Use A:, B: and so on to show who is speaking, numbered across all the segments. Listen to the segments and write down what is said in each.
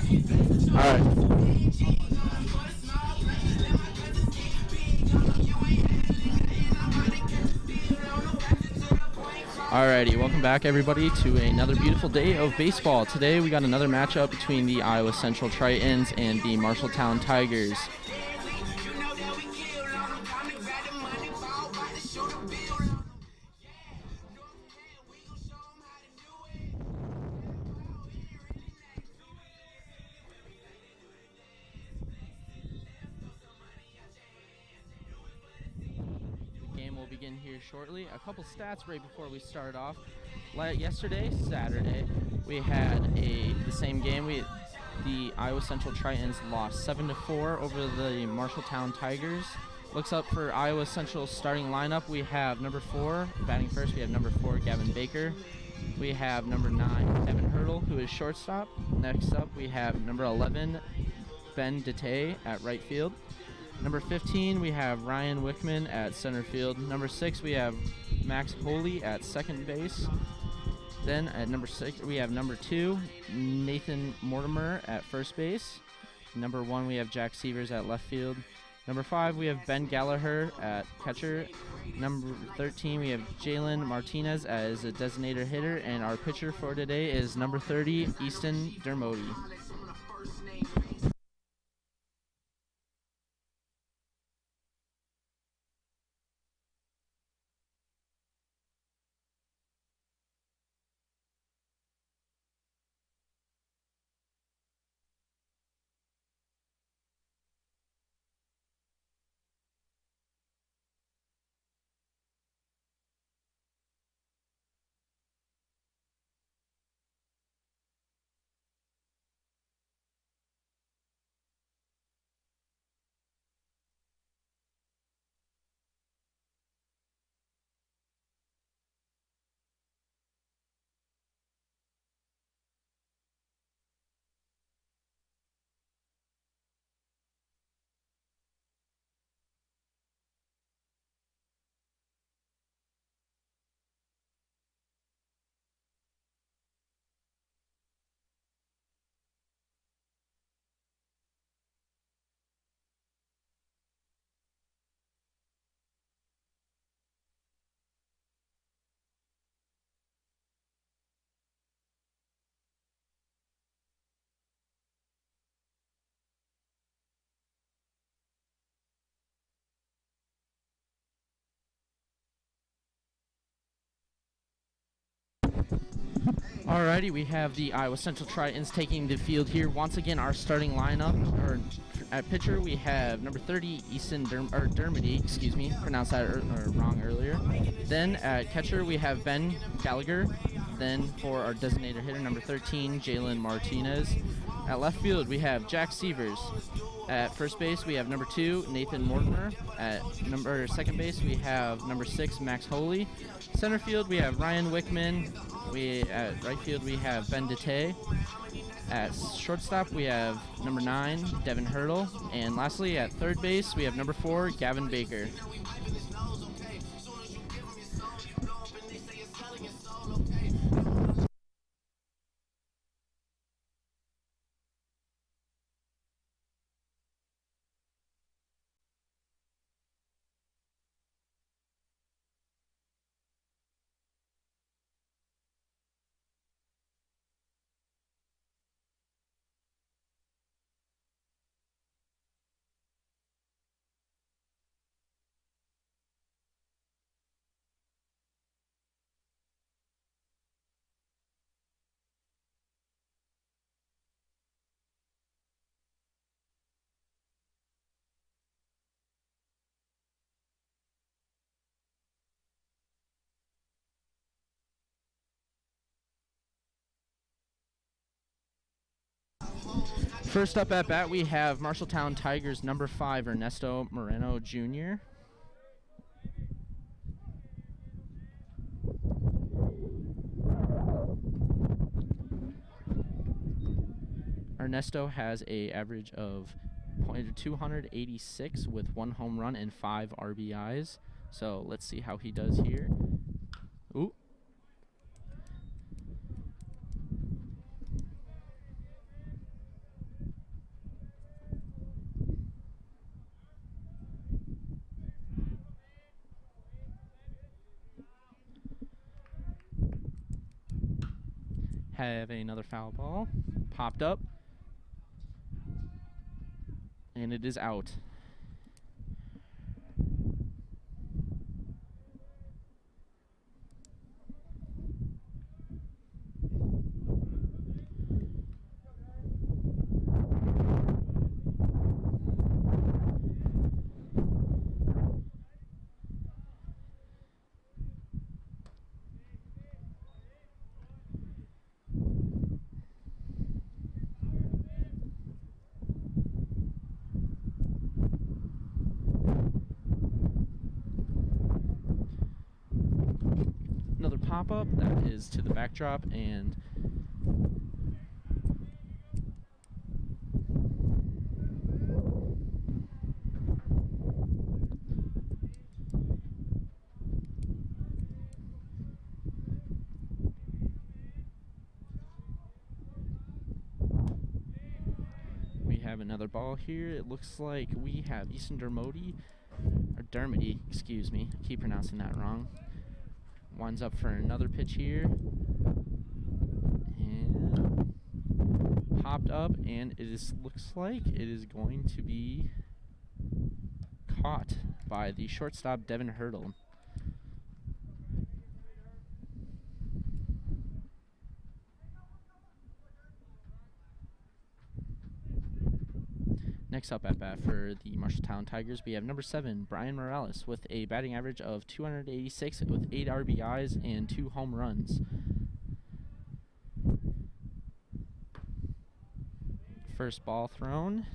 A: All right. Alrighty, welcome back everybody to another beautiful day of baseball. Today we got another matchup between the Iowa Central Tritons and the Marshalltown Tigers. Game will begin here shortly. A couple stats right before we start off. Yesterday, Saturday, we had the same game. The Iowa Central Tritons lost 7-4 over the Marshalltown Tigers. Looks up for Iowa Central's starting lineup. We have number 4 batting first. We have number 4 Gavin Baker. We have number 9 Evan Hurdle, who is shortstop. Next up, we have number 11 Ben Detay at right field. Number 15, we have Ryan Wickman at center field. Number 6, we have Max Holy at second base. Then at number 6, we have number 2, Nathan Mortimer at first base. Number 1, we have Jack Severs at left field. Number 5, we have Ben Gallagher at catcher. Number 13, we have Jalen Martinez as a designated hitter. And our pitcher for today is number 30, Easton Dermody. Alrighty, we have the Iowa Central Tritons taking the field here. Once again, our starting lineup, or at pitcher, we have number 30, Easton Dermody, excuse me, pronounced that wrong earlier. Then at catcher, we have Ben Gallagher. Then for our designated hitter, number 13, Jalen Martinez. At left field, we have Jack Severs. At first base, we have number 2, Nathan Mortimer. At second base, we have number 6, Max Holy. Center field, we have Ryan Wickman. At right field, we have Ben Detay. At shortstop, we have number 9, Devin Hurdle. And lastly, at third base, we have number 4, Gavin Baker. First up at bat, we have Marshalltown Tigers number 5, Ernesto Moreno Jr. Ernesto has an average of .286 with 1 home run and 5 RBIs. So let's see how he does here. Ooh. have another foul ball. Popped up. And it is out. Another pop-up that is to the backdrop, and we have another ball here. It looks like we have Easton Dermody, excuse me, I keep pronouncing that wrong. Winds up for another pitch here. And popped up, and looks like it is going to be caught by the shortstop, Devin Hurdle. Next up at bat for the Marshalltown Tigers, we have number 7, Brian Morales, with a batting average of 286 with 8 RBIs and 2 home runs. First ball thrown.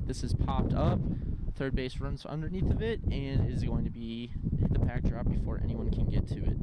A: This is popped up. Third base runs underneath of it and is going to be hit the backdrop before anyone can get to it.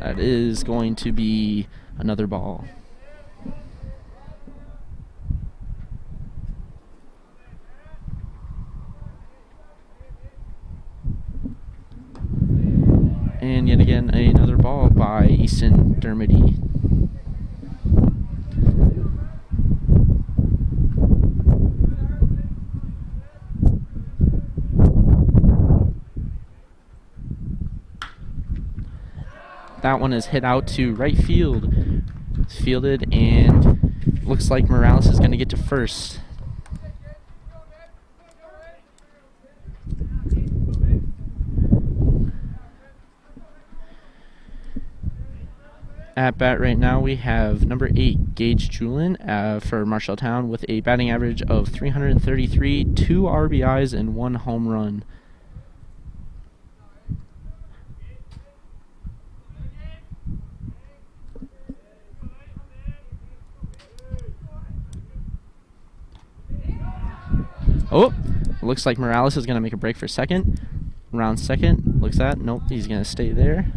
A: That is going to be another ball. And yet again, another ball by Easton Dermody. That one is hit out to right field. It's fielded, and looks like Morales is going to get to first. At bat right now, we have number 8, Gage Julin for Marshalltown, with a batting average of 333, 2 RBIs, and 1 home run. Oh, looks like Morales is going to make a break for second. Round second. Looks at. Nope, he's going to stay there.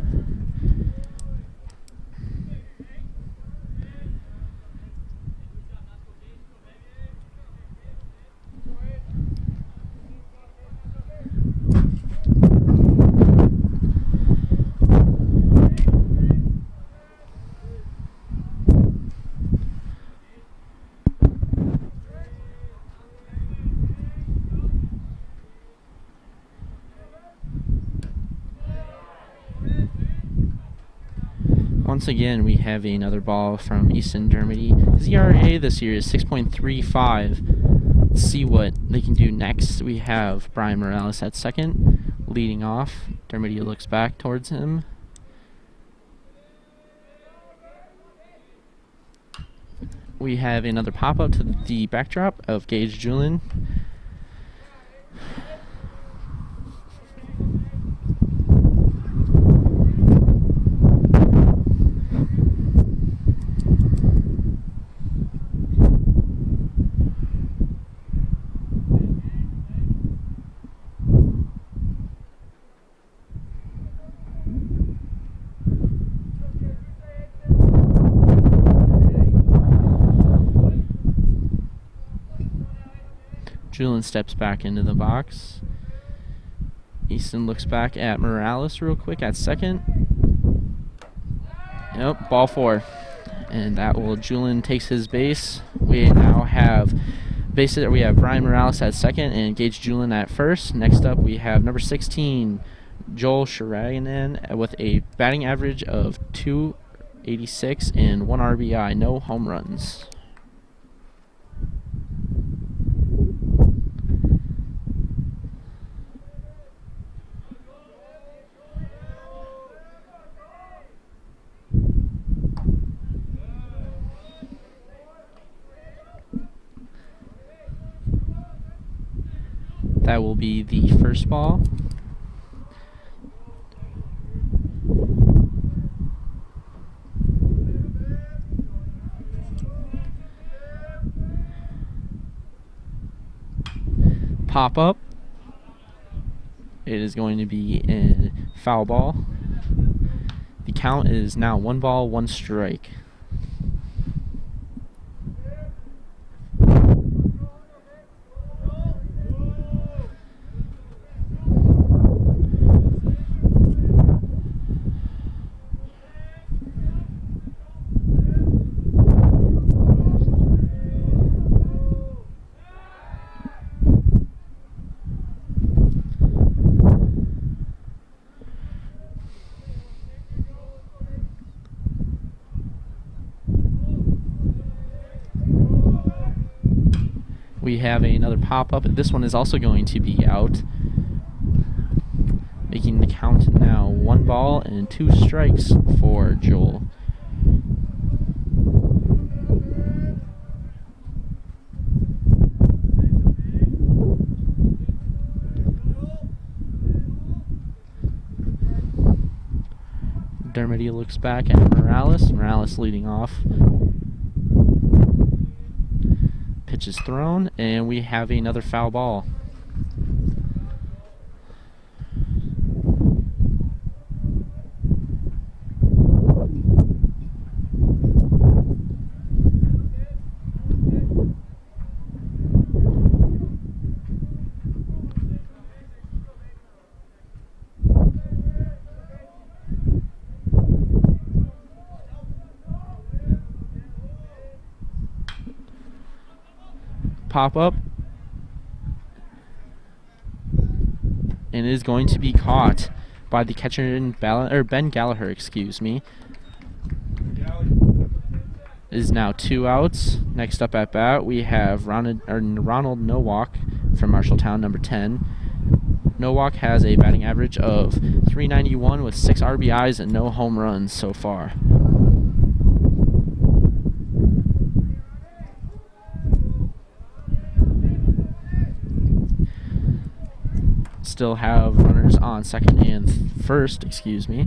A: Once again, we have another ball from Easton Dermody. His ERA this year is 6.35. Let's see what they can do next. We have Brian Morales at second, leading off. Dermody looks back towards him. We have another pop-up to the backdrop of Gage Julin. Julian steps back into the box. Easton looks back at Morales real quick at second. Yep, ball 4. And that will, Julian takes his base. We now have bases. We have Brian Morales at second and Gage Julian at first. Next up, we have number 16, Joel Sharayanan, with a batting average of .286 and 1 RBI, no home runs. That will be the first ball. Pop up. It is going to be a foul ball. The count is now 1 ball, 1 strike. We have another pop-up. This one is also going to be out, making the count now 1 ball and 2 strikes for Joel. Dermody looks back at Morales. Morales leading off. Pitch is thrown, and we have another foul ball. Pop up, and it is going to be caught by the catcher Ben Gallagher, excuse me. It is now 2 outs. Next up at bat, we have Ronald Nowak from Marshalltown, number 10. Nowak has a batting average of .391 with 6 RBIs and no home runs so far. Still have runners on second and first, excuse me.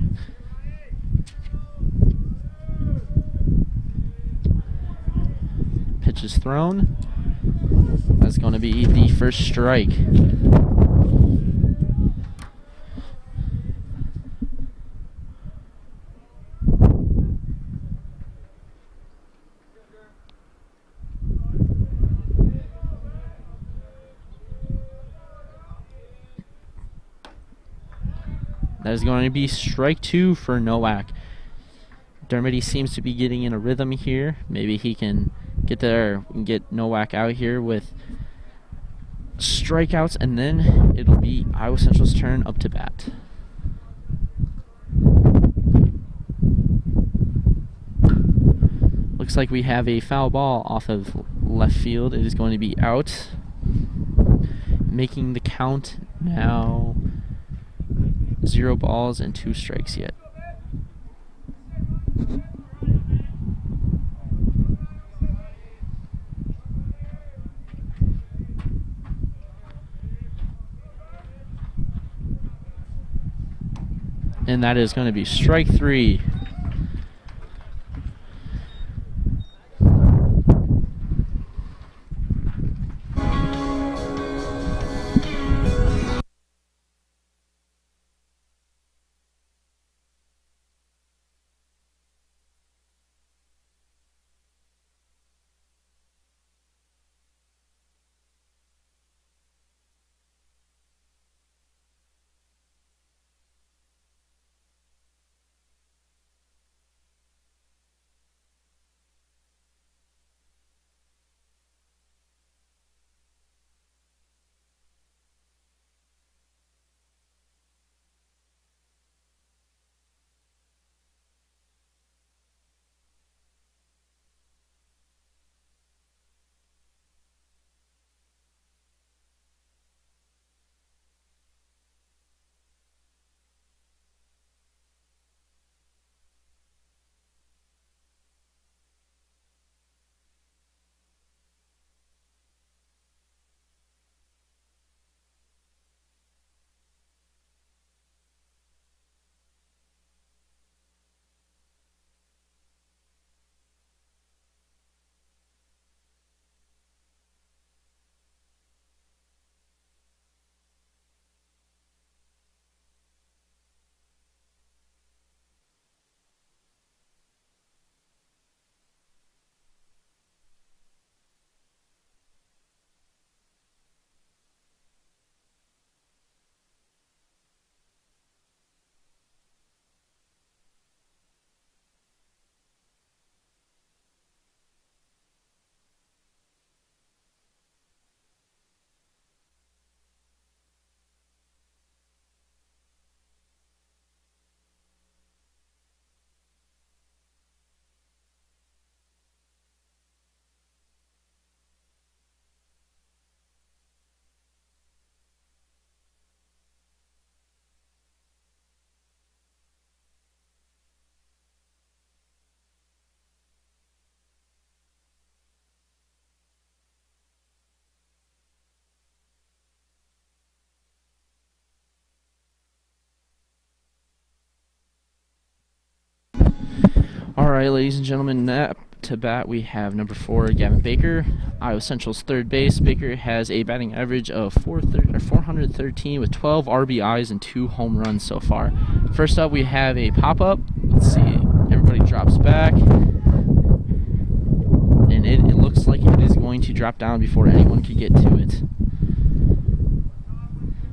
A: Pitch is thrown. That's going to be the first strike. That is going to be strike 2 for Nowak. Dermody seems to be getting in a rhythm here. Maybe he can get there and get Nowak out here with strikeouts, and then it'll be Iowa Central's turn up to bat. Looks like we have a foul ball off of left field. It is going to be out, making the count now 0 balls and 2 strikes yet. And that is going to be strike 3. right, ladies and gentlemen, up to bat we have number 4, Gavin Baker, Iowa Central's third base. Baker has a batting average of 413 with 12 RBIs and 2 home runs so far. First up, we have a pop-up. Let's see. Everybody drops back. And it looks like it is going to drop down before anyone can get to it,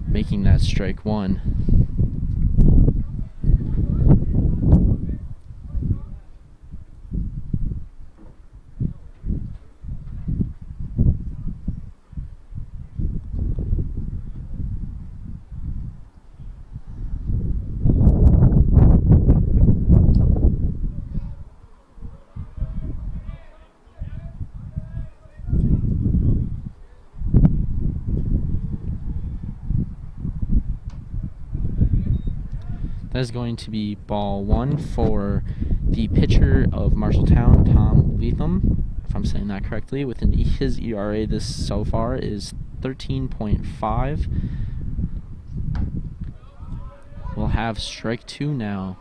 A: making that strike 1. That is going to be ball 1 for the pitcher of Marshalltown, Tom Leatham, if I'm saying that correctly. His ERA this so far is 13.5. We'll have strike 2 now.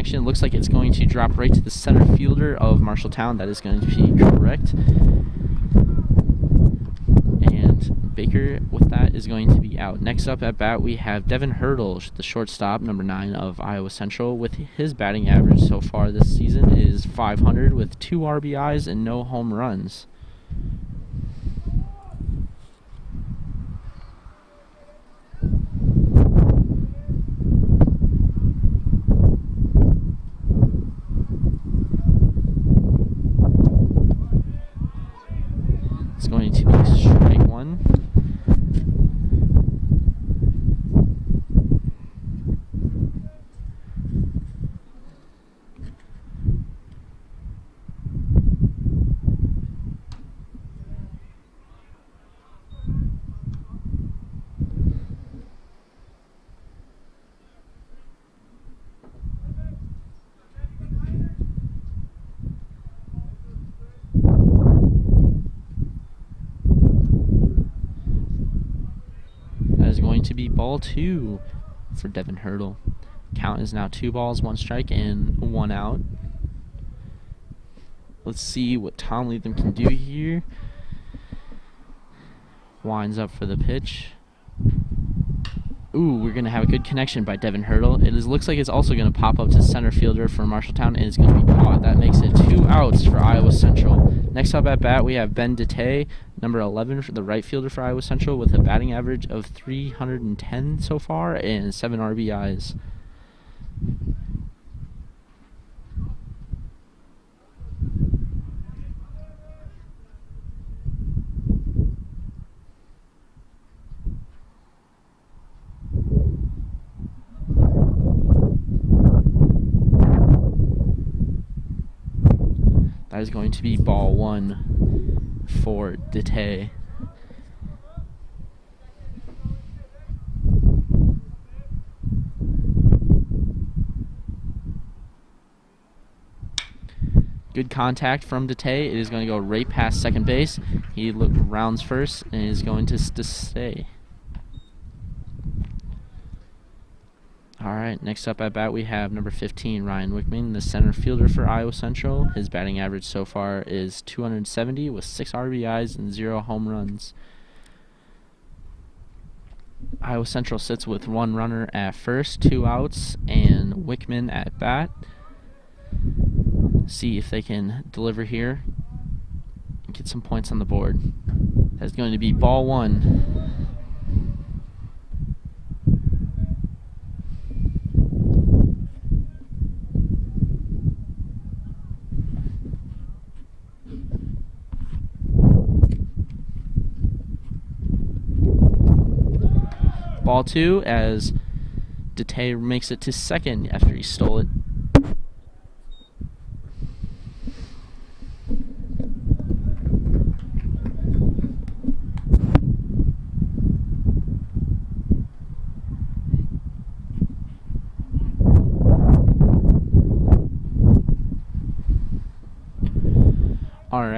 A: It looks like it's going to drop right to the center fielder of Marshalltown. That is going to be correct. And Baker, with that, is going to be out. Next up at bat, we have Devin Hurdle, the shortstop, number 9 of Iowa Central. With his batting average so far this season is .500 with 2 RBIs and no home runs. It's going to be strike 1. That is going to be ball 2 for Devin Hurdle. Count is now 2 balls, 1 strike, and 1 out. Let's see what Tom Leatham can do here. Winds up for the pitch. Ooh, we're going to have a good connection by Devin Hurdle. Looks like it's also going to pop up to center fielder for Marshalltown, and it's going to be caught. That makes it 2 outs for Iowa Central. Next up at bat, we have Ben Detay, number 11 for the right fielder for Iowa Central, with a batting average of 310 so far and 7 RBIs. That is going to be ball 1 for Detay. Good contact from Detay. It is going to go right past second base. He rounds first and is going to stay. Alright, next up at bat we have number 15, Ryan Wickman, the center fielder for Iowa Central. His batting average so far is 270 with 6 RBIs and 0 home runs. Iowa Central sits with 1 runner at first, 2 outs, and Wickman at bat. See if they can deliver here and get some points on the board. That's going to be ball 1. Ball 2 as Detay makes it to second after he stole it.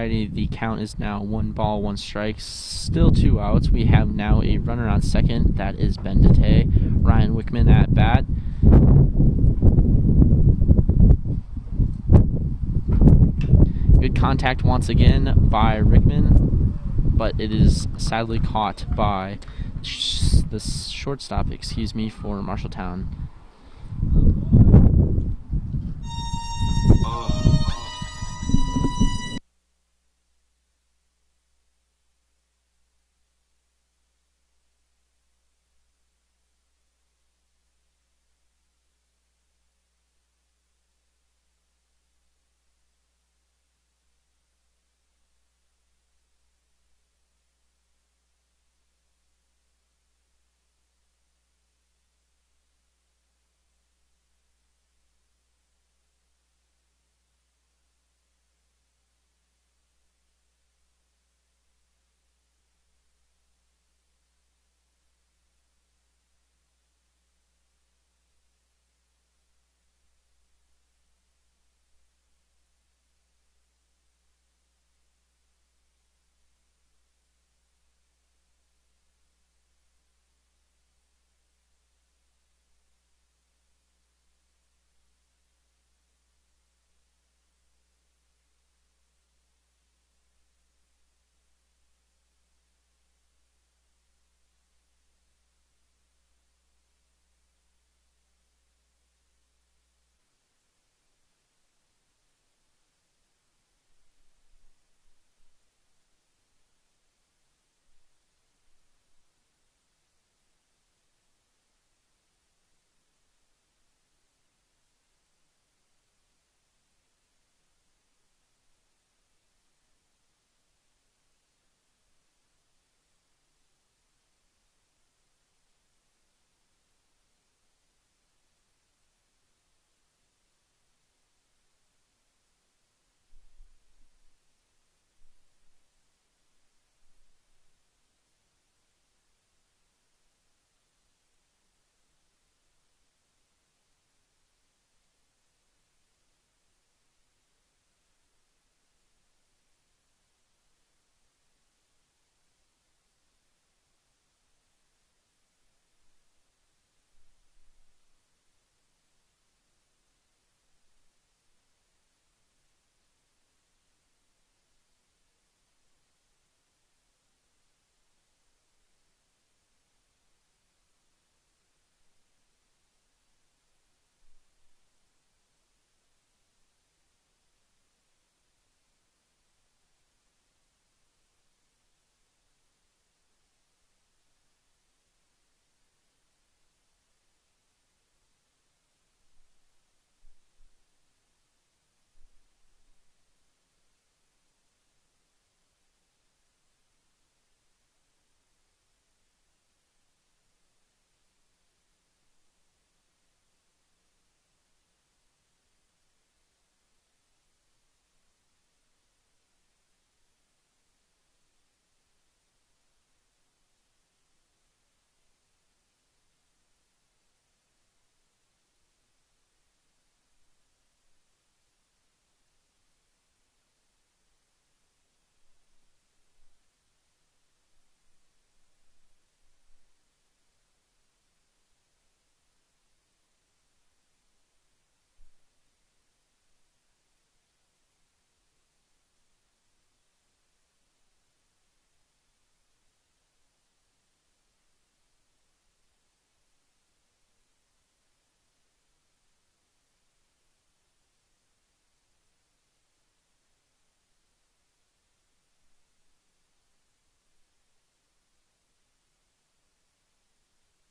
A: Alrighty, the count is now 1 ball, 1 strike. Still 2 outs. We have now a runner on second. That is Ben Dete. Ryan Wickman at bat. Good contact once again by Rickman, but it is sadly caught by the shortstop, for Marshalltown.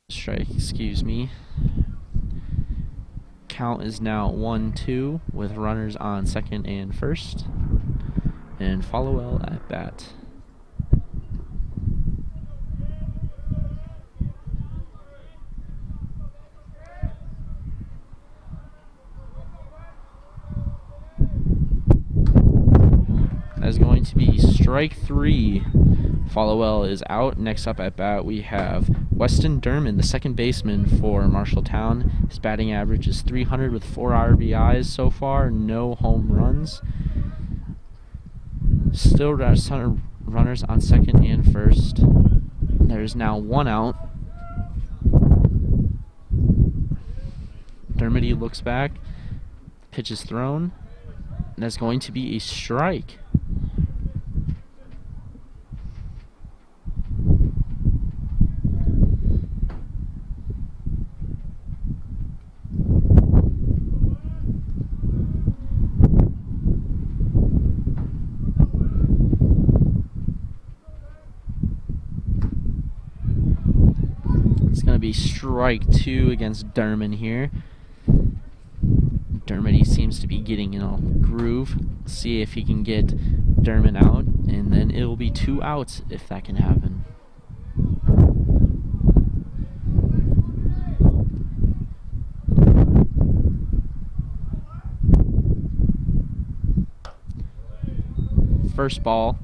A: Strike, Count is now 1-2 with runners on second and first, and Followell at bat. That is going to be strike 3. Followell is out. Next up at bat, we have Weston Derman, the second baseman for Marshalltown. His batting average is .300 with 4 RBIs so far, no home runs. Still runners on second and first. There's now 1 out. Dermody looks back. Pitch is thrown. And that's going to be a strike. It's going to be strike 2 against Derman here. Dermody seems to be getting in a groove. See if he can get Derman out, and then it will be 2 outs if that can happen. First ball.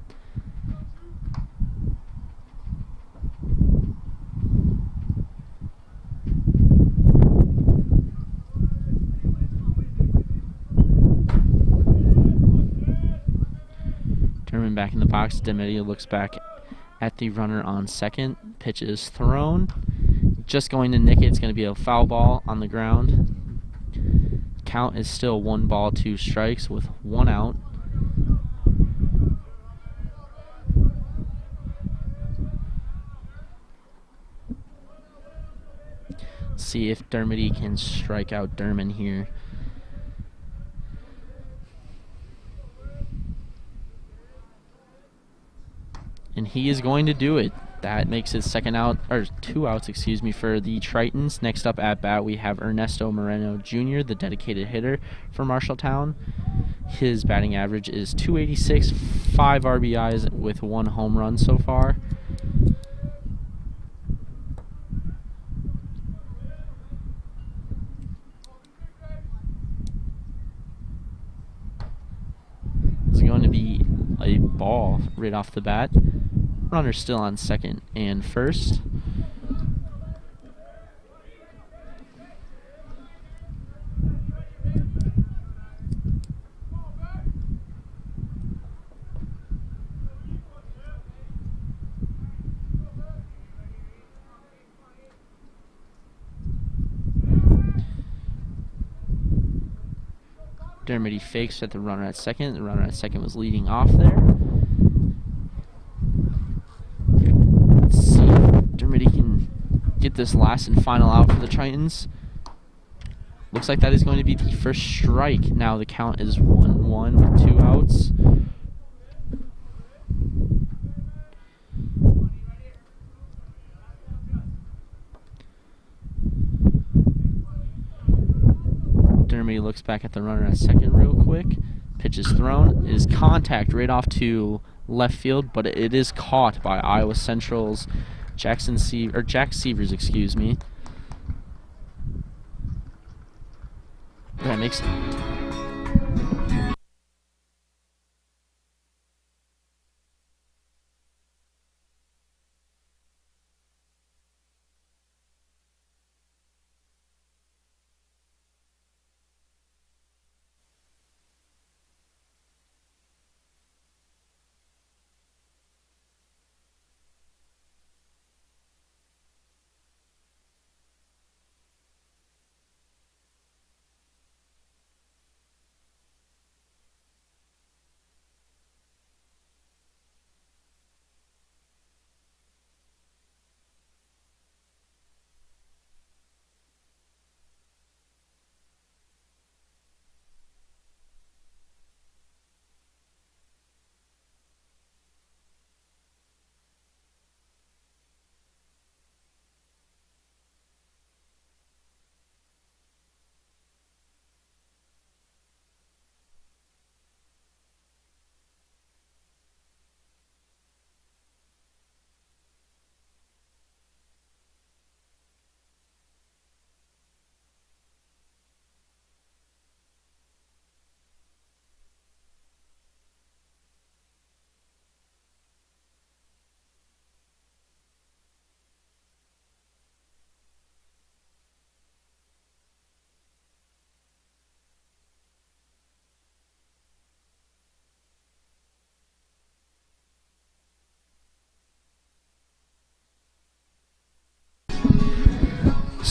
A: Derman back in the box. Dermody looks back at the runner on second. Pitch is thrown. Just going to nick it. It's going to be a foul ball on the ground. Count is still 1 ball, 2 strikes with 1 out. See if Dermody can strike out Derman here. And he is going to do it. That makes his 2nd out, or 2 outs, excuse me, for the Tritons. Next up at bat, we have Ernesto Moreno Jr., the dedicated hitter for Marshalltown. His batting average is .286, 5 RBIs with 1 home run so far. It's going to be a ball right off the bat. Runner still on second and first. Dermody fakes at the runner at second. The runner at second was leading off there. Let's see if Dermody can get this last and final out for the Tritons. Looks like that is going to be the first strike. Now the count is 1-1 with 2 outs. Dermody looks back at the runner at second real quick. Pitch is thrown. It is contact right off to left field, but it is caught by Iowa Central's Jack Severs, excuse me. That makes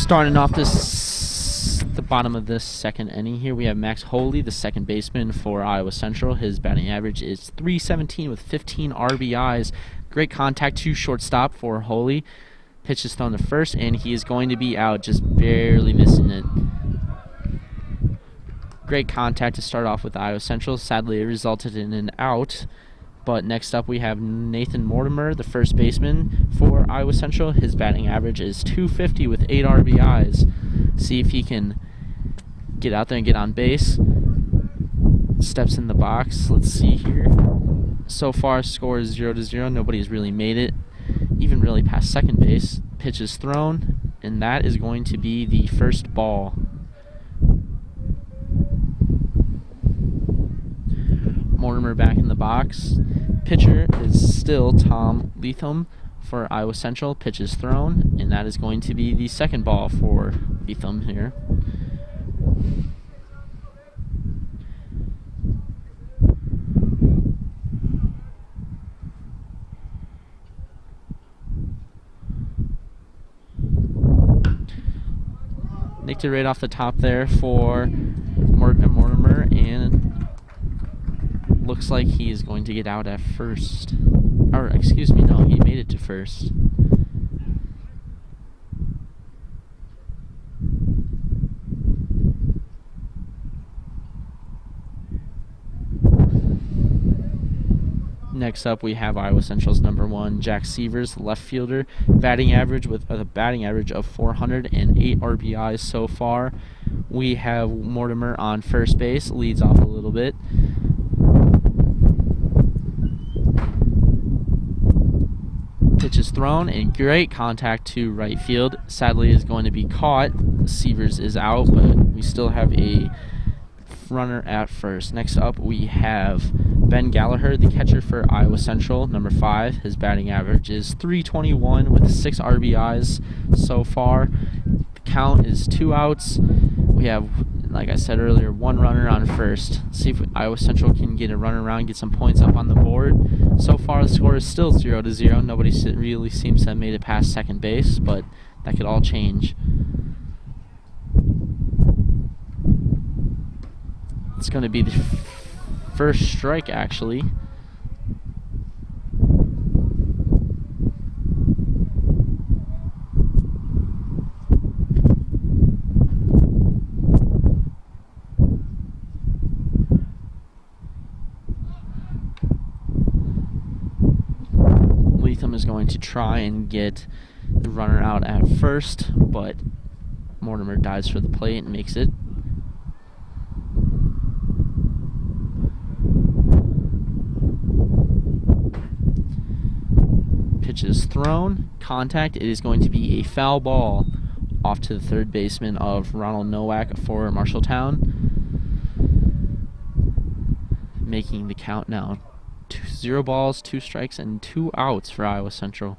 A: Starting off the bottom of this second inning here, we have Max Holy, the second baseman for Iowa Central. His batting average is .317 with 15 RBIs. Great contact to shortstop for Holy. Pitch is thrown to first, and he is going to be out, just barely missing it. Great contact to start off with Iowa Central. Sadly, it resulted in an out. But next up, we have Nathan Mortimer, the first baseman for Iowa Central. His batting average is .250 with 8 RBIs. See if he can get out there and get on base. Steps in the box. Let's see here. So far, score is 0-0. Nobody's really made it, even really past second base. Pitch is thrown, and that is going to be the first ball. Mortimer back in the box. Pitcher is still Tom Leatham for Iowa Central. Pitch is thrown, and that is going to be the second ball for Leatham here. Nicked it right off the top there for Mortimer, and looks like he is going to get out at first. Or, excuse me, no, he made it to first. Next up, we have Iowa Central's number one, Jack Severs, left fielder, batting average with a batting average of 408 RBIs so far. We have Mortimer on first base, leads off a little bit. Pitch is thrown, and great contact to right field. Sadly, is going to be caught. Severs is out, but we still have a runner at first. Next up, we have Ben Gallagher, the catcher for Iowa Central, number 5. His batting average is .321 with 6 RBIs so far. The count is 2 outs. We have, like I said earlier, 1 runner on first. See if Iowa Central can get a run around, get some points up on the board. So far, the score is still 0-0. Nobody really seems to have made it past second base, but that could all change. It's going to be the first strike, actually. Leatham is going to try and get the runner out at first, but Mortimer dives for the plate and makes it. Pitch is thrown, contact. It is going to be a foul ball off to the third baseman of Ronald Nowak for Marshalltown, making the count now 0 balls, 2 strikes, and 2 outs for Iowa Central.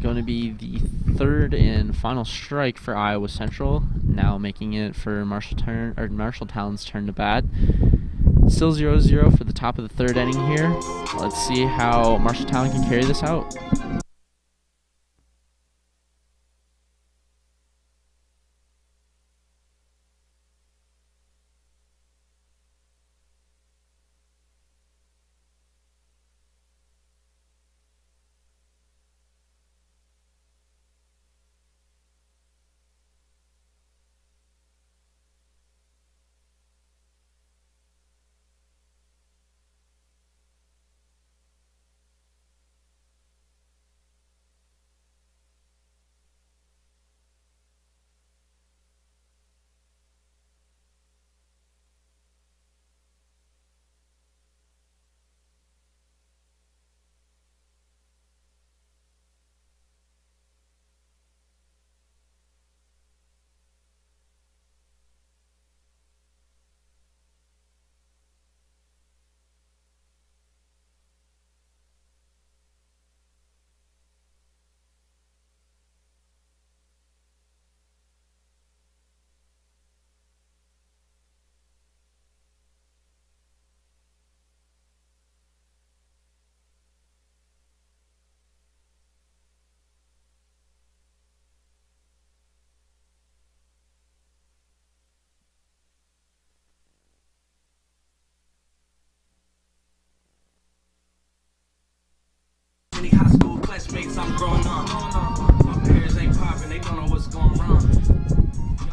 A: Going to be the third and final strike for Iowa Central, now making it for Marshalltown's turn to bat. Still 0-0 for the top of the third inning here. Let's see how Marshalltown can carry this out.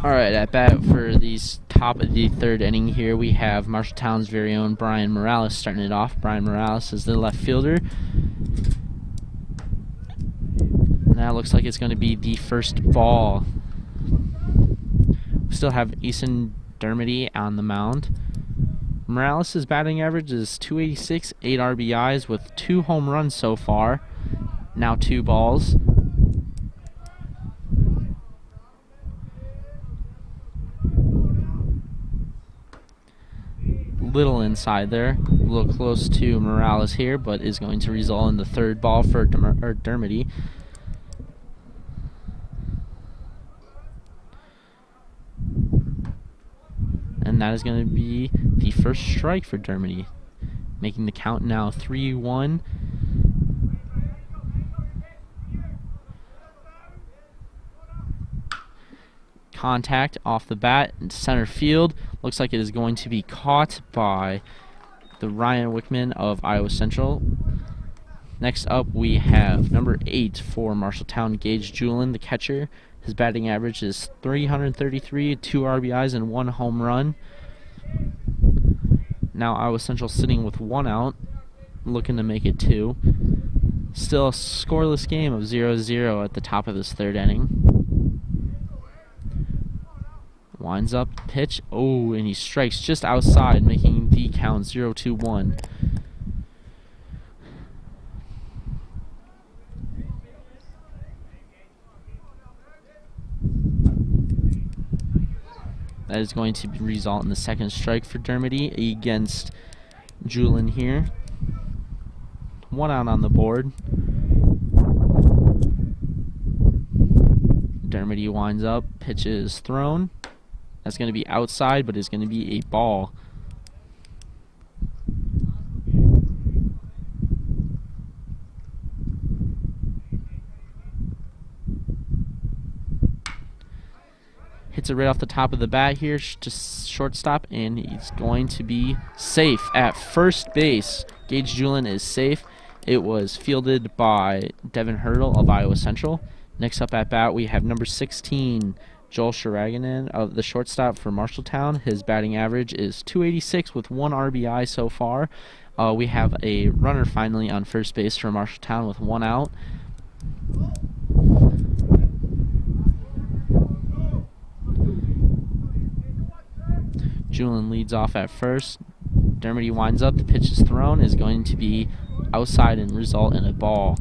A: Alright, at bat for these top of the third inning here, we have Marshalltown's very own Brian Morales starting it off. Brian Morales is the left fielder. Now it looks like it's going to be the first ball. We still have Eason Dermody on the mound. Morales' batting average is .286, 8 RBIs with 2 home runs so far. Now 2 balls. Little inside there, a little close to Morales here, but is going to result in the third ball for Dermody. And that is going to be the first strike for Dermody, making the count now 3-1. Contact off the bat in center field. Looks like it is going to be caught by the Ryan Wickman of Iowa Central. Next up, we have number 8 for Marshalltown, Gage Julin, the catcher. His batting average is .333, 2 RBIs and 1 home run. Now Iowa Central sitting with 1 out, looking to make it 2. Still a scoreless game of 0-0 at the top of this third inning. Winds up, pitch, oh, and he strikes just outside, making the count 0-1. That is going to result in the second strike for Dermody against Julin here. 1 out on the board. Dermody winds up, pitch is thrown. That's going to be outside, but it's going to be a ball. Hits it right off the top of the bat here, just shortstop, and he's going to be safe at first base. Gage Julin is safe. It was fielded by Devin Hurdle of Iowa Central. Next up at bat, we have number 16, Joel Shiraganen of the shortstop for Marshalltown. His batting average is .286 with 1 RBI so far. We have a runner finally on first base for Marshalltown with 1 out. Julin leads off at first. Dermody winds up. The pitch is thrown. Is going to be outside and result in a ball.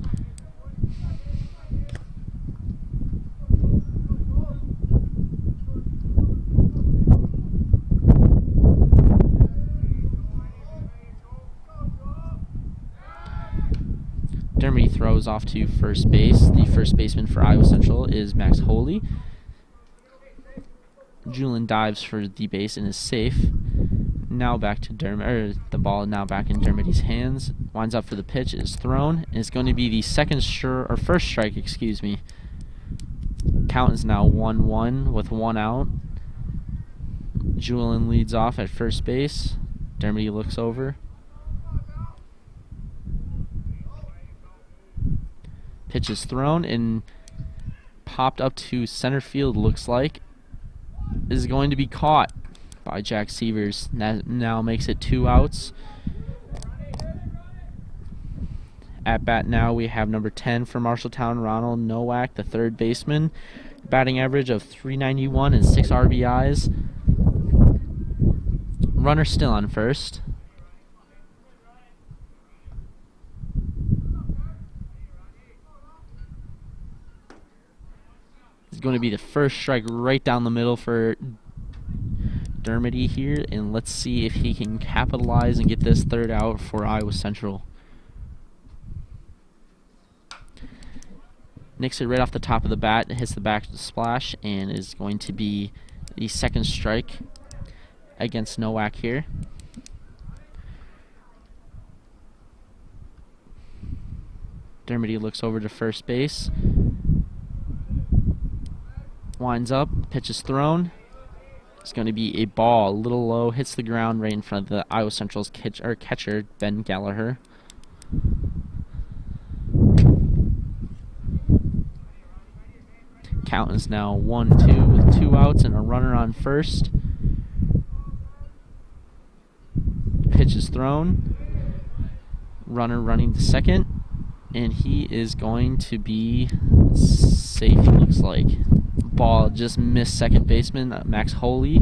A: Dermody throws off to first base. The first baseman for Iowa Central is Max Holy. Julin dives for the base and is safe. Now back to Dermody. The ball now back in Dermody's hands. Winds up for the pitch. Is thrown. And it's going to be the first strike. Excuse me. Count is now 1-1 with 1 out. Julin leads off at first base. Dermody looks over. Pitch is thrown and popped up to center field, looks like. Is going to be caught by Jack Severs. That now makes it 2 outs. At bat now we have number 10 for Marshalltown, Ronald Nowak, the third baseman. Batting average of .391 and 6 RBIs. Runner still on first. It's going to be the first strike right down the middle for Dermody here, and let's see if he can capitalize and get this third out for Iowa Central. Nicks it right off the top of the bat, hits the back of the splash, and is going to be the second strike against Nowak here. Dermody looks over to first base. Winds up, pitch is thrown. It's going to be a ball, a little low, hits the ground right in front of the Iowa Central's catcher, Ben Gallagher. Count is now 1-2 with 2 outs and a runner on first. Pitch is thrown. Runner running to second. And he is going to be safe, it looks like. Ball just missed second baseman, Max Holy.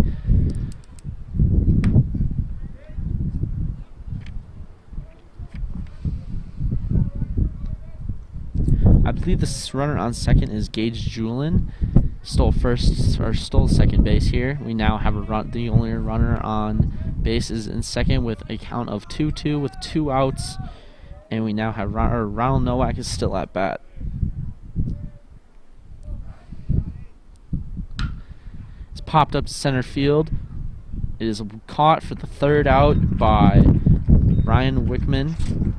A: I believe this runner on second is Gage Julin. Stole second base here. We now have a run. The only runner on base is in second with a count of 2-2 with 2 outs. And we now have Ronald Nowak is still at bat. It's popped up to center field. It is caught for the 3rd out by Ryan Wickman.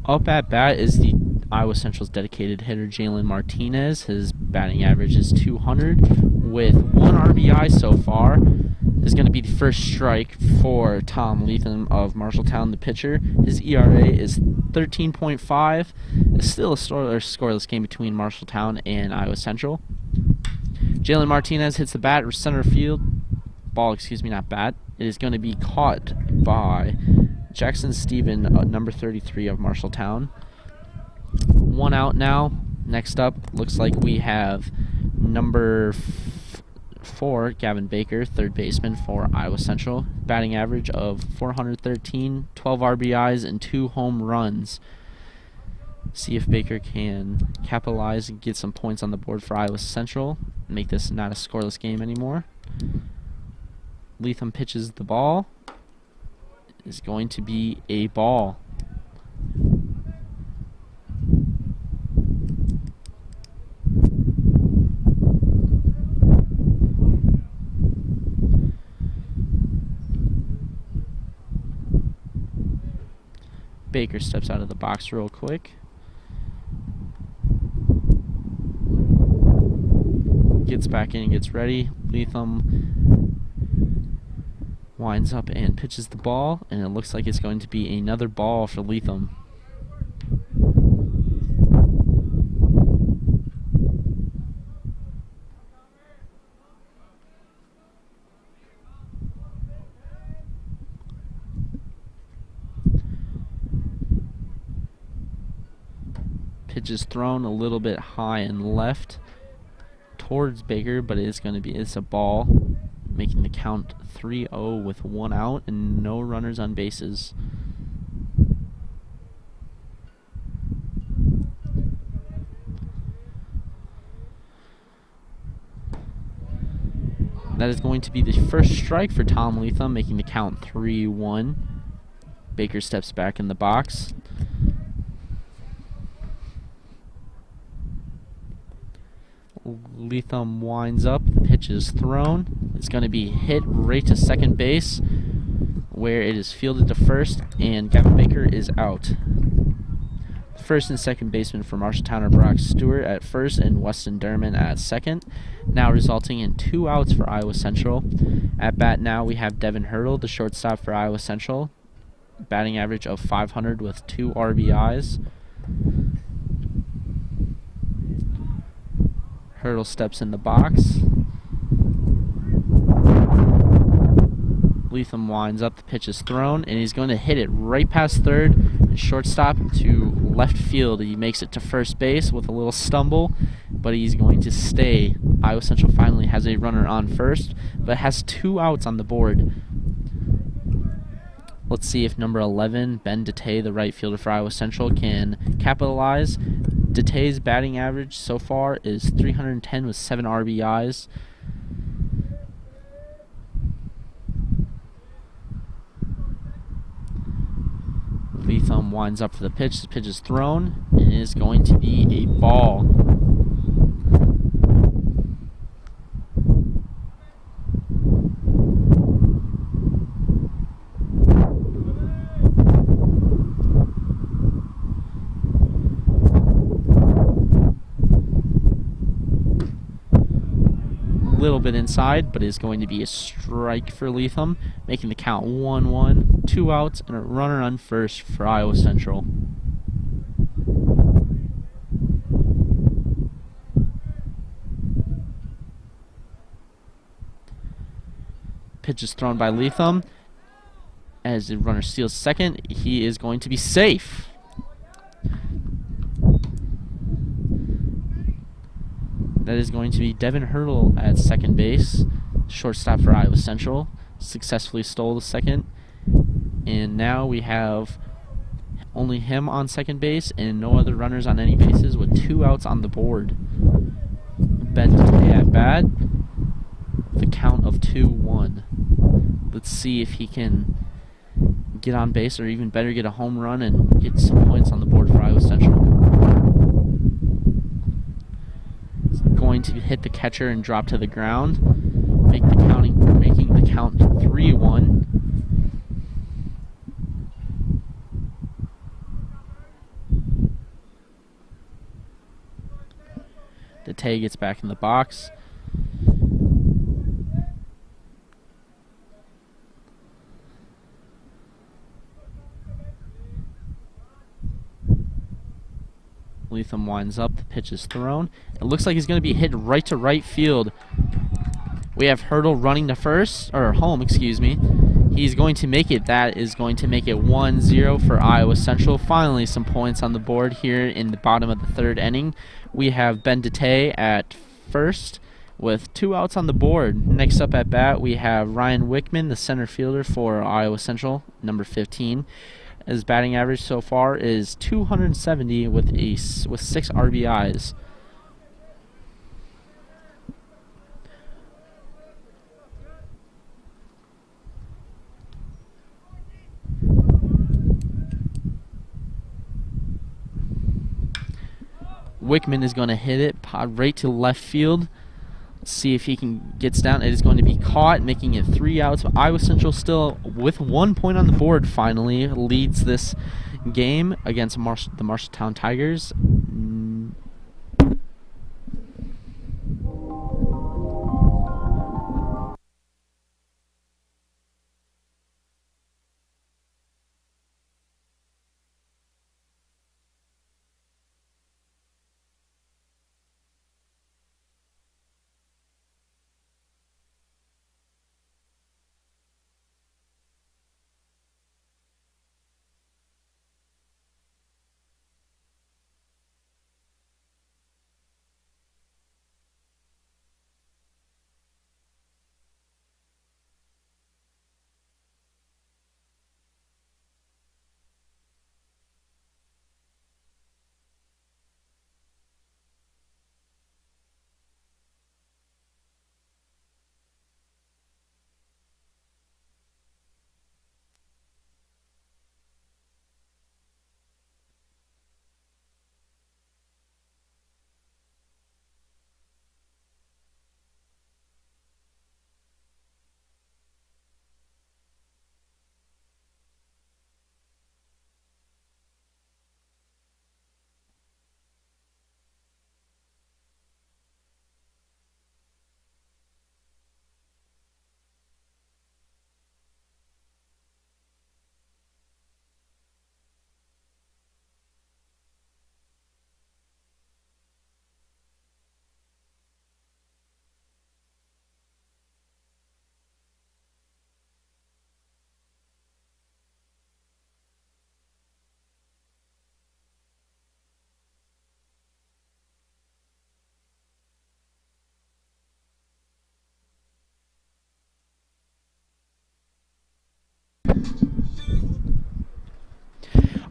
A: Up at bat is the Iowa Central's dedicated hitter, Jalen Martinez. His batting average is 200 with 1 RBI so far. This is going to be the first strike for Tom Lethem of Marshalltown, the pitcher. His ERA is 13.5. It's still a scoreless game between Marshalltown and Iowa Central. Jalen Martinez hits the bat center field. Ball, not bat. It is going to be caught by Jackson Stephen, number 33 of Marshalltown. 1 out now. Next up, looks like we have number 4, Gavin Baker, third baseman for Iowa Central. Batting average of 413, 12 RBIs, and 2 home runs. See if Baker can capitalize and get some points on the board for Iowa Central. Make this not a scoreless game anymore. Lethem pitches the ball. Is going to be a ball. Baker steps out of the box real quick. Gets back in and gets ready. Lethem winds up and pitches the ball, and it looks like it's going to be another ball for Lethem. Pitch is thrown a little bit high and left towards Baker, but it's a ball, making the count 3-0 with 1 out and no runners on bases. That is going to be the first strike for Tom Leatham, making the count 3-1. Baker steps back in the box. Leatham winds up, the pitch is thrown. It's going to be hit right to second base, where it is fielded to first, and Gavin Baker is out. First and second baseman for Marshalltown are Brock Stewart at first and Weston Derman at second, now resulting in 2 outs for Iowa Central. At bat now we have Devin Hurdle, the shortstop for Iowa Central, batting average of .500 with 2 RBIs. Hurdle steps in the box. Leatham winds up, the pitch is thrown, and he's going to hit it right past third and shortstop to left field. He makes it to first base with a little stumble, but he's going to stay. Iowa Central finally has a runner on first, but has 2 outs on the board. Let's see if number 11, Ben Detay, the right fielder for Iowa Central, can capitalize. Detay's batting average so far is .310 with 7 RBIs. Leatham winds up for the pitch. The pitch is thrown, and it is going to be a ball. Little bit inside, but is going to be a strike for Leatham, making the count 1-1, 2 outs, and a runner on first for Iowa Central. Pitch is thrown by Leatham. As the runner steals second, he is going to be safe. That is going to be Devin Hurdle at second base, shortstop for Iowa Central. Successfully stole the second. And now we have only him on second base and no other runners on any bases with 2 outs on the board. Ben Detay at bat. The count of 2-1. Let's see if he can get on base, or even better, get a home run and get some points on the board for Iowa Central. Going to hit the catcher and drop to the ground, making the count 3-1. Detay gets back in the box. Leatham winds up, the pitch is thrown. It looks like he's going to be hit right to right field. We have Hurdle running to first, or home, excuse me. He's going to make it. That is going to make it 1-0 for Iowa Central. Finally, some points on the board here in the bottom of the third inning. We have Ben Detay at first with 2 outs on the board. Next up at bat, we have Ryan Wickman, the center fielder for Iowa Central, number 15. His batting average so far is .270 with 6 RBIs. Wickman is going to hit it right to left field. Let's see if he gets down. It is going to be caught, making it 3 outs. Iowa Central still with 1 point on the board. Finally leads this game against the Marshalltown Tigers.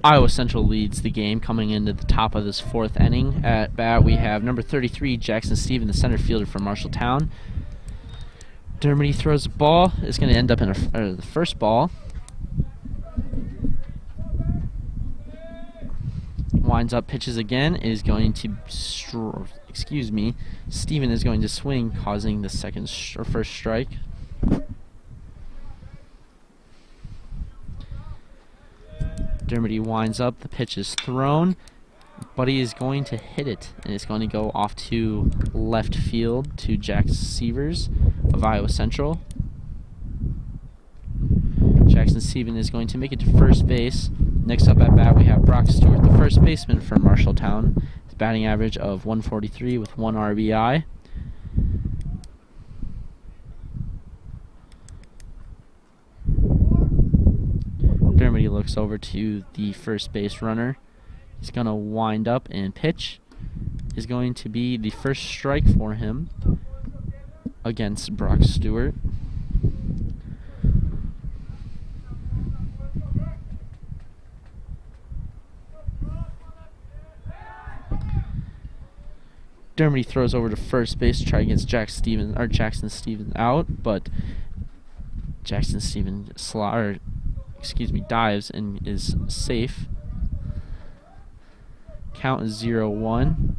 A: Iowa Central leads the game coming into the top of this fourth inning. At bat, we have number 33, Jackson Stephen, the center fielder for Marshalltown. Dermody throws the ball. It's going to end up in the first ball. Winds up, pitches again. Is going to Stephen is going to swing, causing the first strike. Dermody winds up. The pitch is thrown, but he is going to hit it, and it's going to go off to left field to Jack Sievers of Iowa Central. Jackson Stephen is going to make it to first base. Next up at bat, we have Brock Stewart, the first baseman for Marshalltown. His batting average of 143 with 1 RBI. Dermody looks over to the first base runner. He's going to wind up and pitch. Is going to be the first strike for him against Brock Stewart. Dermody throws over to first base to try against Jackson Stephen out, but Jackson Stephen dives and is safe. Count is 0-1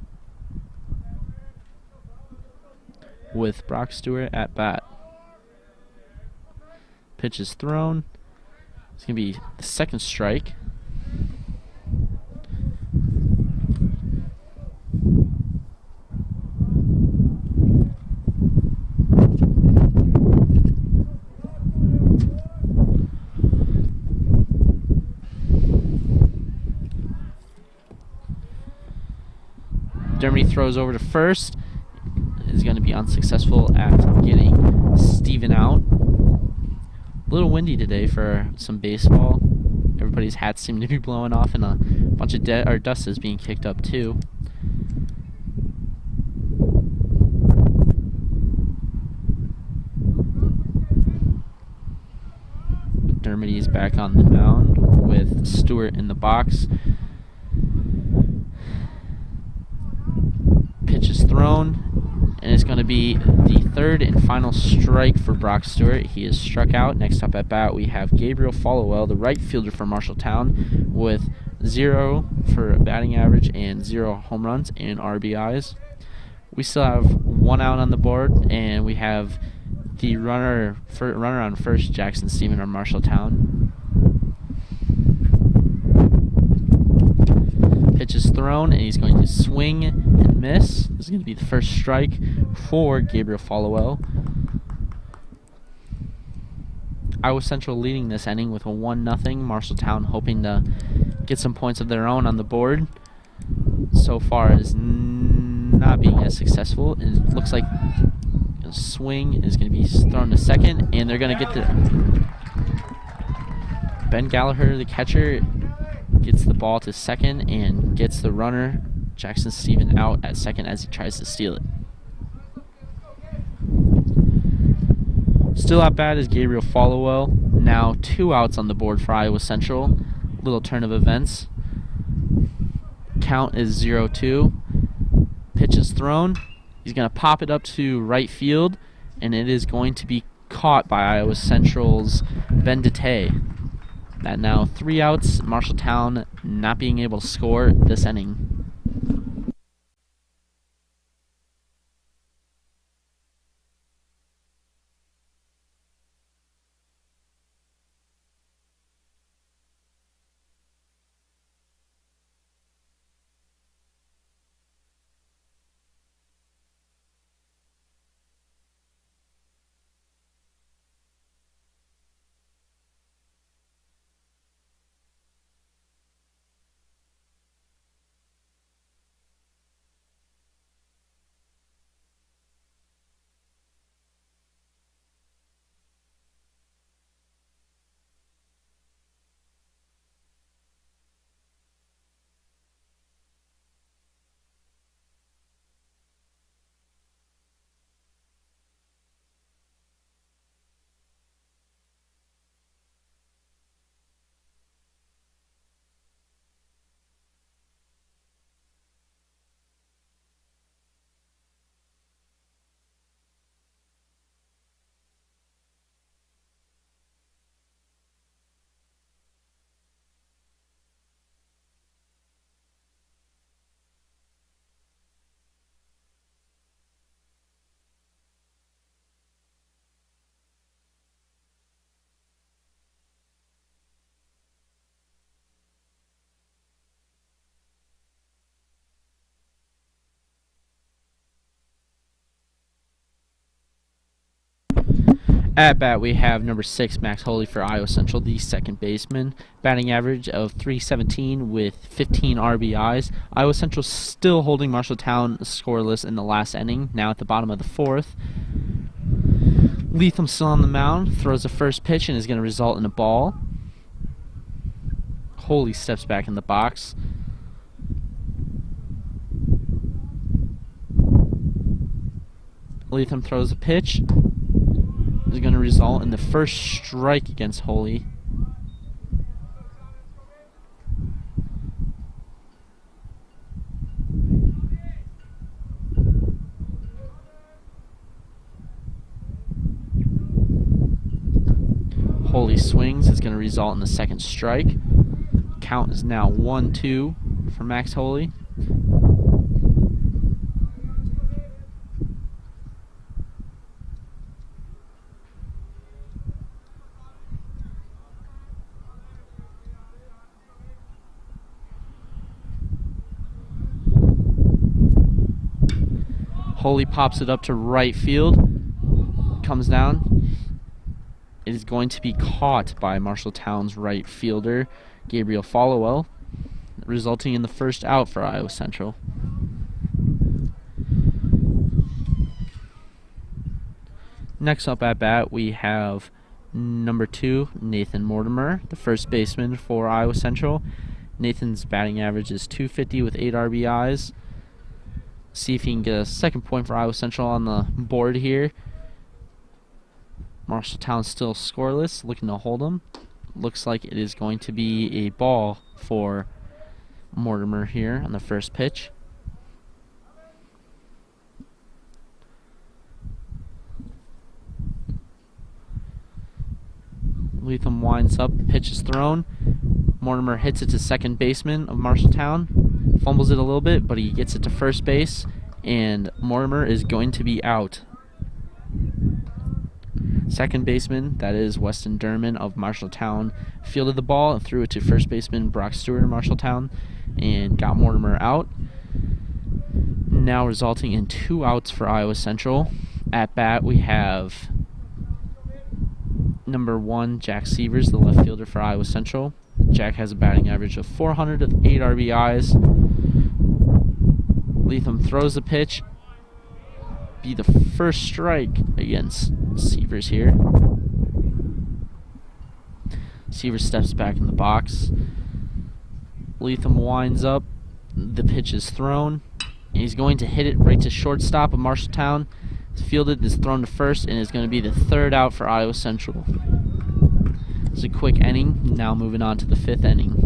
A: with Brock Stewart at bat. Pitch is thrown. It's going to be the second strike. Dermody throws over to first. Is going to be unsuccessful at getting Stephen out. A little windy today for some baseball. Everybody's hats seem to be blowing off, and a bunch of dust is being kicked up too. Dermody is back on the mound with Stewart in the box. Pitch is thrown, and it's going to be the third and final strike for Brock Stewart. He is struck out. Next up at bat, we have Gabriel Followell, the right fielder for Marshalltown, with 0 for batting average and 0 home runs and RBIs. We still have 1 out on the board, and we have the runner on first, Jackson Stephen of Marshalltown. Pitch is thrown, and he's going to swing and miss. This is going to be the first strike for Gabriel Followell. Iowa Central leading this inning with a 1-0. Marshalltown hoping to get some points of their own on the board. So far is not being as successful. It looks like a swing is going to be thrown to second, and they're going to get Ben Gallagher, the catcher, gets the ball to second and gets the runner, Jackson Stephen, out at second as he tries to steal it. Still at bat is Gabriel Followell. Now 2 outs on the board for Iowa Central. Little turn of events. Count is 0-2. Pitch is thrown. He's going to pop it up to right field, and it is going to be caught by Iowa Central's Ben Dete. That now 3 outs, Marshalltown not being able to score this inning. At bat, we have number 6, Max Holy for Iowa Central, the second baseman. Batting average of .317 with 15 RBIs. Iowa Central still holding Marshalltown scoreless in the last inning, now at the bottom of the 4th. Leatham still on the mound, throws the first pitch and is going to result in a ball. Holy steps back in the box. Leatham throws a pitch. Is going to result in the first strike against Holy. Holy swings is going to result in the second strike. Count is now 1-2 for Max Holy. Holy pops it up to right field, comes down. It is going to be caught by Marshalltown's right fielder, Gabriel Followell, resulting in the first out for Iowa Central. Next up at bat, we have number 2, Nathan Mortimer, the first baseman for Iowa Central. Nathan's batting average is .250 with 8 RBIs. See if he can get a second point for Iowa Central on the board here. Marshalltown still scoreless, looking to hold them. Looks like it is going to be a ball for Mortimer here on the first pitch. Leatham winds up, pitch is thrown. Mortimer hits it to second baseman of Marshalltown. Fumbles it a little bit, but he gets it to first base, and Mortimer is going to be out. Second baseman, that is Weston Derman of Marshalltown, fielded the ball and threw it to first baseman Brock Stewart of Marshalltown and got Mortimer out. Now resulting in 2 outs for Iowa Central. At bat, we have number 1, Jack Sievers, the left fielder for Iowa Central. Jack has a batting average of .400 with 8 RBIs. Leatham throws the pitch. Be the first strike against Sievers here. Sievers steps back in the box. Leatham winds up. The pitch is thrown. He's going to hit it right to shortstop of Marshalltown. It's fielded, is thrown to first, and is going to be the 3rd out for Iowa Central. It's a quick inning. Now moving on to the 5th inning.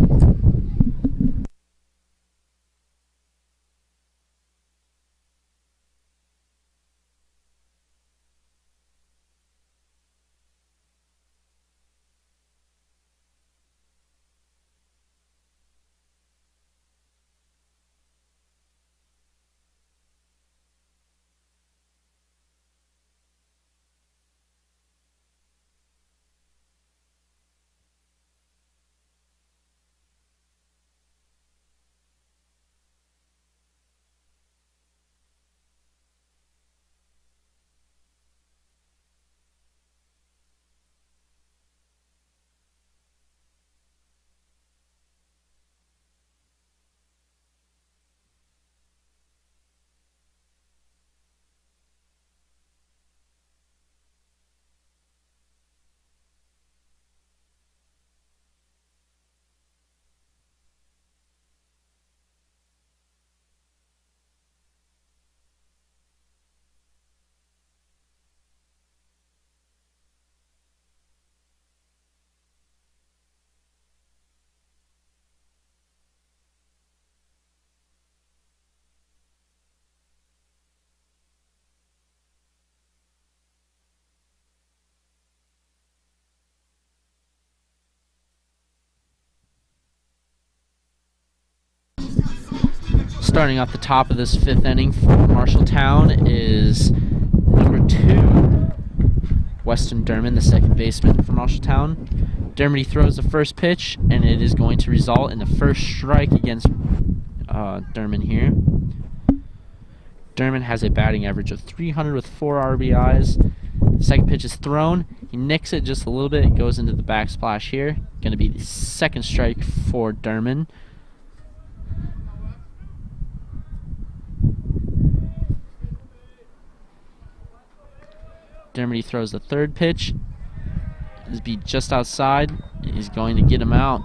A: Starting off the top of this 5th inning for Marshalltown is number 2, Weston Derman, the second baseman for Marshalltown. Dermody throws the first pitch, and it is going to result in the first strike against Derman here. Derman has a batting average of .300 with 4 RBIs. Second pitch is thrown. He nicks it just a little bit. It goes into the back splash here. Going to be the second strike for Derman. Dermody throws the third pitch. This be just outside. He's going to get him out.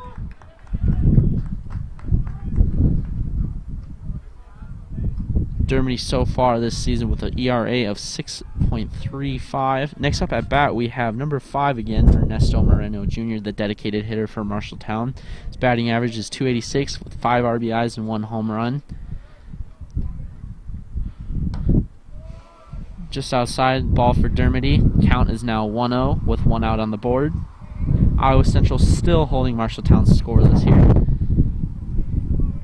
A: Dermody so far this season with an ERA of 6.35. Next up at bat, we have number 5 again, Ernesto Moreno Jr., the dedicated hitter for Marshalltown. His batting average is .286 with 5 RBIs and 1 home run. Just outside, ball for Dermody. Count is now 1-0 with 1 out on the board. Iowa Central still holding Marshalltown scoreless here.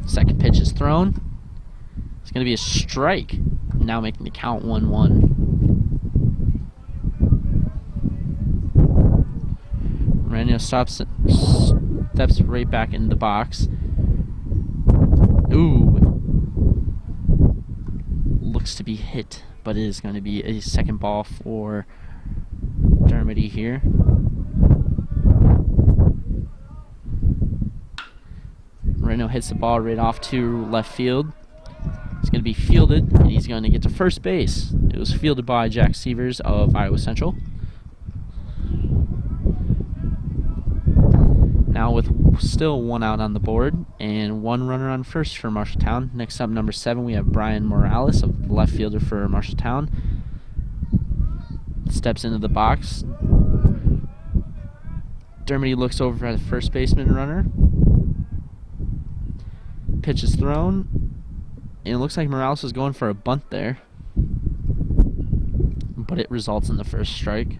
A: Second pitch is thrown. It's going to be a strike, now making the count 1-1. Moreno steps right back into the box. Ooh. Looks to be hit, but it is going to be a second ball for Dermody here. Moreno hits the ball right off to left field. It's going to be fielded, and he's going to get to first base. It was fielded by Jack Severs of Iowa Central. Now with still 1 out on the board and 1 runner on first for Marshalltown. Next up, number 7, we have Brian Morales, a left fielder for Marshalltown. Steps into the box. Dermody looks over at the first baseman runner. Pitch is thrown. And it looks like Morales was going for a bunt there, but it results in the first strike.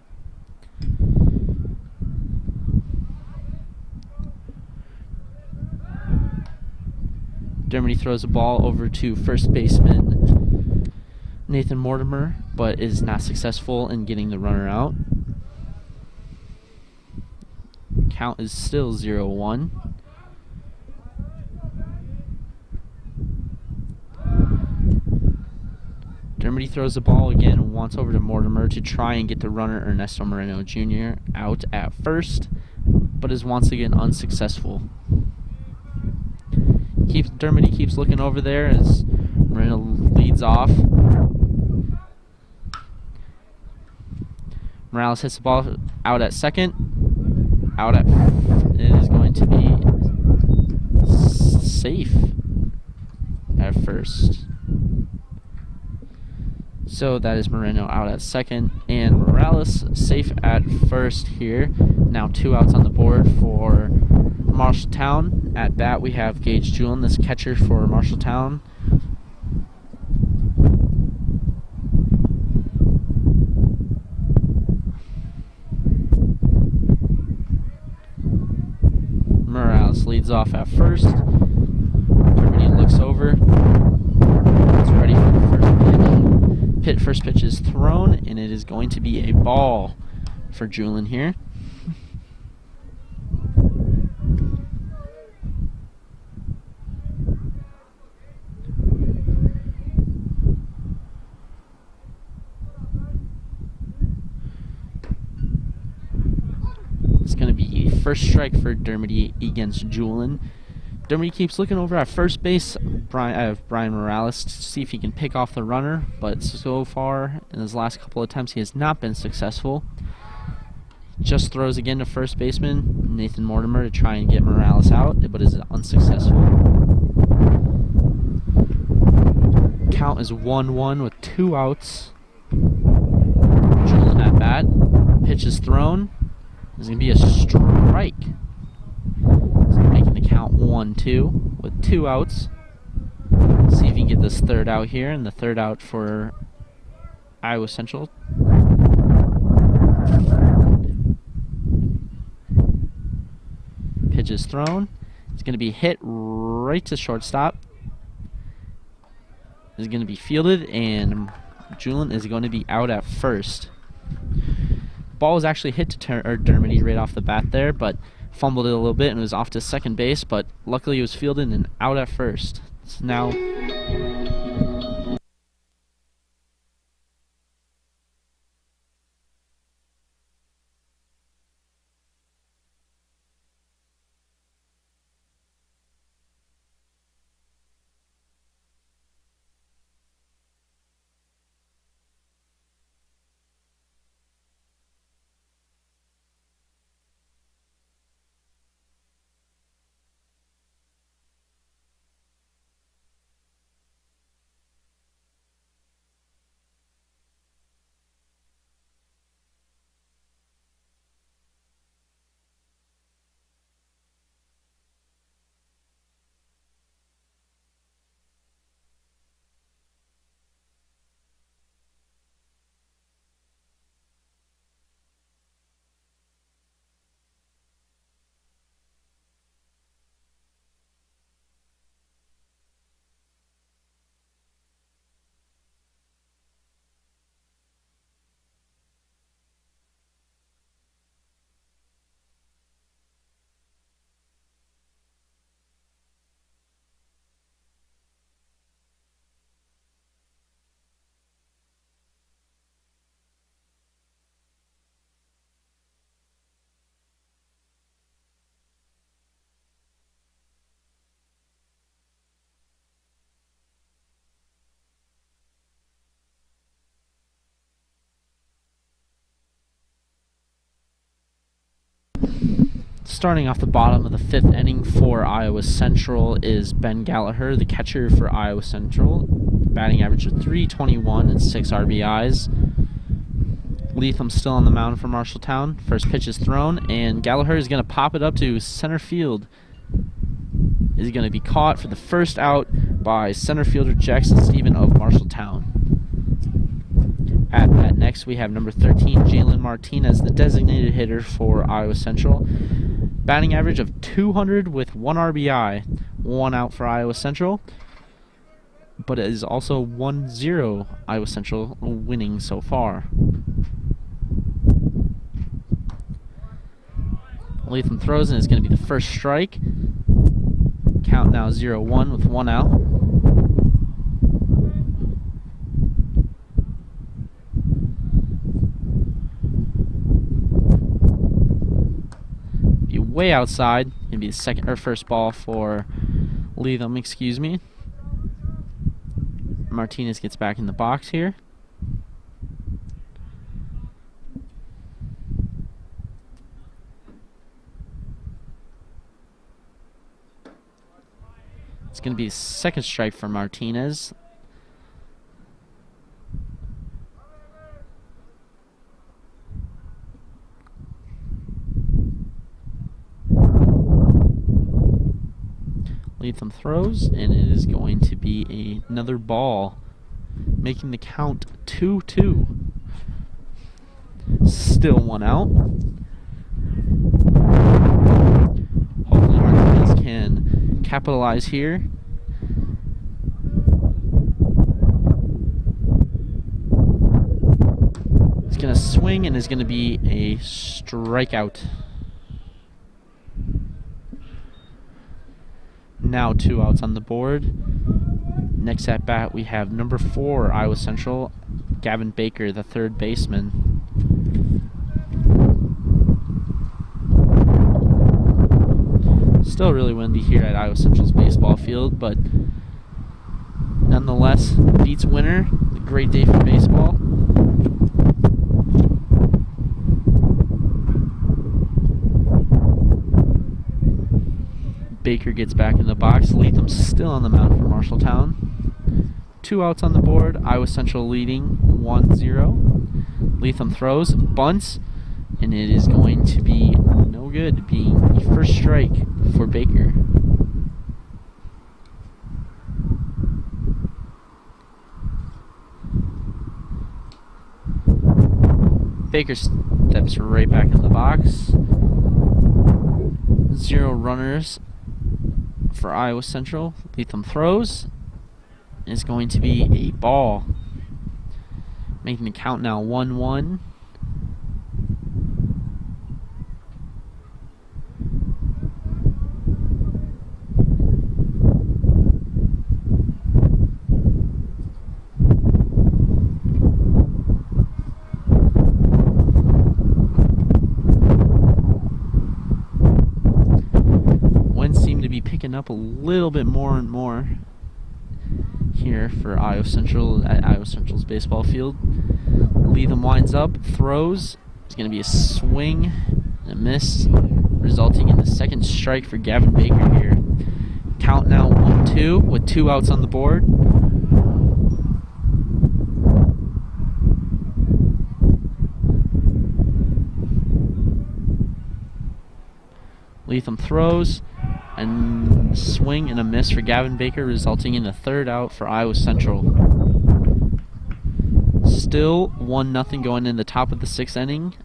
A: Dermody throws the ball over to first baseman Nathan Mortimer, but is not successful in getting the runner out. Count is still 0-1. Dermody throws the ball again and wants over to Mortimer to try and get the runner Ernesto Moreno Jr. out at first, but is once again unsuccessful. Dermody keeps looking over there as Moreno leads off. Morales hits the ball out at second. It is going to be safe at first. So that is Moreno out at second, and Morales safe at first here. Now 2 outs on the board for Marshalltown. At bat, we have Gage Julian, this catcher for Marshalltown. Morales leads off at first. Everybody looks over. It's ready for the first pitch. First pitch is thrown, and it is going to be a ball for Julian here. It's going to be first strike for Dermody against Julian. Dermody keeps looking over at first base, Brian Morales, to see if he can pick off the runner, but so far in his last couple attempts he has not been successful. Just throws again to first baseman Nathan Mortimer to try and get Morales out, but is unsuccessful. Count is 1-1 with 2 outs. Julian at bat. Pitch is thrown. There's going to be a strike. Making the count 1-2 with 2 outs. See if he can get this third out here, and the third out for Iowa Central. Pitch is thrown. It's going to be hit right to shortstop. It's going to be fielded, and Julian is going to be out at first. Ball was actually hit to Dermody right off the bat there, but fumbled it a little bit and was off to second base, but luckily it was fielded and out at first. So now Starting off the bottom of the 5th inning for Iowa Central is Ben Gallagher, the catcher for Iowa Central. Batting average of .321 and 6 RBIs. Leatham still on the mound for Marshalltown. First pitch is thrown, and Gallagher is going to pop it up to center field. Is going to be caught for the first out by center fielder Jackson Stephen of Marshalltown. At bat next, we have number 13, Jalen Martinez, the designated hitter for Iowa Central. Batting average of .200 with 1 RBI. 1 out for Iowa Central. But it is also 1-0 Iowa Central winning so far. Latham throws, and it's going to be the first strike. Count now 0-1 with 1 out. Be way outside. Gonna be the second or first ball for Latham, excuse me. Martinez gets back in the box here. It's going to be a second strike for Martinez. Latham throws, and it is going to be another ball, making the count 2-2. Still 1 out. Hopefully Martinez can capitalize here. He's going to swing, and is going to be a strikeout. Now 2 outs on the board. Next at bat, we have number 4 Iowa Central, Gavin Baker, the third baseman. Still really windy here at Iowa Central's baseball field, but nonetheless, beats winter. A great day for baseball. Baker gets back in the box. Latham's still on the mound for Marshalltown. 2 outs on the board. Iowa Central leading 1-0. Latham throws, bunts, and it is going to be no good, being the first strike for Baker. Baker steps right back in the box. 0 runners for Iowa Central. Latham throws. Is going to be a ball, making the count now 1-1. Picking up a little bit more and more here for Iowa Central at Iowa Central's baseball field. Latham winds up, throws. It's going to be a swing and a miss, resulting in the second strike for Gavin Baker here. Count now 1-2 with 2 outs on the board. Latham throws, and swing and a miss for Gavin Baker, resulting in a third out for Iowa Central. Still 1-0 going in the top of the 6th inning.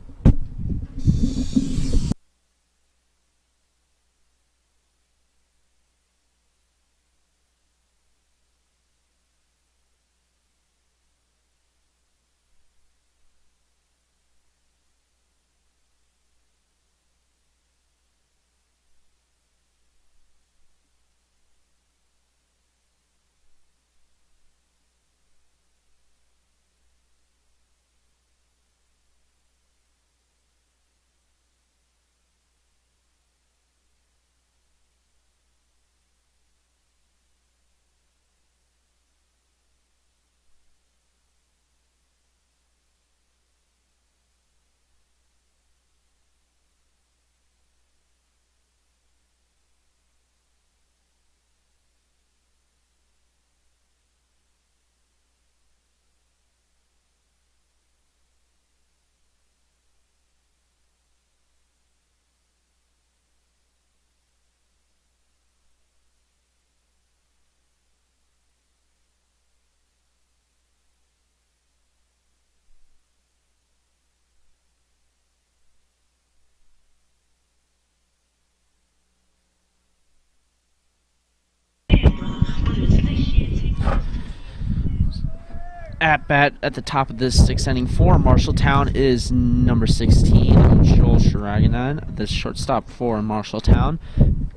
A: At bat at the top of this sixth inning for Marshalltown is number 16, Joel Sharaganan, the shortstop for Marshalltown.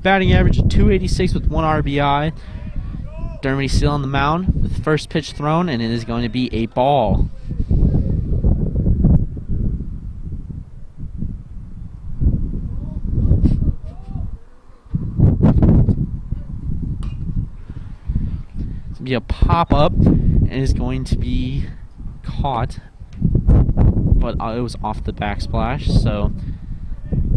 A: Batting average of 286 with 1 RBI. Dermody still on the mound with first pitch thrown, and it is going to be a ball. It's going to be a pop-up, and is going to be caught, but it was off the backsplash, so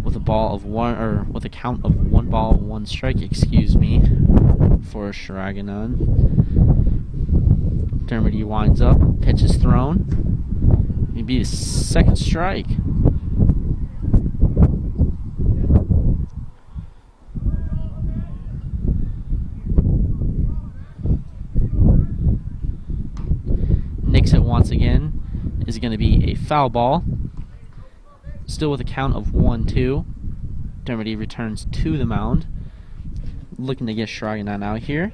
A: with a ball of one, or with a count of 1 ball, 1 strike, excuse me, for Sharaganan. Dermody winds up, pitch is thrown. It'd be a second strike. Nicks it once again. Is going to be a foul ball. Still with a count of 1-2. Dermody returns to the mound. Looking to get Sharaganan out here.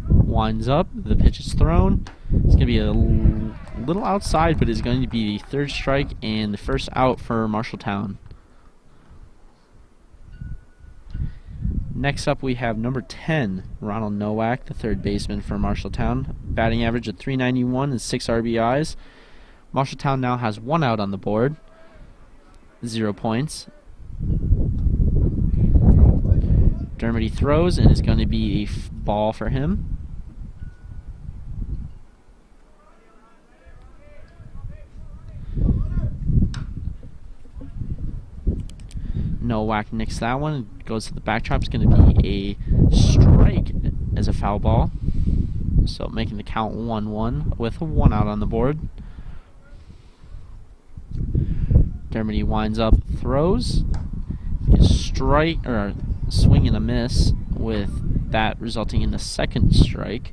A: Winds up. The pitch is thrown. It's going to be a little outside, but it's going to be the 3rd strike and the first out for Marshalltown. Next up, we have number 10, Ronald Nowak, the 3rd baseman for Marshalltown. Batting average of 391 and 6 RBIs. Marshalltown now has 1 out on the board, 0 points. Dermody throws, and it's going to be a ball for him. Nowak nicks that one, goes to the backdrop. It's going to be a strike as a foul ball. So making the count 1-1 with a 1 out on the board. Dermody winds up, throws. A strike, or a swing and a miss, with that resulting in the 2nd strike.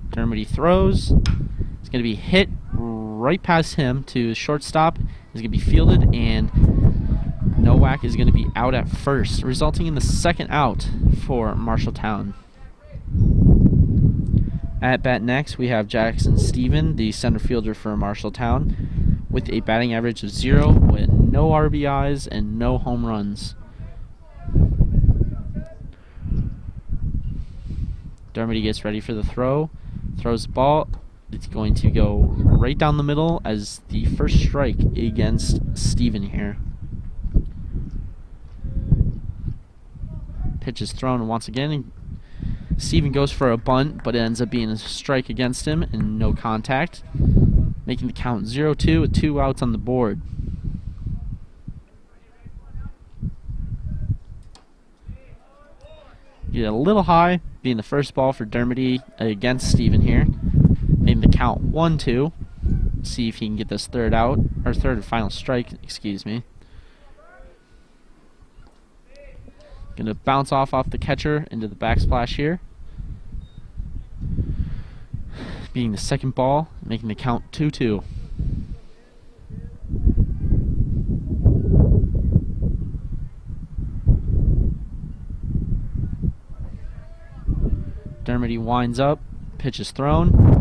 A: Dermody throws. It's going to be hit right past him to shortstop. It's going to be fielded, and Nowak is going to be out at first, resulting in the 2nd out for Marshalltown. At bat next, we have Jackson Stephen, the center fielder for Marshalltown, with a batting average of 0 with no RBIs and no home runs. Dermody gets ready for the throw, throws the ball. It's going to go right down the middle as the 1st strike against Stephen here. Pitch is thrown once again. Stephen goes for a bunt, but it ends up being a strike against him and no contact, making the count 0-2 with 2 outs on the board. Get a little high, being the first ball for Dermody against Stephen here. Making the count 1-2. See if he can get this 3rd out, or 3rd and final strike, excuse me. Gonna bounce off the catcher into the backsplash here. Being the 2nd ball, making the count 2-2. Dermody winds up, pitch is thrown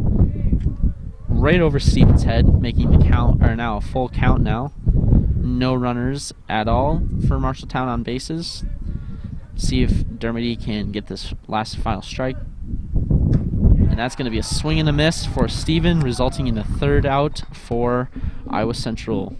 A: right over Stephen's head, making the count, or now a full count now. No runners at all for Marshalltown on bases. See if Dermody can get this last final strike. And that's going to be a swing and a miss for Stephen, resulting in the 3rd out for Iowa Central.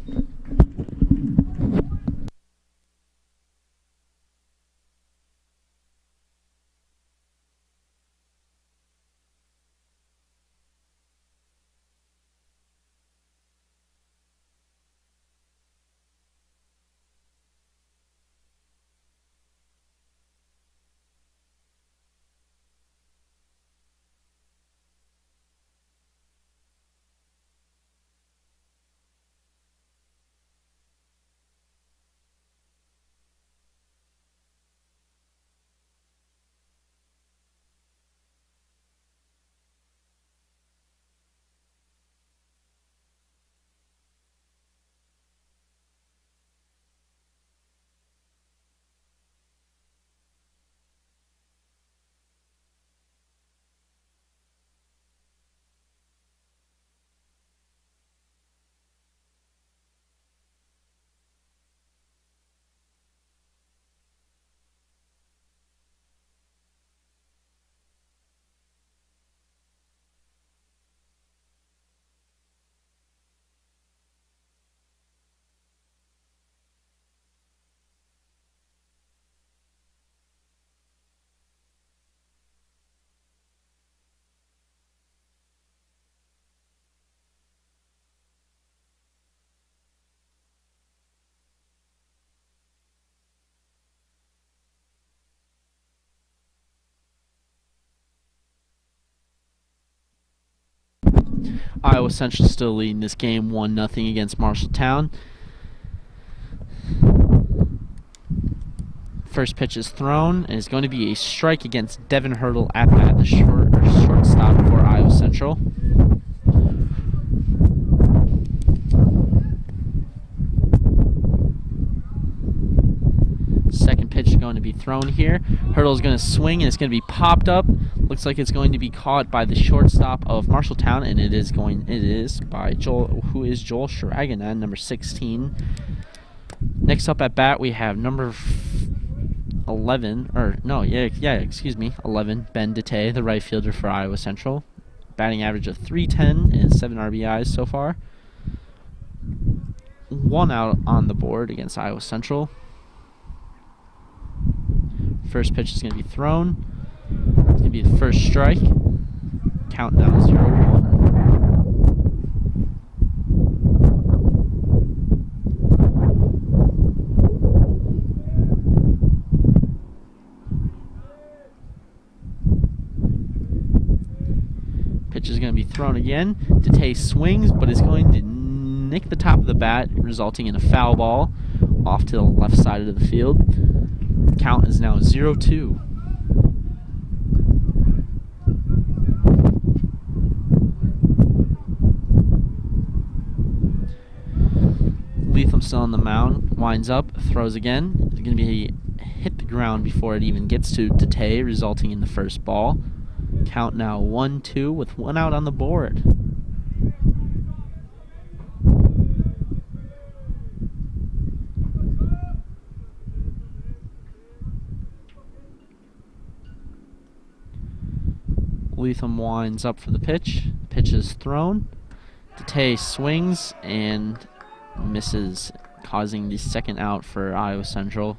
A: Iowa Central still leading this game 1-0 against Marshalltown. First pitch is thrown, and it's going to be a strike against Devin Hurdle at bat, the shortstop for Iowa Central. Second pitch is going to be thrown here. Hurdle's going to swing, and it's going to be popped up. Looks like it's going to be caught by the shortstop of Marshalltown, and it is by Joel Shragan, number 16. Next up at bat, we have number 11, 11, Ben Dete, the right fielder for Iowa Central. Batting average of .310 and 7 RBIs so far. 1 out on the board against Iowa Central. First pitch is going to be thrown. It's going to be the first strike. Count now 0-1. Pitch is going to be thrown again. Dete swings, but it's going to nick the top of the bat, resulting in a foul ball off to the left side of the field. Count is now 0-2. Leatham still on the mound, winds up, throws again. It's going to be hit the ground before it even gets to Dete, resulting in the first ball. Count now 1-2 with 1 out on the board. Leatham winds up for the pitch. Pitch is thrown. Dete swings and misses, causing the second out for Iowa Central.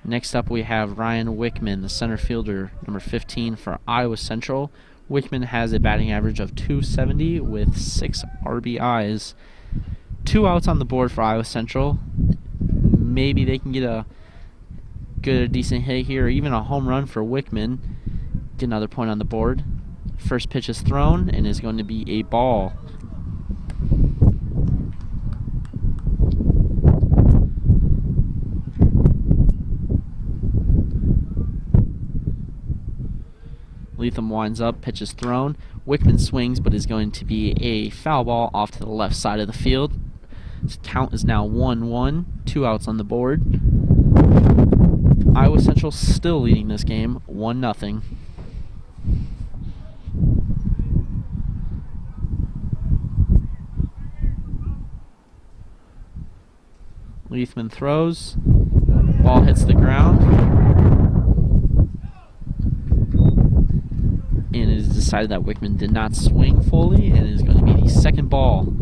A: Next up, we have Ryan Wickman, the center fielder, number 15 for Iowa Central. Wickman has a batting average of .270 with 6 RBIs. 2 outs on the board for Iowa Central. Maybe they can get a decent hit here, or even a home run for Wickman. Get another point on the board. First pitch is thrown and is going to be a ball. Leatham winds up, pitch is thrown. Wickman swings, but is going to be a foul ball off to the left side of the field. This count is now 1-1, 2 outs on the board. Iowa Central still leading this game 1-0. Leathman throws. Ball hits the ground. And it is decided that Wickman did not swing fully, and it is going to be the second ball.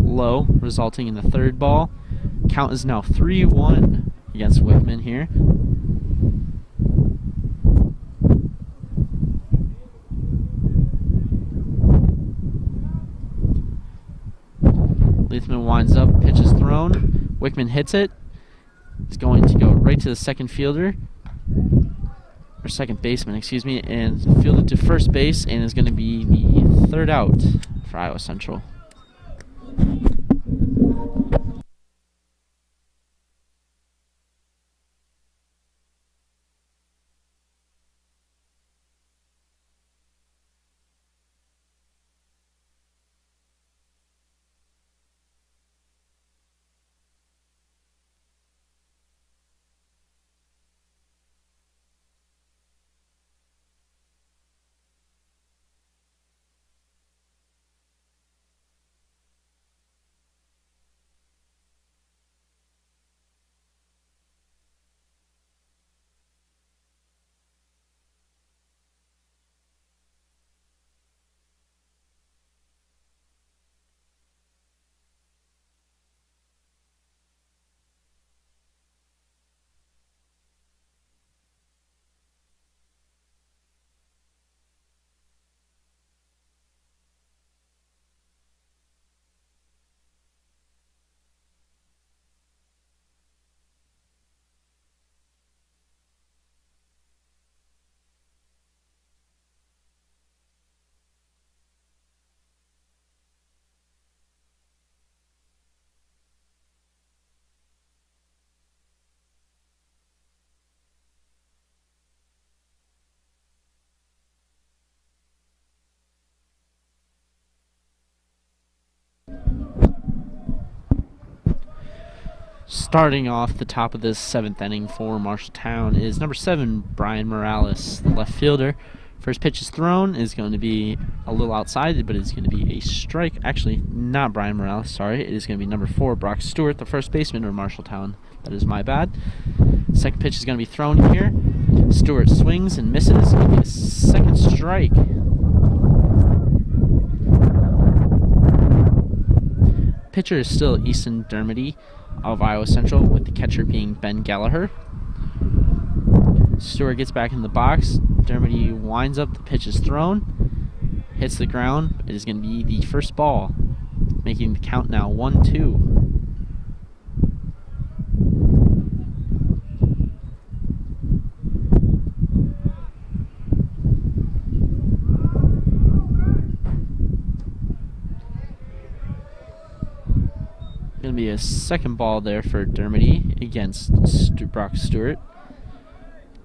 A: Low, resulting in the third ball. Count is now 3-1 against Wickman here. Leathman winds up, pitch is thrown. Wickman hits it. It's going to go right to the second fielder, or second baseman, excuse me, and fielded to first base, and is going to be the third out for Iowa Central. Starting off the top of this 7th inning for Marshalltown is number 7, Brian Morales, the left fielder. First pitch is thrown, is going to be a little outside, but it's going to be a strike. Actually, not Brian Morales, sorry. It is going to be number 4, Brock Stewart, the first baseman of Marshalltown. That is my bad. Second pitch is going to be thrown here. Stewart swings and misses. It's going to be a second strike. Pitcher is still Easton Dermody of Iowa Central, with the catcher being Ben Gallagher. Stewart gets back in the box. Dermody winds up. The pitch is thrown. Hits the ground. It is going to be the first ball, making the count now 1-2. Going to be a second ball there for Dermody against Brock Stewart.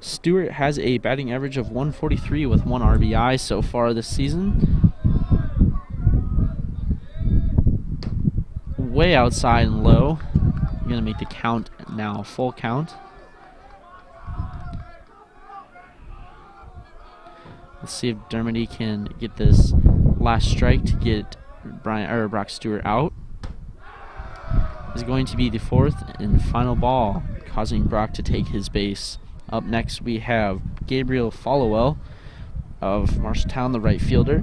A: Stewart has a batting average of 143 with 1 RBI so far this season. Way outside and low. I'm going to make the count now full count. Let's see if Dermody can get this last strike to get Brock Stewart out. Is going to be the 4th and final ball, causing Brock to take his base. Up next we have Gabriel Followell of Marshalltown, the right fielder.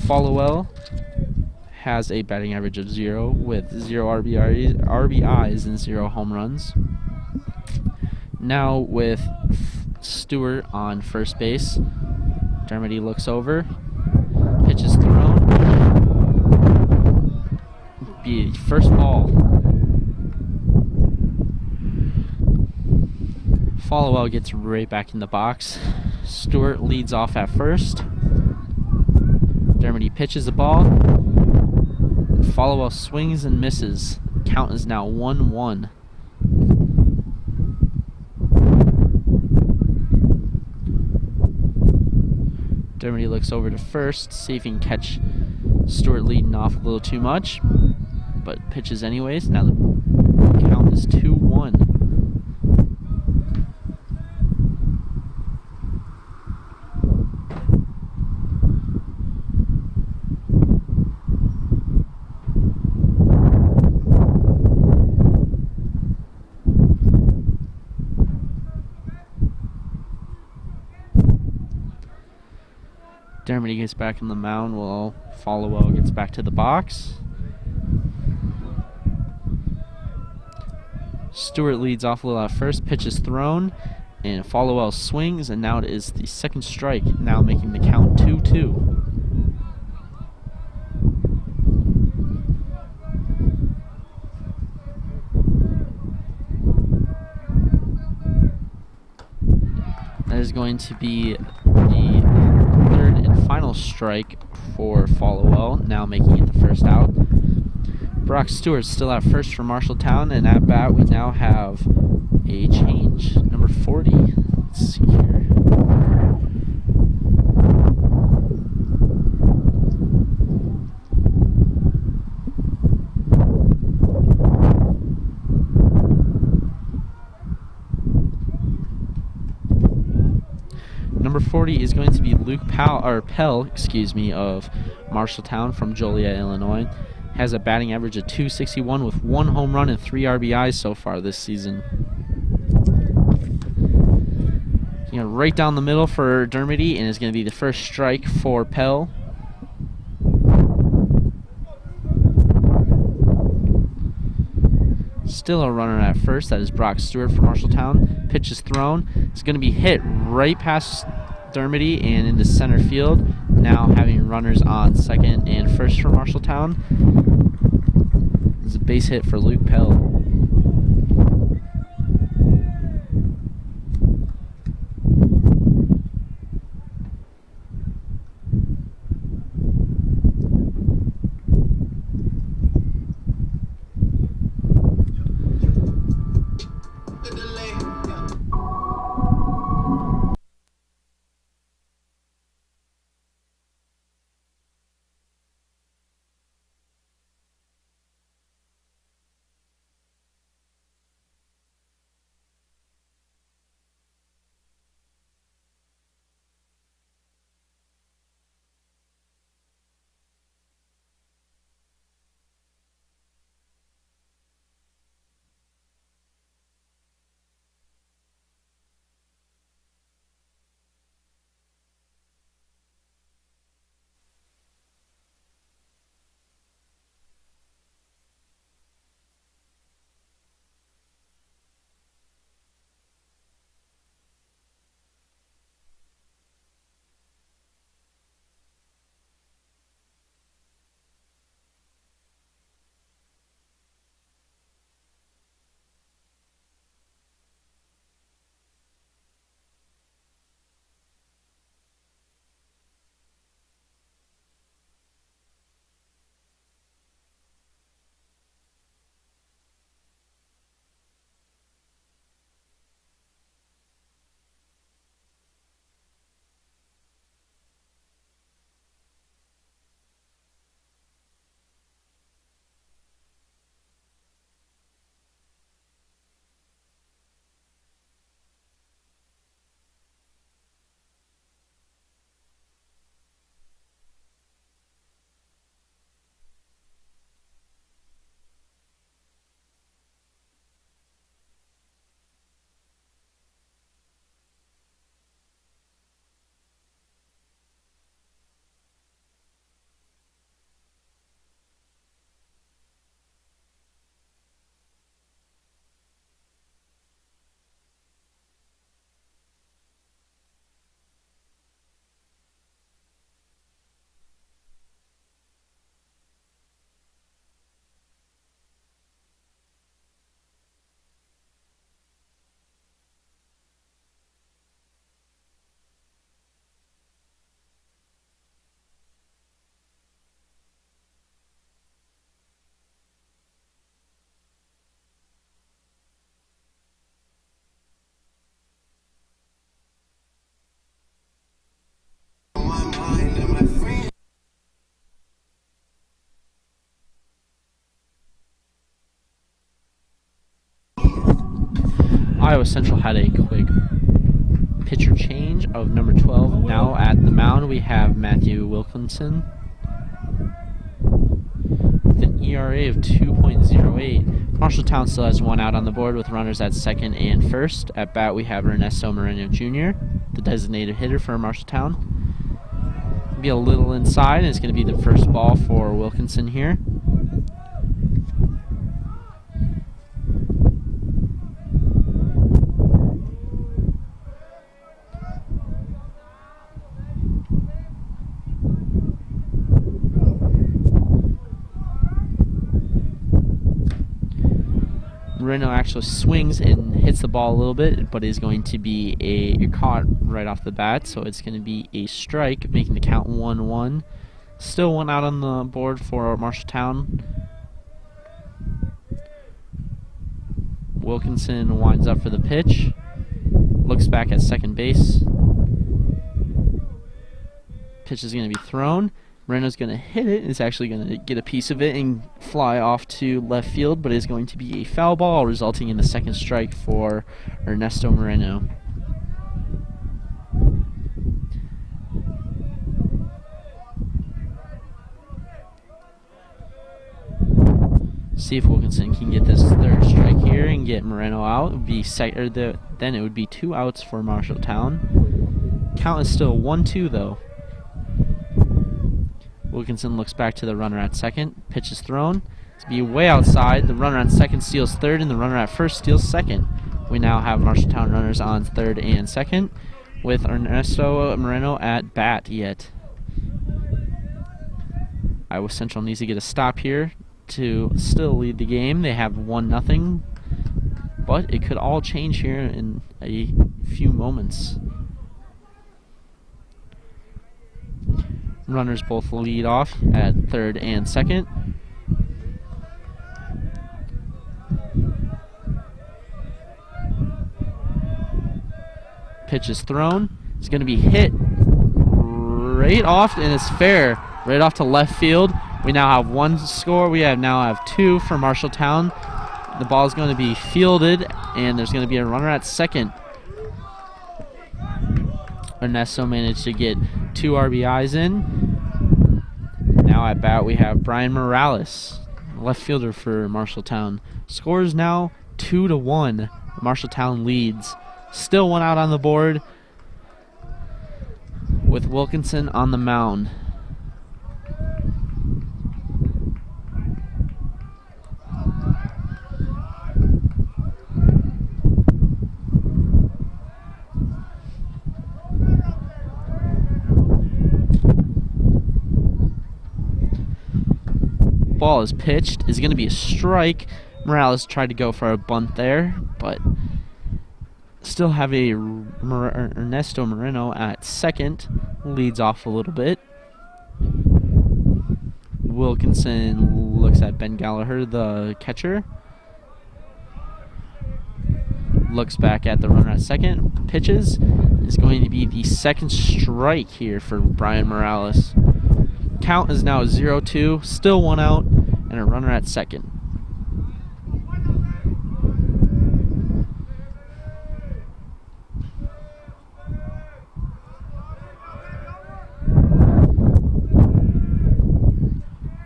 A: Followell has a batting average of 0 with 0 RBIs and 0 home runs. Now with Stewart on first base, Dermody looks over, pitch is thrown. Be first ball. Followell gets right back in the box. Stewart leads off at first. Dermody pitches the ball. Followell swings and misses. Count is now 1-1. Dermody looks over to first, see if he can catch Stewart leading off a little too much, but pitches anyways. Now the count is 2-1. Dermody gets back on the mound while Followell gets back to the box. Stewart leads off a little at first, pitch is thrown, and Followell swings, and now it is the second strike, now making the count 2-2. That is going to be the third and final strike for Followell, now making it the first out. Brock Stewart still at first for Marshalltown, and at bat we now have a change. Number 40. Let's see here. Number 40 is going to be Luke Pell, of Marshalltown from Joliet, Illinois. Has a batting average of .261 with 1 home run and 3 RBIs so far this season. Right down the middle for Dermody, and is going to be the first strike for Pell. Still a runner at first. That is Brock Stewart from Marshalltown. Pitch is thrown. It's going to be hit right past Dermody and into center field. Now having runners on second and first for Marshalltown. It's a base hit for Luke Pell. Iowa Central had a quick pitcher change of number 12. Now at the mound we have Matthew Wilkinson with an ERA of 2.08. Marshalltown still has one out on the board with runners at second and first. At bat we have Ernesto Moreno Jr., the designated hitter for Marshalltown. Be a little inside, and it's going to be the first ball for Wilkinson here. Moreno actually swings and hits the ball a little bit, but is going to be caught right off the bat, so it's going to be a strike, making the count 1-1. Still one out on the board for Marshalltown. Wilkinson winds up for the pitch, looks back at second base. Pitch is going to be thrown. Moreno's going to hit it. It's actually going to get a piece of it and fly off to left field, but it's going to be a foul ball, resulting in the second strike for Ernesto Moreno. See if Wilkinson can get this third strike here and get Moreno out. It would be then it would be 2 outs for Marshalltown. Count is still 1-2 though. Wilkinson looks back to the runner at second. Pitch is thrown. It's be way outside. The runner at second steals third, and the runner at first steals second. We now have Marshalltown runners on third and second, with Ernesto Moreno at bat yet. Iowa Central needs to get a stop here to still lead the game. They have 1-0, but it could all change here in a few moments. Runners both lead off at third and second. Pitch is thrown. It's going to be hit right off, and it's fair. Right off to left field. We now have 1 score. We now have 2 for Marshalltown. The ball is going to be fielded, and there's going to be a runner at second. Ernesto managed to get 2 RBIs in. Now at bat we have Brian Morales, left fielder for Marshalltown. Score is now 2-1. Marshalltown leads. Still 1 out on the board with Wilkinson on the mound. Ball is pitched, is going to be a strike. Morales tried to go for a bunt there, but still have a Ernesto Moreno at second. Leads off a little bit. Wilkinson looks at Ben Gallagher, the catcher. Looks back at the runner at second. Pitches. Is going to be the second strike here for Brian Morales. Count is now 0-2, still 1 out, and a runner at second.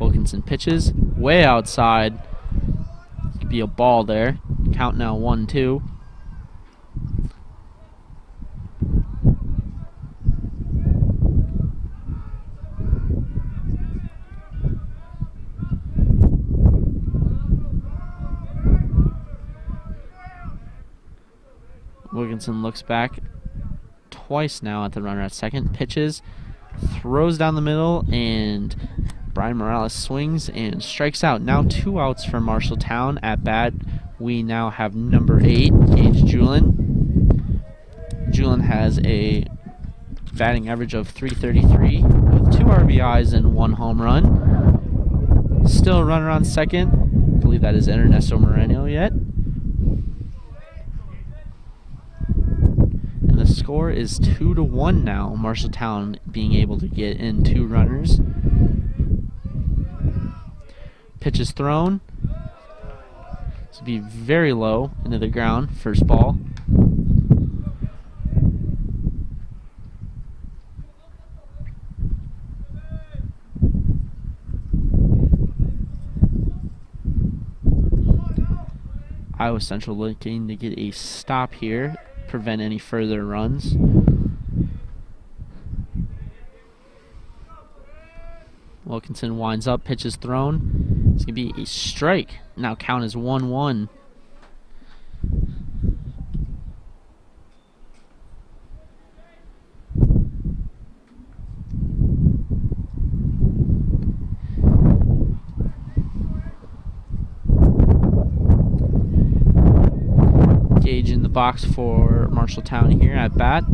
A: Wilkinson pitches, way outside. Could be a ball there. Count now 1-2. Wilkinson looks back twice now at the runner at second. Pitches, throws down the middle, and Brian Morales swings and strikes out. Now 2 outs for Marshalltown. At bat, we now have number 8, Gage Julin. Julin has a batting average of .333 with 2 RBIs and 1 home run. Still a runner on second. I believe that is Ernesto Moreno yet. The score is 2-1 now. Marshalltown being able to get in 2 runners. Pitch is thrown. This will be very low into the ground. First ball. Iowa Central looking to get a stop here, prevent any further runs. Wilkinson winds up, pitch is thrown. It's going to be a strike. Now count is 1-1. Gage in the box for Marshalltown here at bat.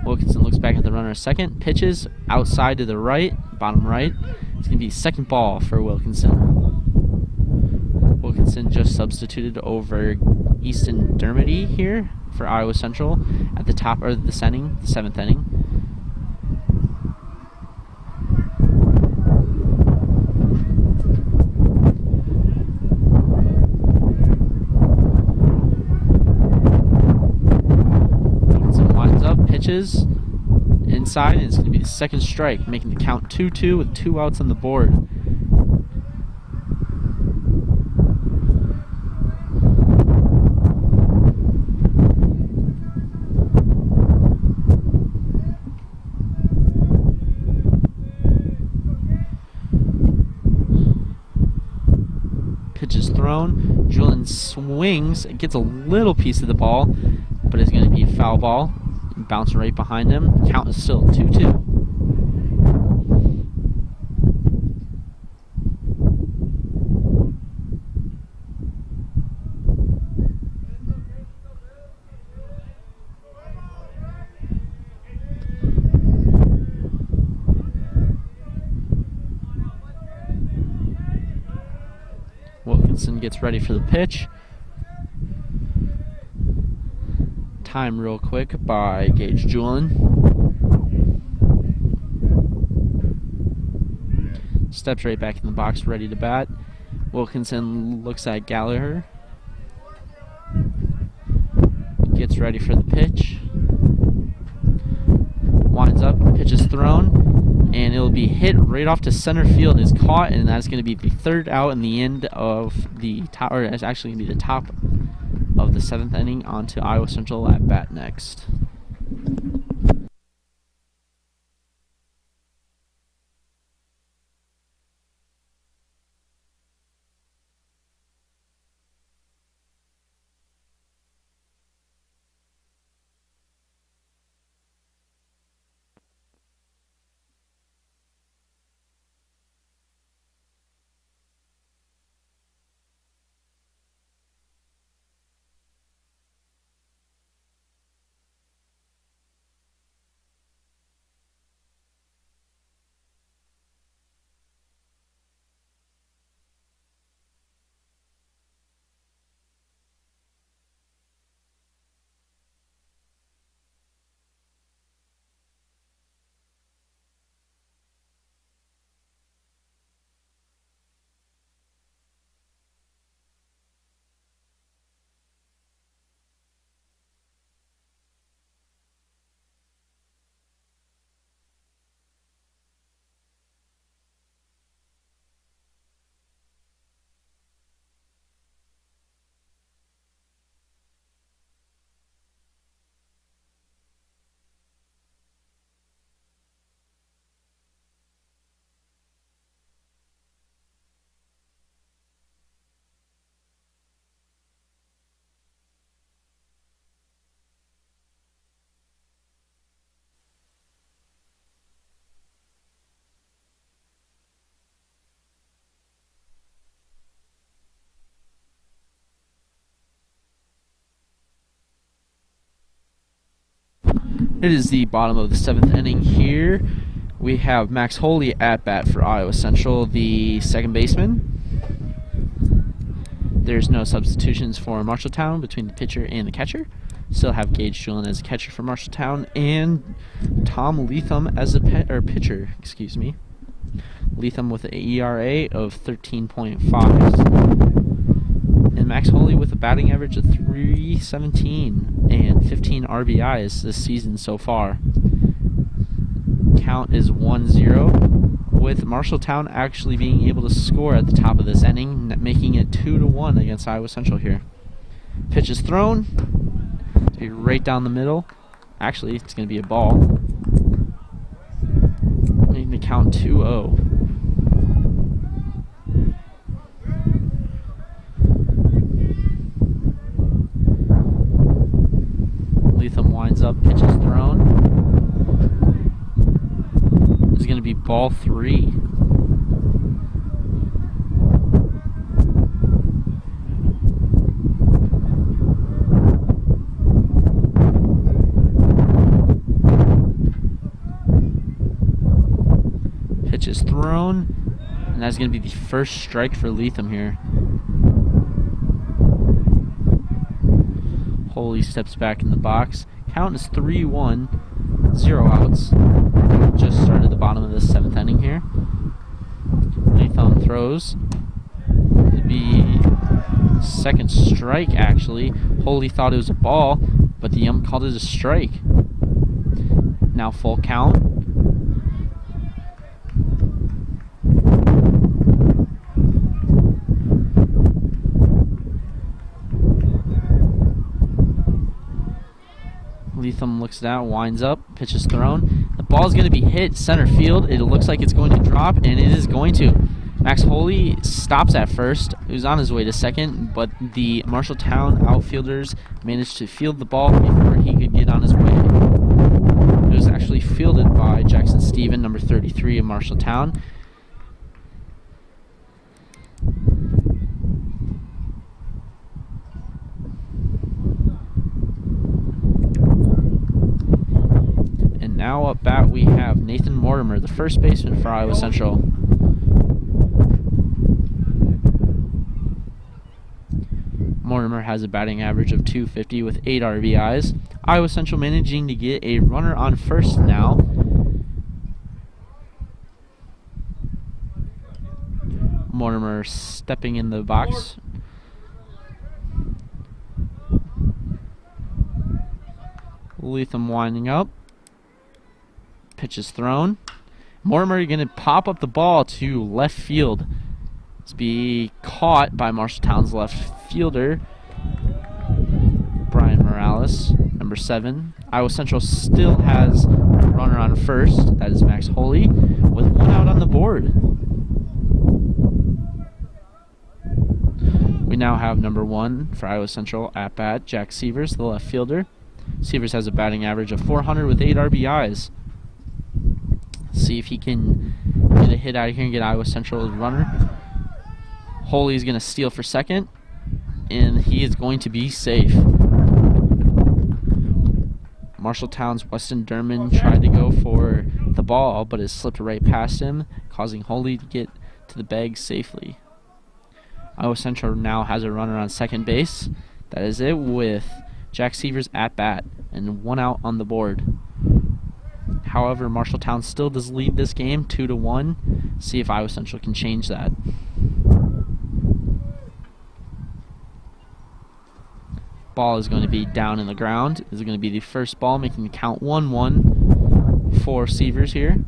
A: Wilkinson looks back at the runner a second. Pitches outside to the right, bottom right. It's going to be second ball for Wilkinson. Wilkinson just substituted over Easton Dermody here for Iowa Central at the top of the seventh inning. Pitches inside, and it's going to be the second strike, making the count 2-2 with 2 outs on the board. Pitch is thrown. Julian swings. It gets a little piece of the ball, but it's going to be a foul ball. Bouncing right behind him. Count is still 2-2. Wilkinson gets ready for the pitch. Time real quick by Gage Julian. Steps right back in the box, ready to bat. Wilkinson looks at Gallagher. Gets ready for the pitch. Winds up, pitch is thrown, and it'll be hit right off to center field. Is caught, and that's going to be the third out in the end of the top, or it's actually going to be the top of the 7th inning. On to Iowa Central at bat next. It is the bottom of the 7th inning here. We have Max Holy at bat for Iowa Central, the second baseman. There's no substitutions for Marshalltown between the pitcher and the catcher. Still have Gage Julian as a catcher for Marshalltown and Tom Leatham as a pitcher. Excuse me. Leatham with an ERA of 13.5. And Max Holy with a batting average of .317 and 15 RBIs this season so far. Count is 1-0, with Marshalltown actually being able to score at the top of this inning, making it 2-1 against Iowa Central here. Pitch is thrown. It's be right down the middle. Actually, it's going to be a ball. Making the count 2-0. Leatham winds up, pitch is thrown. It's going to be ball 3. Pitch is thrown, and that's going to be the first strike for Leatham here. Holy steps back in the box. Count is 3-1, 0 outs. Just started the bottom of the 7th inning here. Leatham throws. It'd be second strike actually. Holy thought it was a ball, but the ump called it a strike. Now full count. Leatham looks down, winds up, pitch is thrown. The ball is going to be hit center field. It looks like it's going to drop, and it is going to. Max Holy stops at first. He was on his way to second, but the Marshalltown outfielders managed to field the ball before he could get on his way. It was actually fielded by Jackson Stephen, number 33 of Marshalltown. Now up bat we have Nathan Mortimer, the first baseman for Iowa Central. Mortimer has a batting average of .250 with 8 RBIs. Iowa Central managing to get a runner on first now. Mortimer stepping in the box. Leatham winding up. Pitch is thrown. Mortimer going to pop up the ball to left field. It's be caught by Marshalltown's left fielder, Brian Morales, number 7. Iowa Central still has a runner on first. That is Max Holy, with 1 out on the board. We now have number 1 for Iowa Central at bat, Jack Severs, the left fielder. Severs has a batting average of .400 with 8 RBIs. See if he can get a hit out of here and get Iowa Central's runner. Holy's going to steal for second, and he is going to be safe. Marshalltown's Weston Derman tried to go for the ball, but it slipped right past him, causing Holy to get to the bag safely. Iowa Central now has a runner on second base. That is it, with Jack Severs at bat and 1 out on the board. However, Marshalltown still does lead this game 2-1. See if Iowa Central can change that. Ball is going to be down in the ground. This is going to be the first ball, making the count 1-1 for Severs here.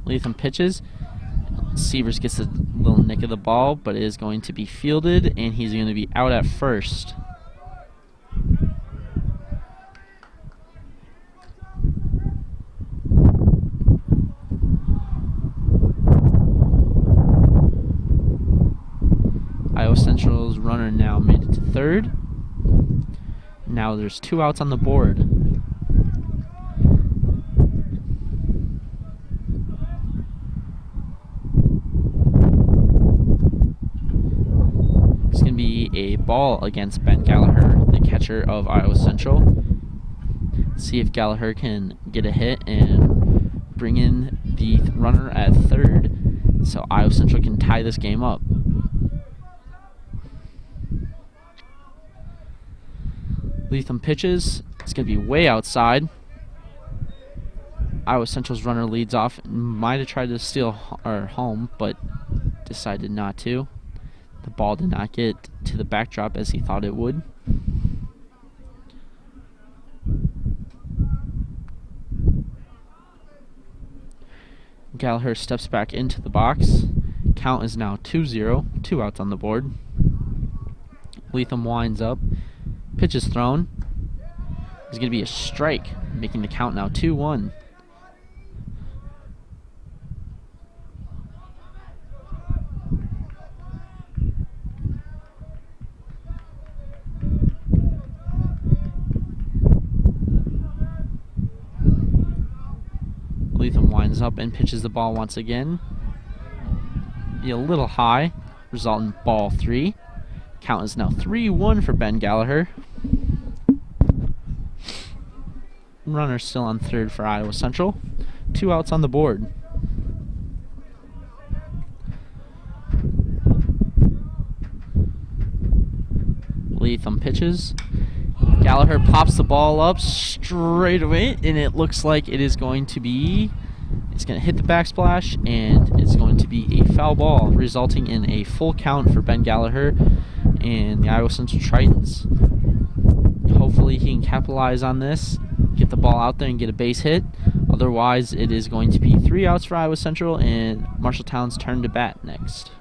A: Leatham pitches. Severs gets a little nick of the ball, but it is going to be fielded, and he's going to be out at first. Iowa Central's runner now made it to third. Now there's 2 outs on the board. Be a ball against Ben Gallagher, the catcher of Iowa Central. See if Gallagher can get a hit and bring in the runner at third, so Iowa Central can tie this game up. Leatham pitches. It's going to be way outside. Iowa Central's runner leads off. Might have tried to steal home, but decided not to. The ball did not get to the backdrop as he thought it would. Gallagher steps back into the box. Count is now 2-0, 2 outs on the board. Leatham winds up. Pitch is thrown. It's going to be a strike, making the count now 2-1. Leatham winds up and pitches the ball once again. Be a little high, result in ball 3. Count is now 3-1 for Ben Gallagher. Runner still on third for Iowa Central. 2 outs on the board. Leatham pitches. Gallagher pops the ball up straight away, and it looks like it is going to be, it's going to hit the backsplash, and it's going to be a foul ball, resulting in a full count for Ben Gallagher and the Iowa Central Tritons. Hopefully he can capitalize on this, get the ball out there and get a base hit. Otherwise, it is going to be 3 outs for Iowa Central and Marshalltown's turn to bat next.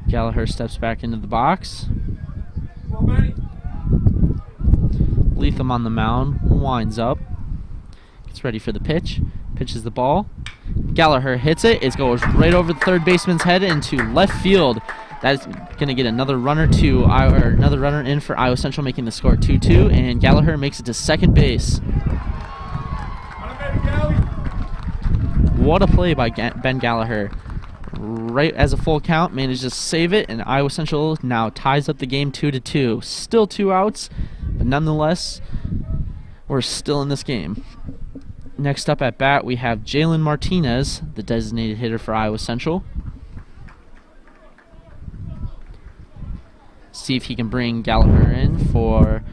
A: Gallagher steps back into the box. Leatham on the mound, winds up, gets ready for the pitch, pitches the ball. Gallagher hits it. It goes right over the third baseman's head into left field. That's going to get another runner in for Iowa Central, making the score 2-2, and Gallagher makes it to second base. What a play by Ben Gallagher. Right as a full count, managed to save it, and Iowa Central now ties up the game 2-2. Still 2 outs, but nonetheless, we're still in this game. Next up at bat, we have Jalen Martinez, the designated hitter for Iowa Central. See if he can bring Gallagher in for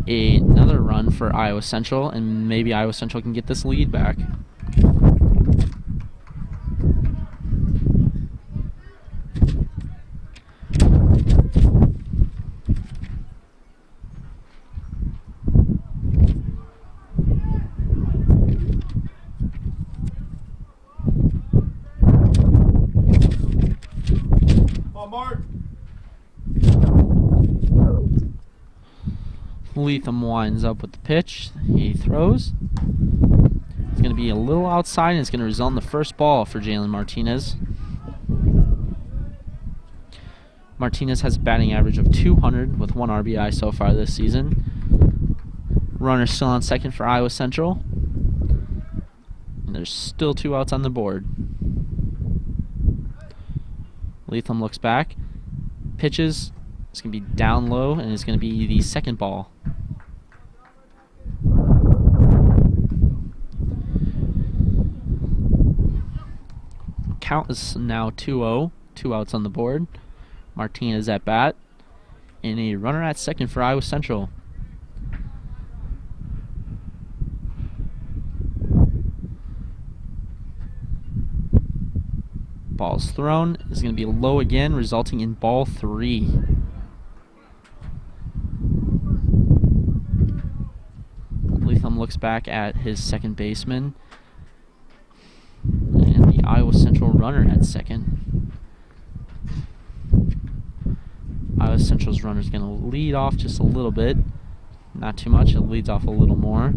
A: another run for Iowa Central, and maybe Iowa Central can get this lead back. Leatham winds up with the pitch. He throws. It's going to be a little outside, and it's going to result in the first ball for Jalen Martinez. Martinez has a batting average of 200 with 1 RBI so far this season. Runner still on second for Iowa Central. And there's still 2 outs on the board. Leatham looks back. Pitches. It's going to be down low, and it's going to be the second ball. Count is now 2-0, 2 outs on the board. Martinez at bat, and a runner at second for Iowa Central. Ball's thrown. Is going to be low again, resulting in ball 3. Leatham looks back at his second baseman, and the Iowa Central runner at second. Iowa Central's runner is going to lead off just a little bit. Not too much. It leads off a little more.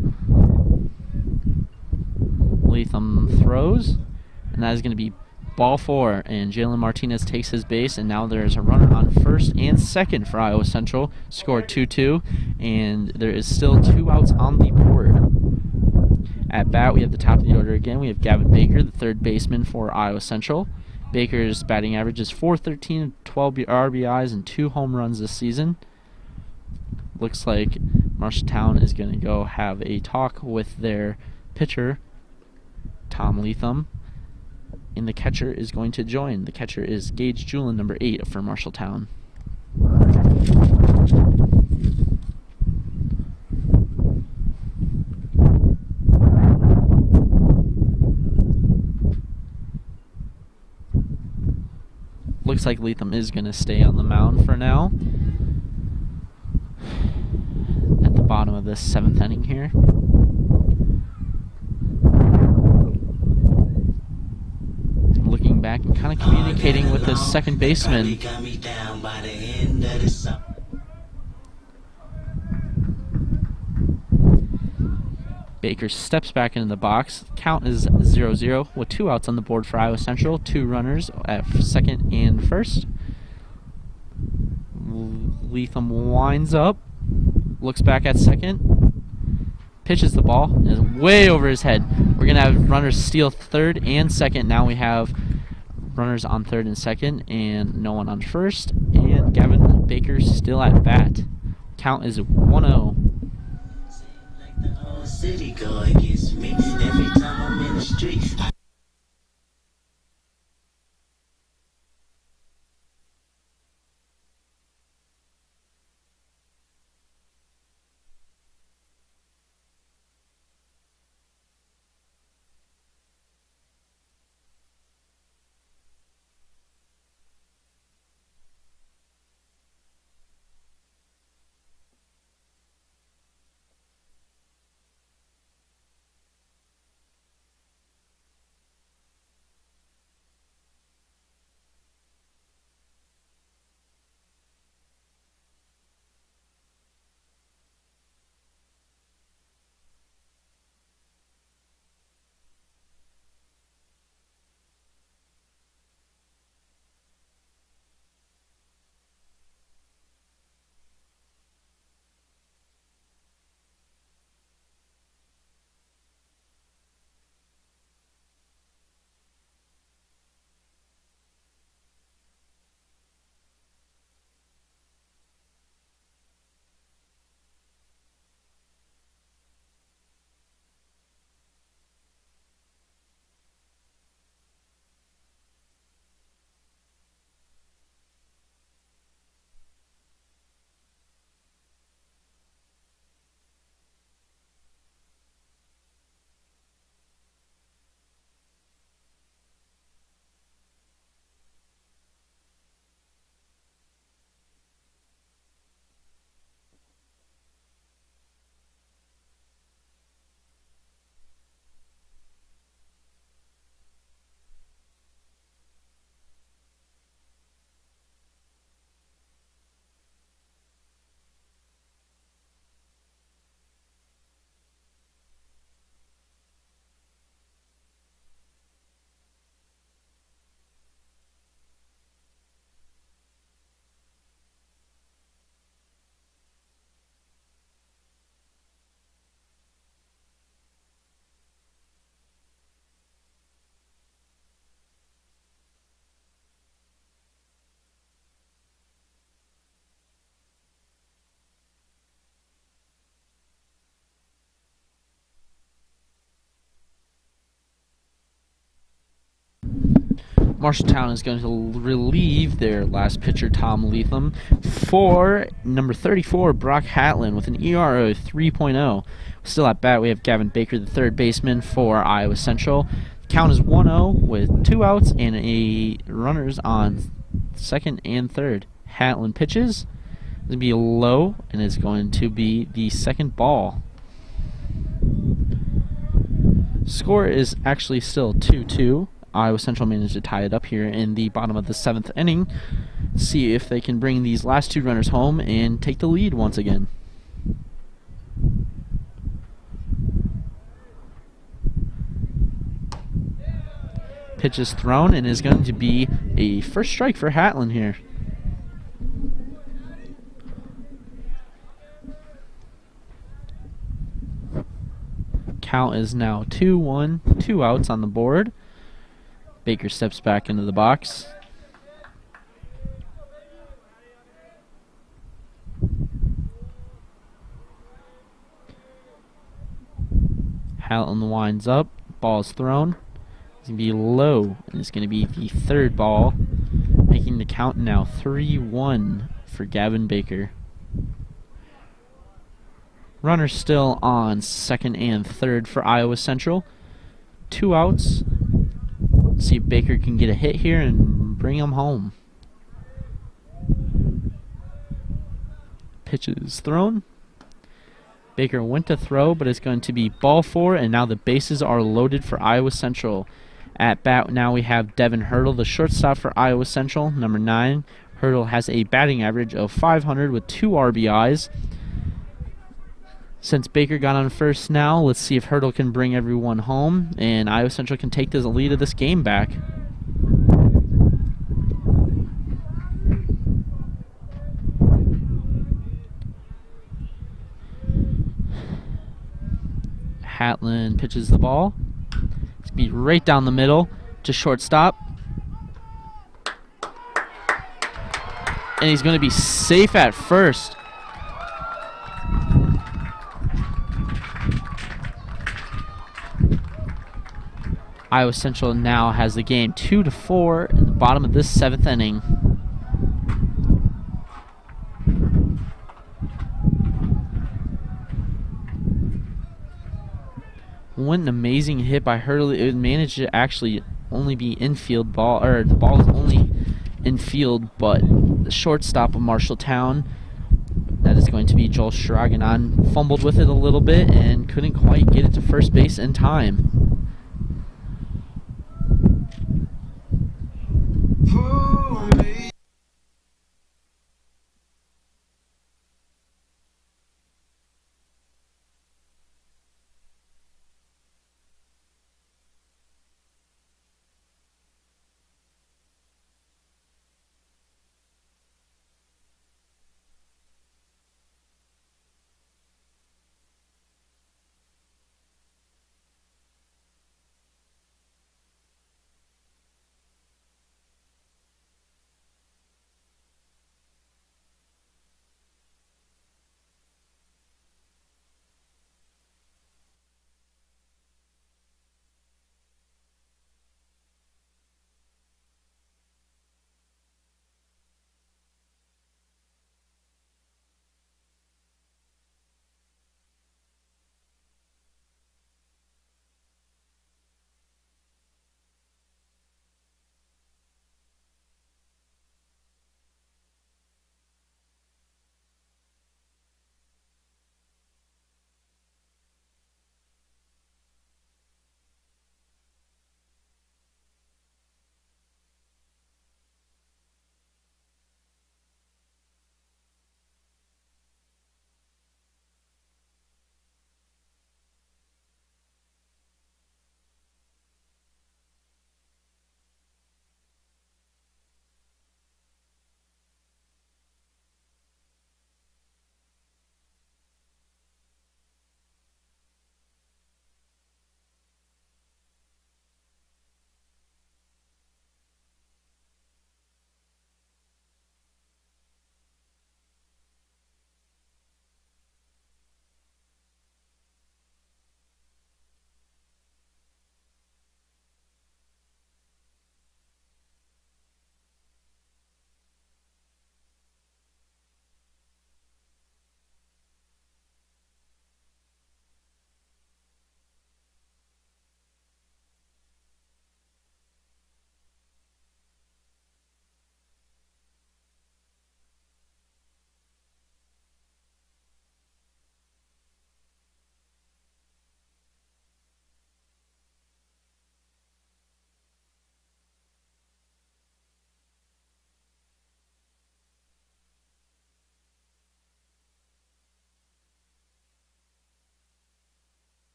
A: Leatham throws, and that is going to be ball 4, and Jalen Martinez takes his base, and now there's a runner on first and second for Iowa Central. Scored 2-2, and there is still 2 outs on the board. At bat, we have the top of the order again. We have Gavin Baker, the third baseman for Iowa Central. Baker's batting average is .413, 12 RBIs, and 2 home runs this season. Looks like Marshalltown is going to go have a talk with their pitcher, Tom Leatham. and the catcher is going to join. The catcher is Gage Julin, number 8 for Marshalltown. Looks like Latham is going to stay on the mound for now. At the bottom of this 7th inning here. Looking back and kind of communicating with his second baseman. Baker steps back into the box. Count is 0-0 with 2 outs on the board for Iowa Central. 2 runners at second and first. Latham winds up, looks back at second, pitches the ball, and is way over his head. We're going to have runners steal third and second. Now we have runners on third and second and no one on first. And Gavin Baker still at bat. Count is 1-0. City go against me every time I'm in the street. Marshalltown is going to relieve their last pitcher, Tom Latham, for number 34, Brock Hatlin, with an ERA of 3.0. Still at bat, we have Gavin Baker, the third baseman for Iowa Central. Count is 1-0 with 2 outs and a runners on second and third. Hatlin pitches. It's going to be low, and it's going to be the second ball. Score is actually still 2-2. Iowa Central managed to tie it up here in the bottom of the 7th inning. See if they can bring these last 2 runners home and take the lead once again. Pitch is thrown and is going to be a first strike for Hatlin here. Count is now 2-1, 2 outs on the board. Baker steps back into the box. Hatlin winds up. Ball is thrown. It's going to be low, and it's going to be the third ball, making the count now 3-1 for Gavin Baker. Runners still on second and third for Iowa Central. 2 outs. Let's see if Baker can get a hit here and bring him home. Pitch is thrown. Baker went to throw, but it's going to be ball 4, and now the bases are loaded for Iowa Central. At bat now we have Devin Hurdle, the shortstop for Iowa Central, number 9. Hurdle has a batting average of .500 with 2 RBIs. Since Baker got on first now, let's see if Hurdle can bring everyone home, and Iowa Central can take the lead of this game back. Hatlin pitches the ball. Speed right down the middle to shortstop. And he's going to be safe at first. Iowa Central now has the game 2-4 in the bottom of this 7th inning. What an amazing hit by Hurdle. It managed to actually only be infield ball, or the ball was only infield, but the shortstop of Marshalltown, that is going to be Joel Straganon, fumbled with it a little bit and couldn't quite get it to first base in time.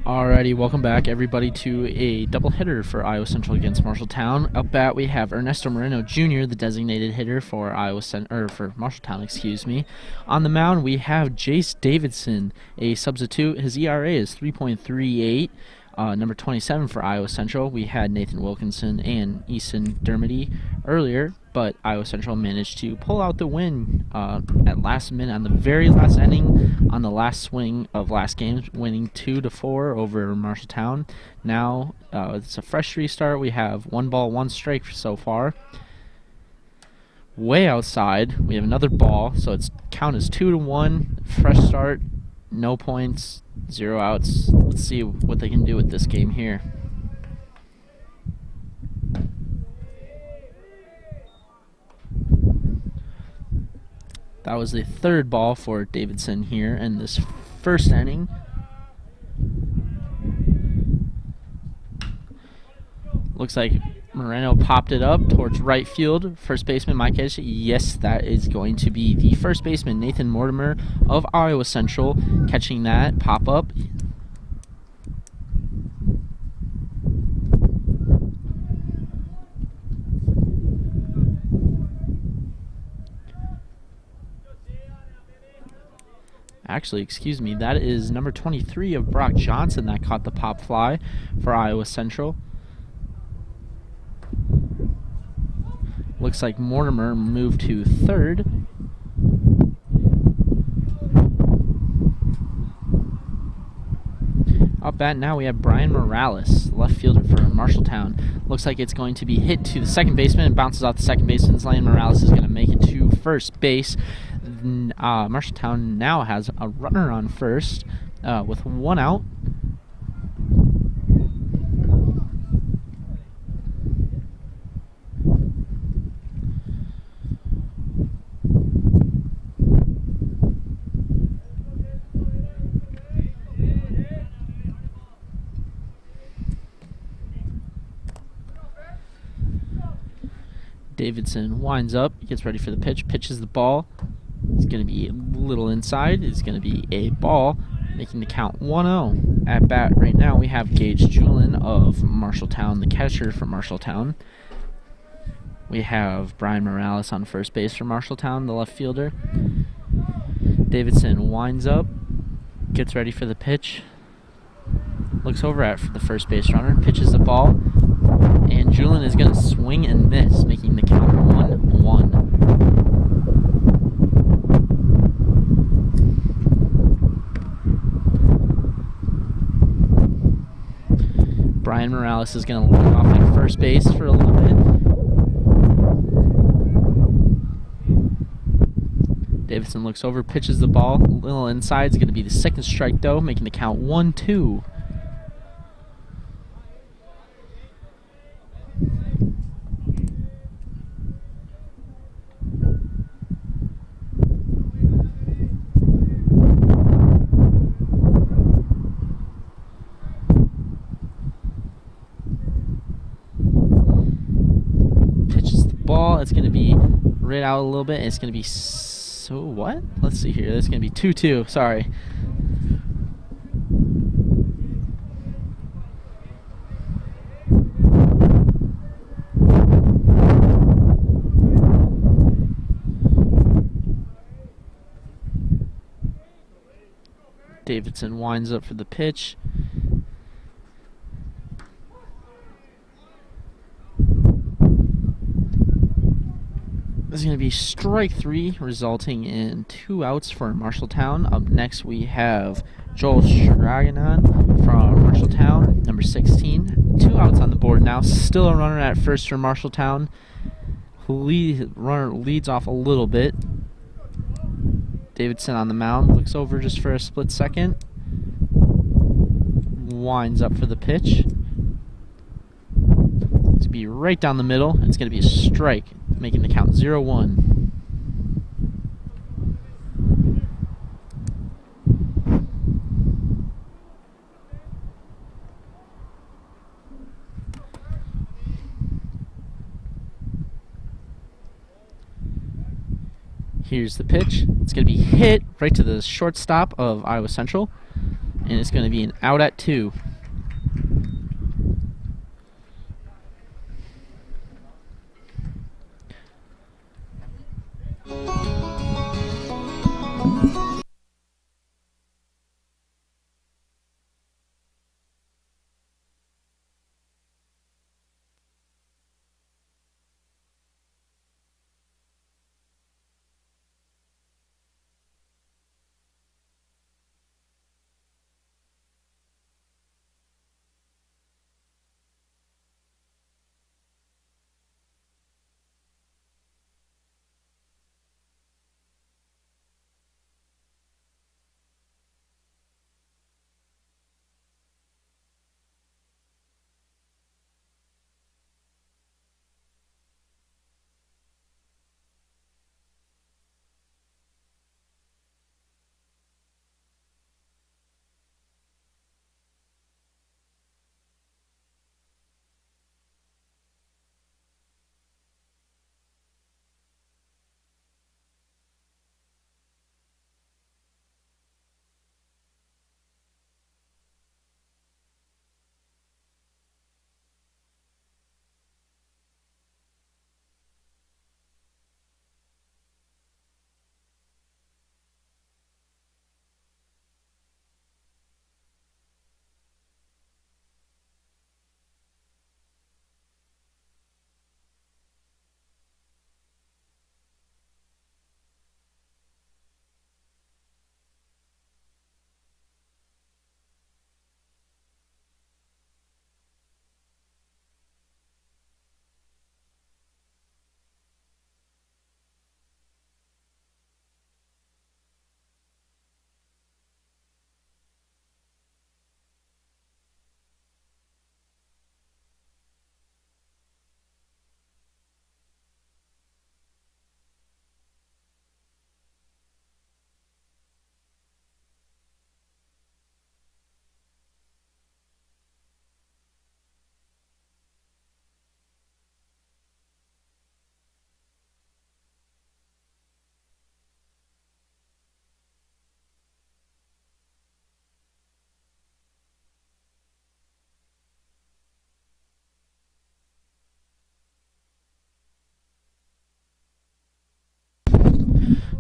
A: Alrighty, welcome back everybody to a doubleheader for Iowa Central against Marshalltown. Up bat we have Ernesto Moreno Jr., the designated hitter for for Marshalltown, excuse me. On the mound we have Jace Davidson, a substitute. His ERA is 3.38. Number 27 for Iowa Central. We had Nathan Wilkinson and Easton Dermody earlier, but Iowa Central managed to pull out the win at last minute on the very last inning on the last swing of last game, winning 2-4 over Marshalltown. Now it's a fresh restart. We have 1 ball, 1 strike so far. Way outside, we have another ball, so its count is 2-1. Fresh start, no points, 0 outs. Let's see what they can do with this game here. That was the 3rd ball for Davidson here in this first inning. Looks like Moreno popped it up towards right field. First baseman might catch it. Yes, that is going to be the first baseman, Nathan Mortimer of Iowa Central, catching that pop up. Actually, excuse me, that is number 23 of Brock Johnson that caught the pop fly for Iowa Central. Looks like Mortimer moved to 3rd. Up bat now we have Brian Morales, left fielder for Marshalltown. Looks like it's going to be hit to the second baseman and bounces off the second baseman's lane. Morales is going to make it to first base. Marshalltown now has a runner on first with 1 out. Davidson winds up, gets ready for the pitch, pitches the ball. It's going to be a little inside. It's going to be a ball, making the count 1-0. At bat right now we have Gage Julin of Marshalltown, the catcher for Marshalltown. We have Brian Morales on first base for Marshalltown, the left fielder. Davidson winds up, gets ready for the pitch, looks over at the first base runner, pitches the ball, and Julin is going to swing and miss, making the count 1-1. Brian Morales is going to lead off at first base for a little bit. Davidson looks over, pitches the ball, a little inside. It's going to be the second strike though, making the count 1-2. It's going to be right out a little bit. It's going to be what? Let's see here. It's going to be 2-2. Sorry. Davidson winds up for the pitch. This is going to be strike 3, resulting in 2 outs for Marshalltown. Up next, we have Joel Straganon from Marshalltown, number 16. 2 outs on the board now. Still a runner at first for Marshalltown. Runner leads off a little bit. Davidson on the mound, looks over just for a split second. Winds up for the pitch. It's going to be right down the middle. It's going to be a strike, making the count 0-1. Here's the pitch. It's going to be hit right to the shortstop of Iowa Central. and it's going to be an out at 2.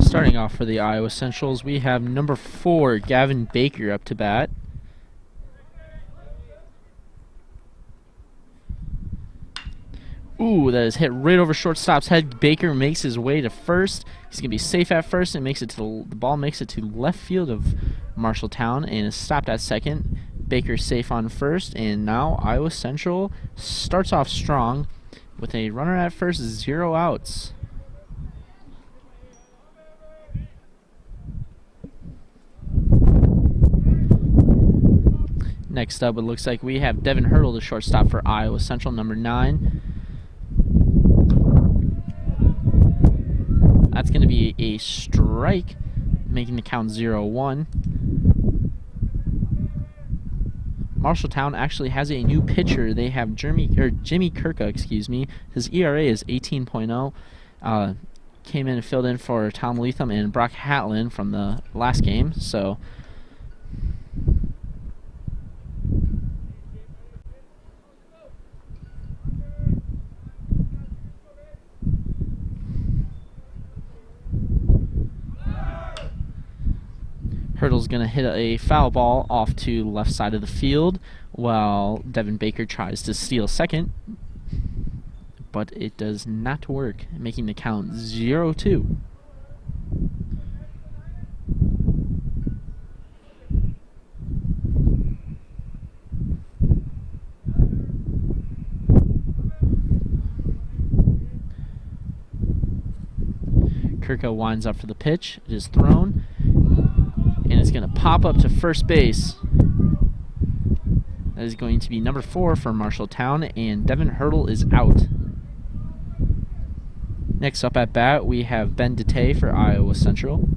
A: Starting off for the Iowa Centrals, we have number 4, Gavin Baker, up to bat. Ooh, that is hit right over shortstop's head. Baker makes his way to first. He's going to be safe at first and makes it to the ball makes it to left field of Marshalltown and is stopped at second. Baker safe on first, and now Iowa Central starts off strong with a runner at first, 0 outs. Next up, it looks like we have Devin Hurdle, the shortstop for Iowa Central, number 9. That's going to be a strike, making the count 0-1. Marshalltown actually has a new pitcher. They have Jimmy Kirka, excuse me. His ERA is 18.0. Came in and filled in for Tom Leatham and Brock Hatlin from the last game. So Hurdle's going to hit a foul ball off to left side of the field while Devin Baker tries to steal second, but it does not work, making the count 0-2. Kirka winds up for the pitch. It is thrown, and it's going to pop up to first base. That is going to be number 4 for Marshalltown, and Devin Hurdle is out. Next up at bat, we have Ben Dete for Iowa Central.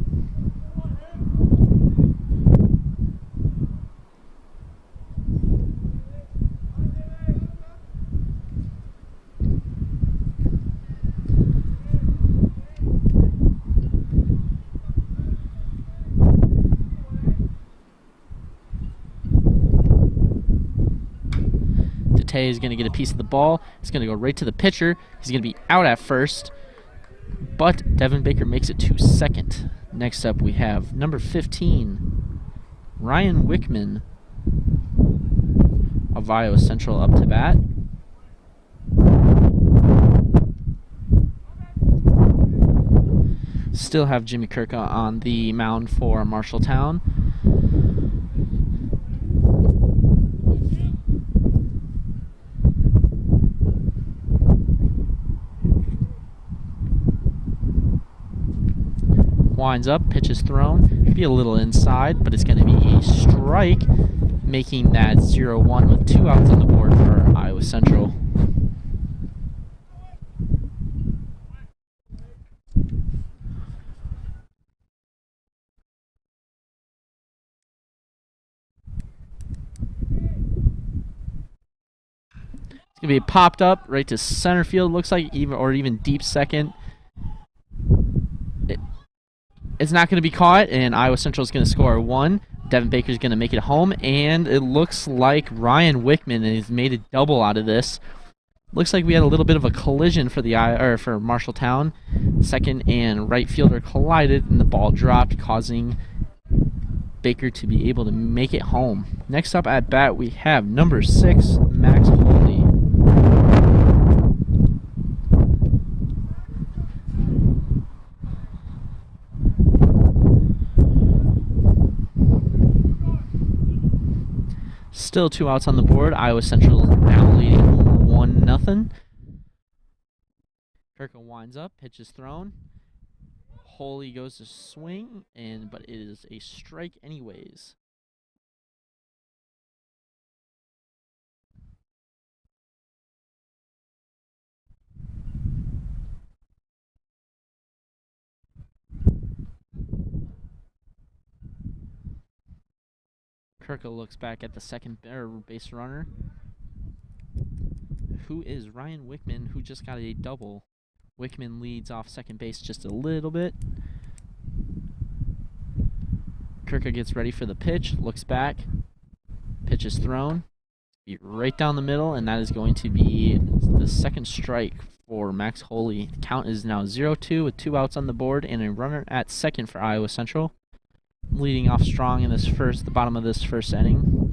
A: Tay is going to get a piece of the ball. It's going to go right to the pitcher. He's going to be out at first, but Devin Baker makes it to second. Next up, we have number 15, Ryan Wickman of Iowa Central up to bat. Still have Jimmy Kirka on the mound for Marshalltown. Winds up, pitch is thrown, be a little inside, but it's going to be a strike, making that 0-1 with 2 outs on the board for Iowa Central. It's going to be popped up right to center field, looks like, even deep second. It's not going to be caught, and Iowa Central is going to score 1. Devin Baker is going to make it home, and it looks like Ryan Wickman has made a double out of this. Looks like we had a little bit of a collision for for Marshalltown. Second and right fielder collided, and the ball dropped, causing Baker to be able to make it home. Next up at bat, we have number 6, Max Foley. Still 2 outs on the board. Iowa Central now leading 1-0. Kirka winds up, pitch is thrown. Holy goes to swing, but it is a strike anyways. Kirka looks back at the second base runner, who is Ryan Wickman, who just got a double. Wickman leads off second base just a little bit. Kirka gets ready for the pitch, looks back, pitch is thrown, right down the middle, and that is going to be the second strike for Max Holy. The count is now 0-2 with 2 outs on the board and a runner at second for Iowa Central. Leading off strong in the bottom of this first inning.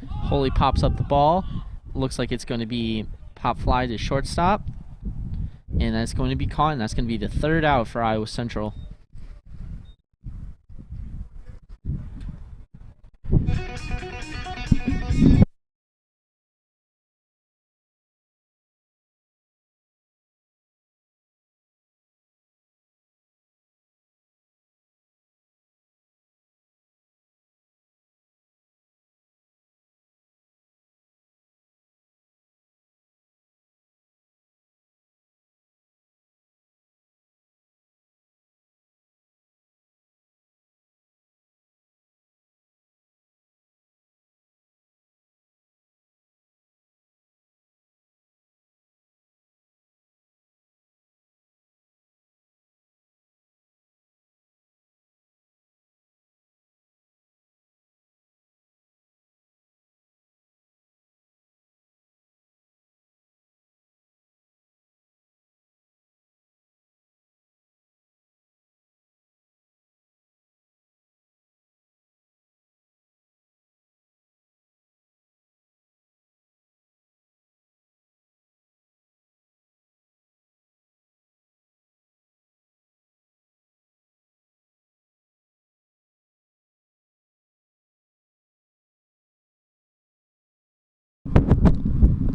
A: Holy pops up the ball. Looks like it's going to be pop fly to shortstop. And that's going to be caught, and that's going to be the 3rd out for Iowa Central.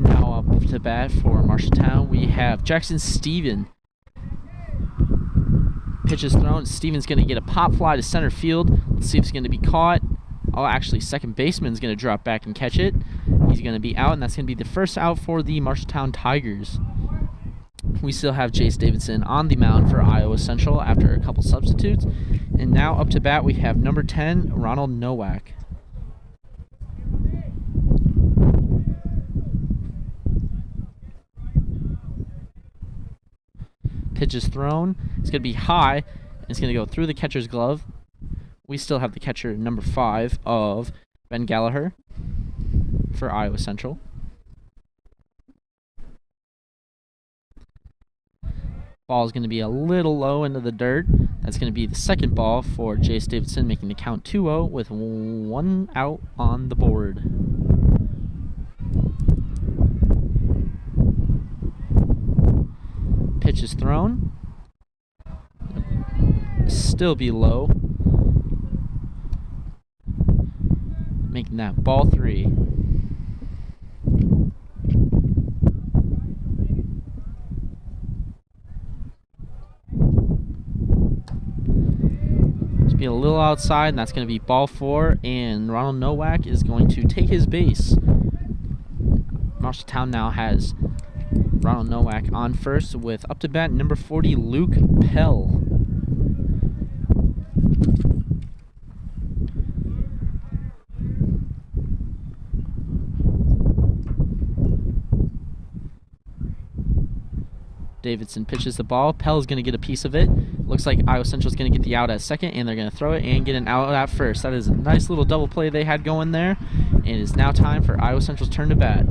A: Now up to bat for Marshalltown, we have Jackson Steven. Pitch is thrown. Steven's going to get a pop fly to center field. Let's see if it's going to be caught. Oh, actually, second baseman's going to drop back and catch it. He's going to be out, and that's going to be the first out for the Marshalltown Tigers. We still have Jace Davidson on the mound for Iowa Central after a couple substitutes. And now up to bat, we have number 10, Ronald Nowak. Pitch is thrown. It's going to be high. It's going to go through the catcher's glove. We still have the catcher, number 5 of Ben Gallagher for Iowa Central. Ball is going to be a little low into the dirt. That's going to be the second ball for Jace Davidson, making the count 2-0 with 1 out on the board. Pitch is thrown. Still be low. Making that ball 3. Be a little outside, and that's going to be ball 4, and Ronald Nowak is going to take his base. Marshalltown now has Ronald Nowak on first with up to bat number 40, Luke Pell. Davidson pitches the ball. Pell's going to get a piece of it. Looks like Iowa Central's going to get the out at second, and they're going to throw it and get an out at first. That is a nice little double play they had going there. And it is now time for Iowa Central's turn to bat.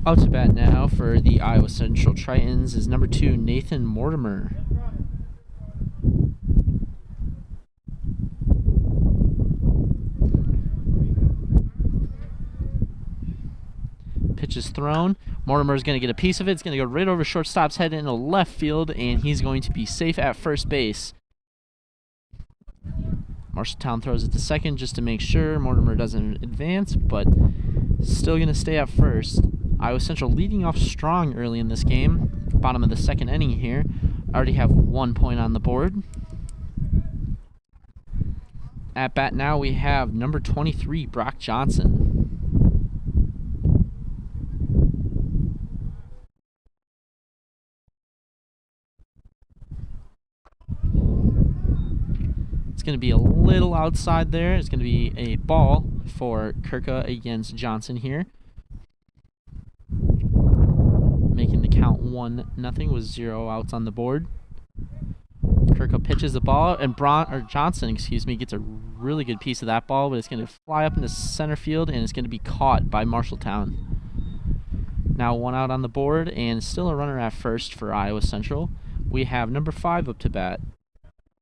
A: Up to bat now for the Iowa Central Tritons is number 2, Nathan Mortimer. Pitch is thrown. Mortimer's going to get a piece of it. It's going to go right over shortstop's head into left field, and he's going to be safe at first base. Marshalltown throws it to second just to make sure Mortimer doesn't advance, but still going to stay at first. Iowa Central leading off strong early in this game. Bottom of the second inning here. Already have 1 point on the board. At bat now we have number 23, Brock Johnson. It's going to be a little outside there. It's going to be a ball for Kirka against Johnson here. Making the count 1-0 with 0 outs on the board. Kirka pitches the ball, and Johnson, gets a really good piece of that ball, but it's going to fly up into center field, and it's going to be caught by Marshalltown. Now 1 out on the board, and still a runner at first for Iowa Central. We have number 5 up to bat,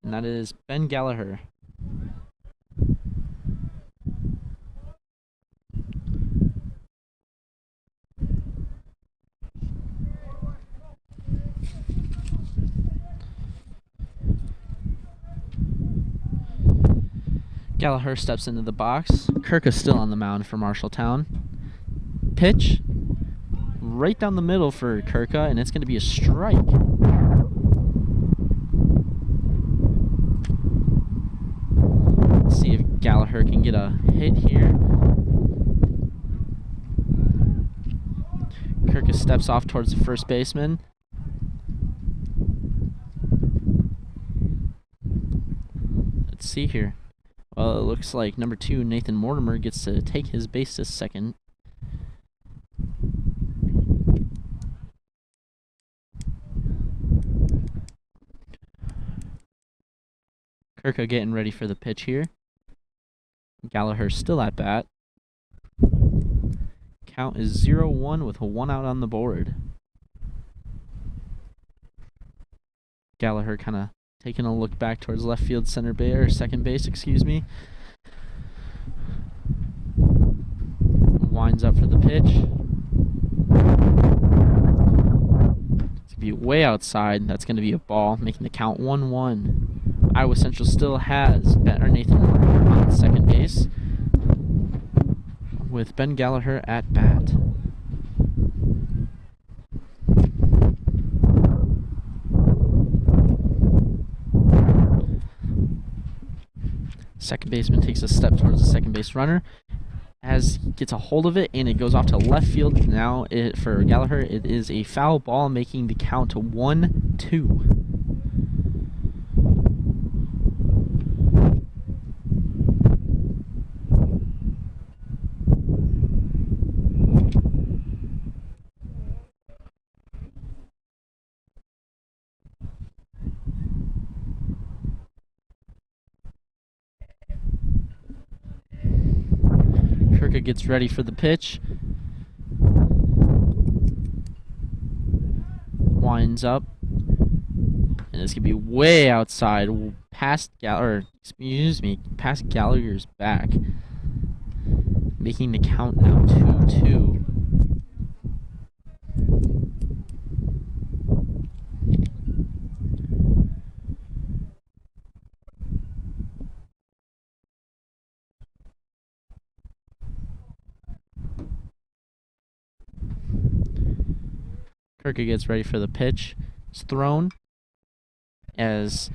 A: and that is Ben Gallagher. Gallagher steps into the box. Kirka's still on the mound for Marshalltown. Pitch right down the middle for Kirka, and it's going to be a strike. Let's see if Gallagher can get a hit here. Kirkus steps off towards the first baseman. Let's see here. Well, it looks like number 2, Nathan Mortimer, gets to take his base to second. Kirka getting ready for the pitch here. Gallagher still at bat. Count is 0-1 with a 1 out on the board. Gallagher kind of taking a look back towards left field, center base, or second base, excuse me. Winds up for the pitch. It's going to be way outside. That's going to be a ball, making the count 1-1. Iowa Central still has Nathan Mortimer on second base, with Ben Gallagher at bat. Second baseman takes a step towards the second base runner, as he gets a hold of it, and it goes off to left field. Now for Gallagher, it is a foul ball, making the count to 1-2. Kirka gets ready for the pitch. Winds up. And it's going to be way outside, past past Gallagher's back. Making the count now 2-2. Kirka gets ready for the pitch. It's thrown, as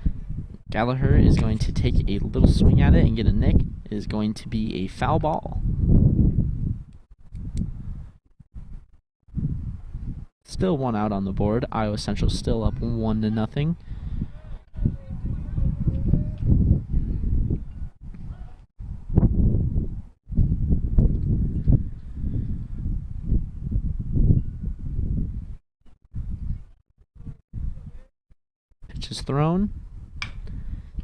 A: Gallagher is going to take a little swing at it and get a nick. It is going to be a foul ball. Still 1 out on the board. Iowa Central still up 1-0. Pitch is thrown.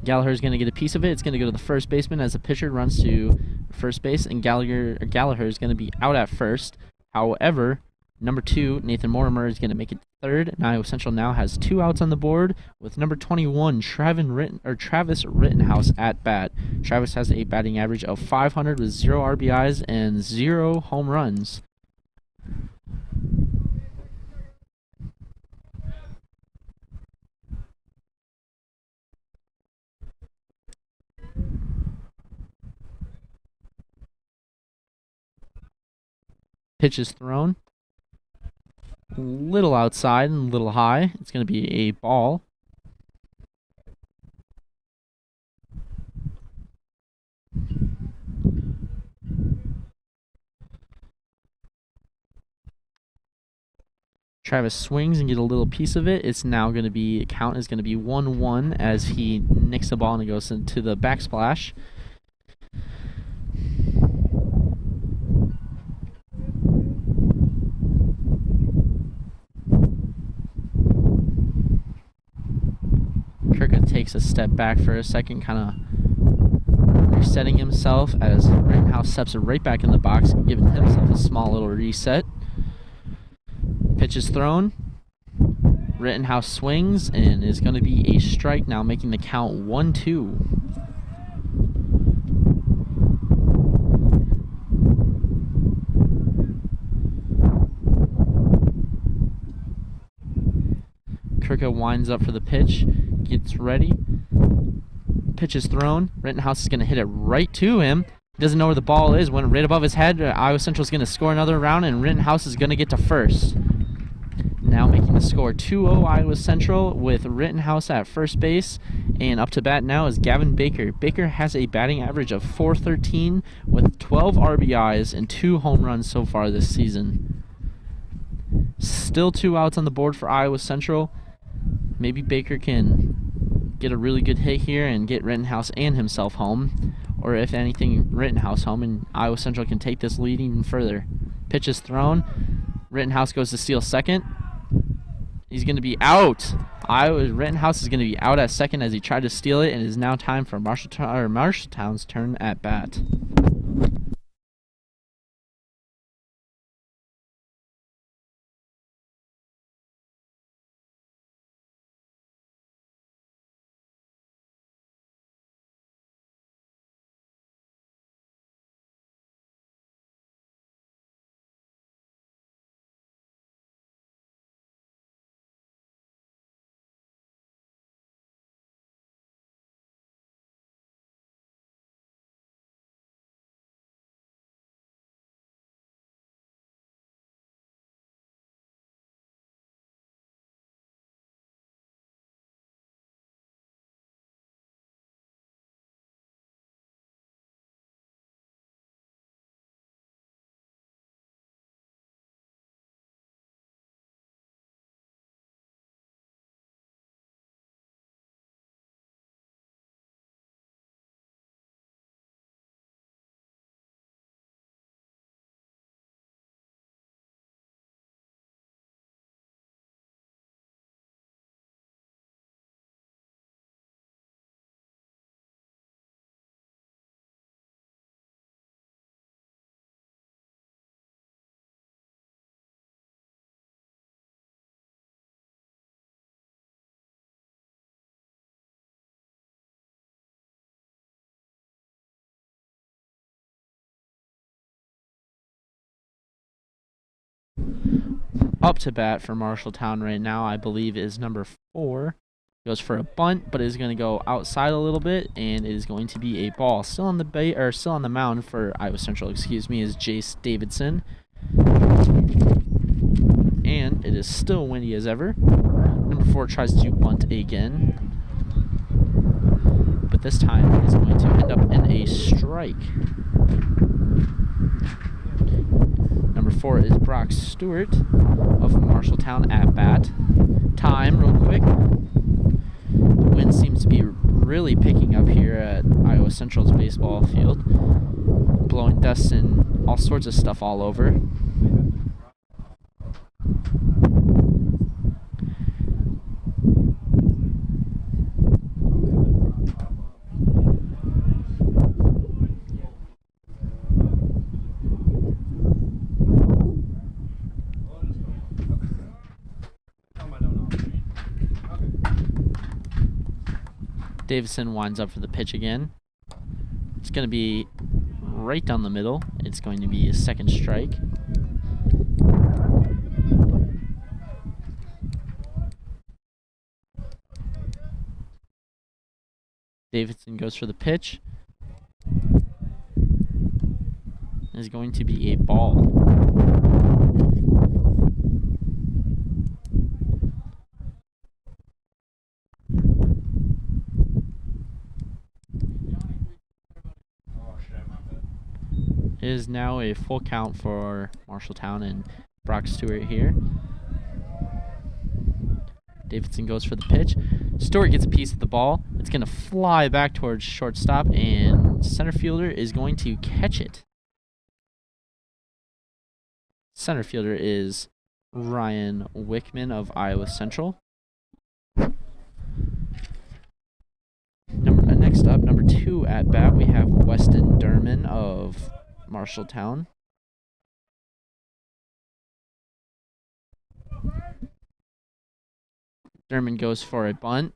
A: Gallagher's going to get a piece of it. It's going to go to the first baseman as the pitcher runs to first base, and Gallagher is going to be out at first. However, number 2, Nathan Mortimer, is going to make it third, and Iowa Central now has 2 outs on the board with number 21, Travis Rittenhouse at bat. Travis has a batting average of 500 with 0 RBIs and 0 home runs. Pitch is thrown. A little outside and a little high. It's going to be a ball. Travis swings and get a little piece of it. It's now going to be, count is going to be 1-1 as he nicks the ball and it goes into the backsplash. Kirka takes a step back for a second, kind of resetting himself as Rittenhouse steps right back in the box, giving himself a small little reset. Pitch is thrown. Rittenhouse swings and is going to be a strike, now making the count 1-2. Kirka winds up for the pitch, gets ready. Pitch is thrown. Rittenhouse is going to hit it right to him. He doesn't know where the ball is. Went right above his head. Iowa Central is going to score another round, and Rittenhouse is going to get to first. Now making the score 2-0 Iowa Central with Rittenhouse at first base And up to bat now is Gavin Baker. Baker has a batting average of .413 with 12 RBIs and 2 home runs so far this season. Still 2 outs on the board for Iowa Central. Maybe Baker can get a really good hit here and get Rittenhouse and himself home. Or if anything, Rittenhouse home, and Iowa Central can take this lead even further. Pitch is thrown. Rittenhouse goes to steal second. He's going to be out. Rittenhouse is going to be out at second as he tried to steal it, and it is now time for Marshalltown's turn at bat. Up to bat for Marshalltown right now, I believe, is number 4. Goes for a bunt, but is going to go outside a little bit, and it is going to be a ball. Still on the mound for Iowa Central, is Jace Davidson. And it is still windy as ever. Number 4 tries to bunt again, but this time it is going to end up in a strike. Number 4 is Brock Stewart of Marshalltown at bat. Time, real quick. The wind seems to be really picking up here at Iowa Central's baseball field, blowing dust and all sorts of stuff all over. Davison winds up for the pitch again. It's going to be right down the middle. It's going to be a second strike. Davidson goes for the pitch. It's going to be a ball. It is now a full count for Marshalltown and Brock Stewart here. Davidson goes for the pitch. Stewart gets a piece of the ball. It's going to fly back towards shortstop, and center fielder is going to catch it. Center fielder is Ryan Wickman of Iowa Central. Next up, number 2 at bat, we have Weston Derman of Marshalltown. Derman goes for a bunt.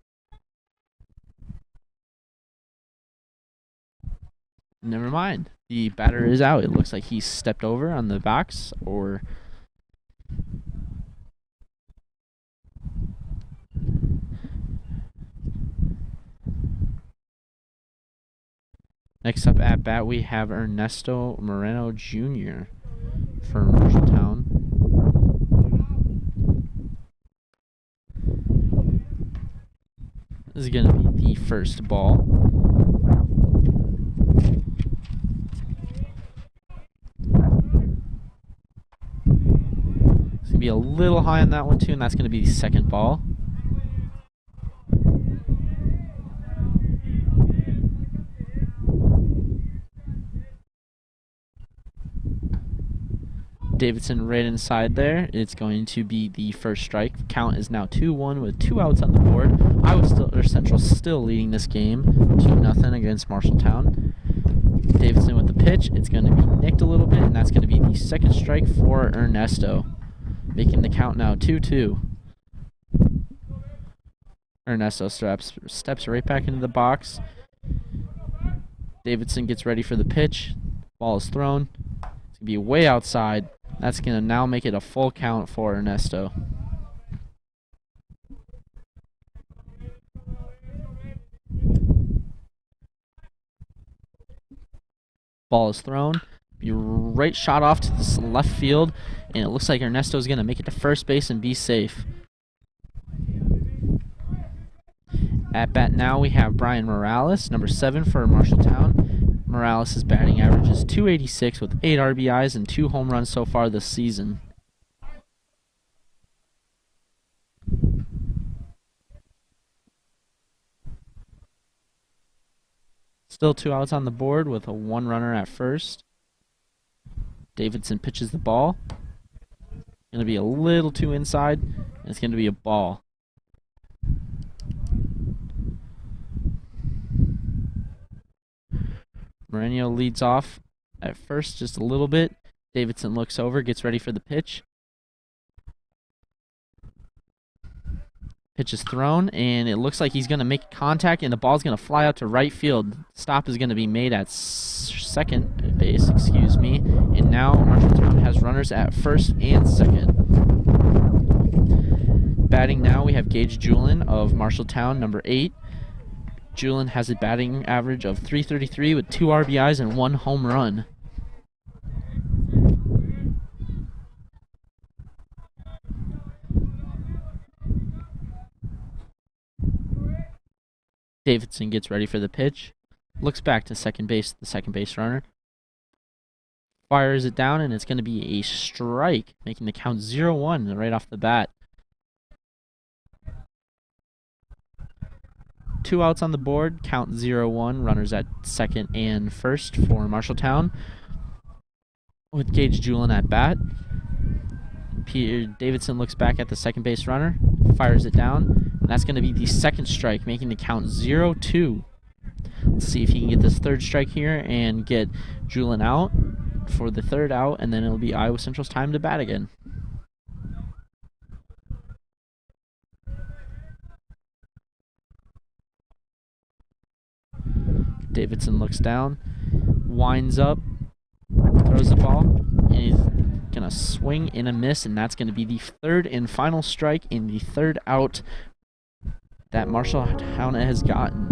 A: Never mind. The batter is out. It looks like he stepped over on the box, or next up at bat, we have Ernesto Moreno Jr. for Marshalltown. This is going to be the first ball. It's going to be a little high on that one too, and that's going to be the second ball. Davidson right inside there. It's going to be the first strike. Count is now 2-1 with 2 outs on the board. Central still leading this game 2-0 against Marshalltown. Davidson with the pitch. It's going to be nicked a little bit, and that's going to be the second strike for Ernesto, making the count now 2-2. Ernesto steps right back into the box. Davidson gets ready for the pitch. Ball is thrown. It's going to be way outside. That's going to now make it a full count for Ernesto. Ball is thrown. Be right shot off to the left field, and it looks like Ernesto is going to make it to first base and be safe. At bat now we have Brian Morales, number 7 for Marshalltown. Morales' batting average is .286 with 8 RBIs and 2 home runs so far this season. Still 2 outs on the board with a 1 runner at first. Davidson pitches the ball. Going to be a little too inside, and it's going to be a ball. Moreno leads off at first just a little bit. Davidson looks over, gets ready for the pitch. Pitch is thrown, and it looks like he's going to make contact, and the ball's going to fly out to right field. Stop is going to be made at second base, and now Marshalltown has runners at first and second. Batting now, we have Gage Julin of Marshalltown, number 8. Julin has a batting average of .333 with 2 RBIs and 1 home run. Davidson gets ready for the pitch. Looks back to second base, the second base runner. Fires it down, and it's going to be a strike, making the count 0-1 right off the bat. 2 outs on the board, count 0-1, runners at second and first for Marshalltown. With Gage Julin at bat. Peter Davidson looks back at the second base runner, fires it down, and that's going to be the second strike, making the count 0-2. Let's see if he can get this third strike here and get Julin out for the third out, and then it'll be Iowa Central's time to bat again. Davidson looks down, winds up, throws the ball, and he's going to swing and a miss, and that's going to be the third and final strike in the third out that Marshalltown has gotten.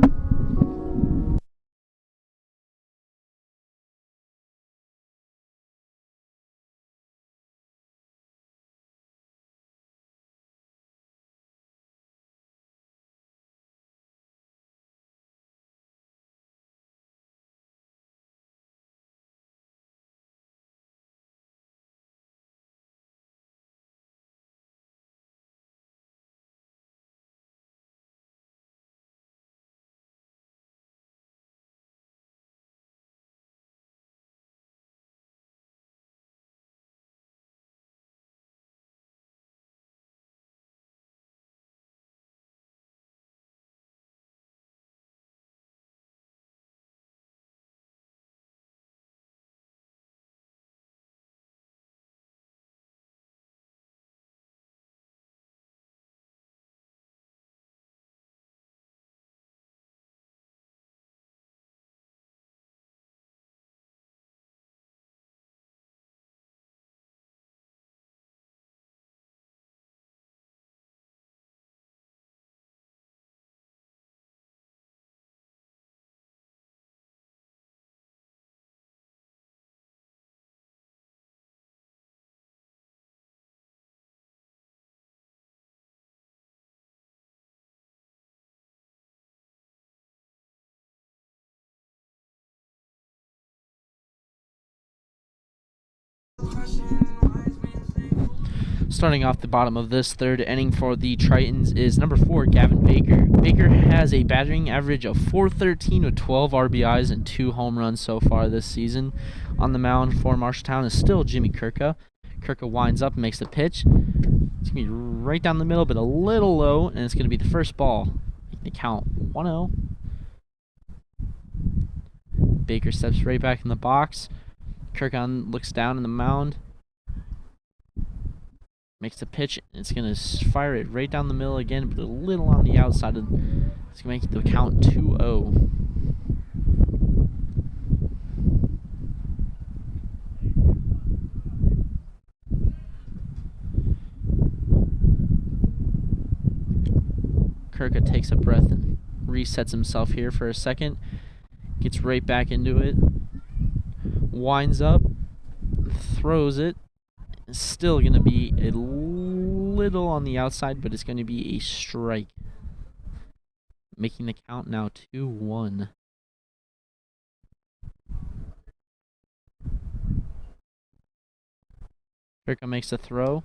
A: Starting off the bottom of this third inning for the Tritons is number 4, Gavin Baker. Baker has a batting average of .413 with 12 RBIs and 2 home runs so far this season. On the mound for Marshalltown is still Jimmy Kirka. Kirka winds up and makes the pitch. It's going to be right down the middle, but a little low, and it's going to be the first ball. The count 1-0. Baker steps right back in the box. Kirka looks down in the mound. Makes the pitch, and it's going to fire it right down the middle again, but a little on the outside. It's going to make the count 2-0. Kirka takes a breath and resets himself here for a second. Gets right back into it. Winds up. Throws it. It's still going to be a little on the outside, but it's going to be a strike. Making the count now 2-1. Kirka makes a throw.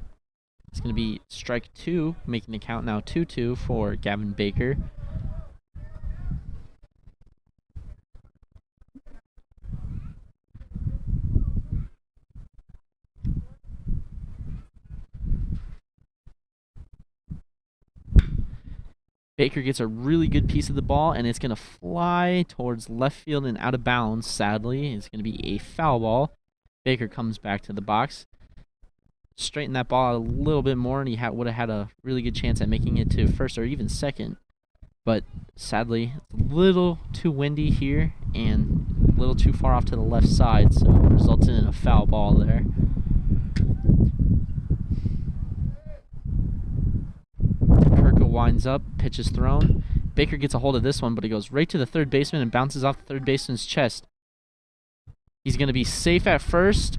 A: It's going to be strike 2, making the count now 2-2 for Gavin Baker. Baker gets a really good piece of the ball, and it's going to fly towards left field and out of bounds, sadly. It's going to be a foul ball. Baker comes back to the box. Straighten that ball out a little bit more, and he would have had a really good chance at making it to first or even second. But sadly, it's a little too windy here and a little too far off to the left side, so it resulted in a foul ball there. Kirka winds up, pitch is thrown. Baker gets a hold of this one, but he goes right to the third baseman and bounces off the third baseman's chest. He's going to be safe at first.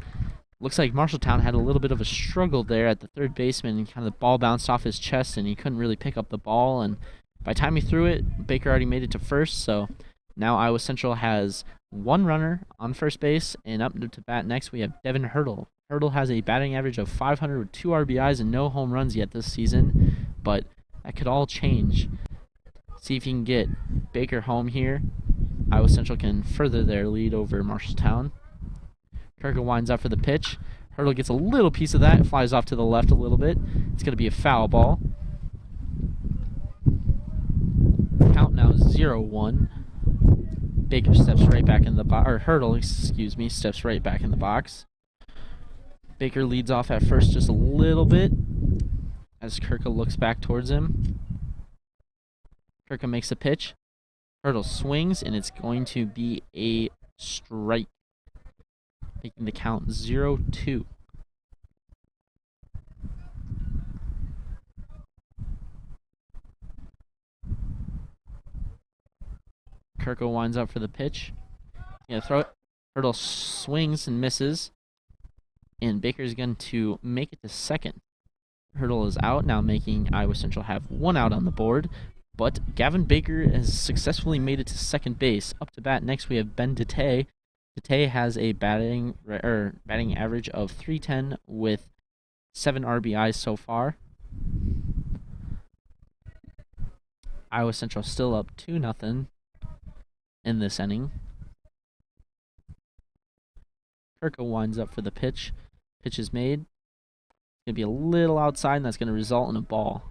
A: Looks like Marshalltown had a little bit of a struggle there at the third baseman, and kind of the ball bounced off his chest, and he couldn't really pick up the ball. And by the time he threw it, Baker already made it to first. So now Iowa Central has one runner on first base, and up to bat next we have Devin Hurdle. Hurdle has a batting average of .500 with 2 RBIs and no home runs yet this season, but that could all change. See if you can get Baker home here. Iowa Central can further their lead over Marshalltown. Kirka winds up for the pitch. Hurdle gets a little piece of that, flies off to the left a little bit. It's going to be a foul ball. Count now 0-1. Baker steps right back in the box, or Hurdle, excuse me, steps right back in the box. Baker leads off at first just a little bit as Kirka looks back towards him. Kirka makes a pitch. Hurdle swings, and it's going to be a strike, making the count 0-2. Kirka winds up for the pitch. Yeah, throw it. Hurdle swings and misses, and Baker's going to make it to second. Hurdle is out, now making Iowa Central have one out on the board. But Gavin Baker has successfully made it to second base. Up to bat next we have Ben Dete. Dete has a batting average of .310 with 7 RBIs so far. Iowa Central still up 2-0 in this inning. Kirka winds up for the pitch. Pitch is made. It's going to be a little outside, and that's going to result in a ball.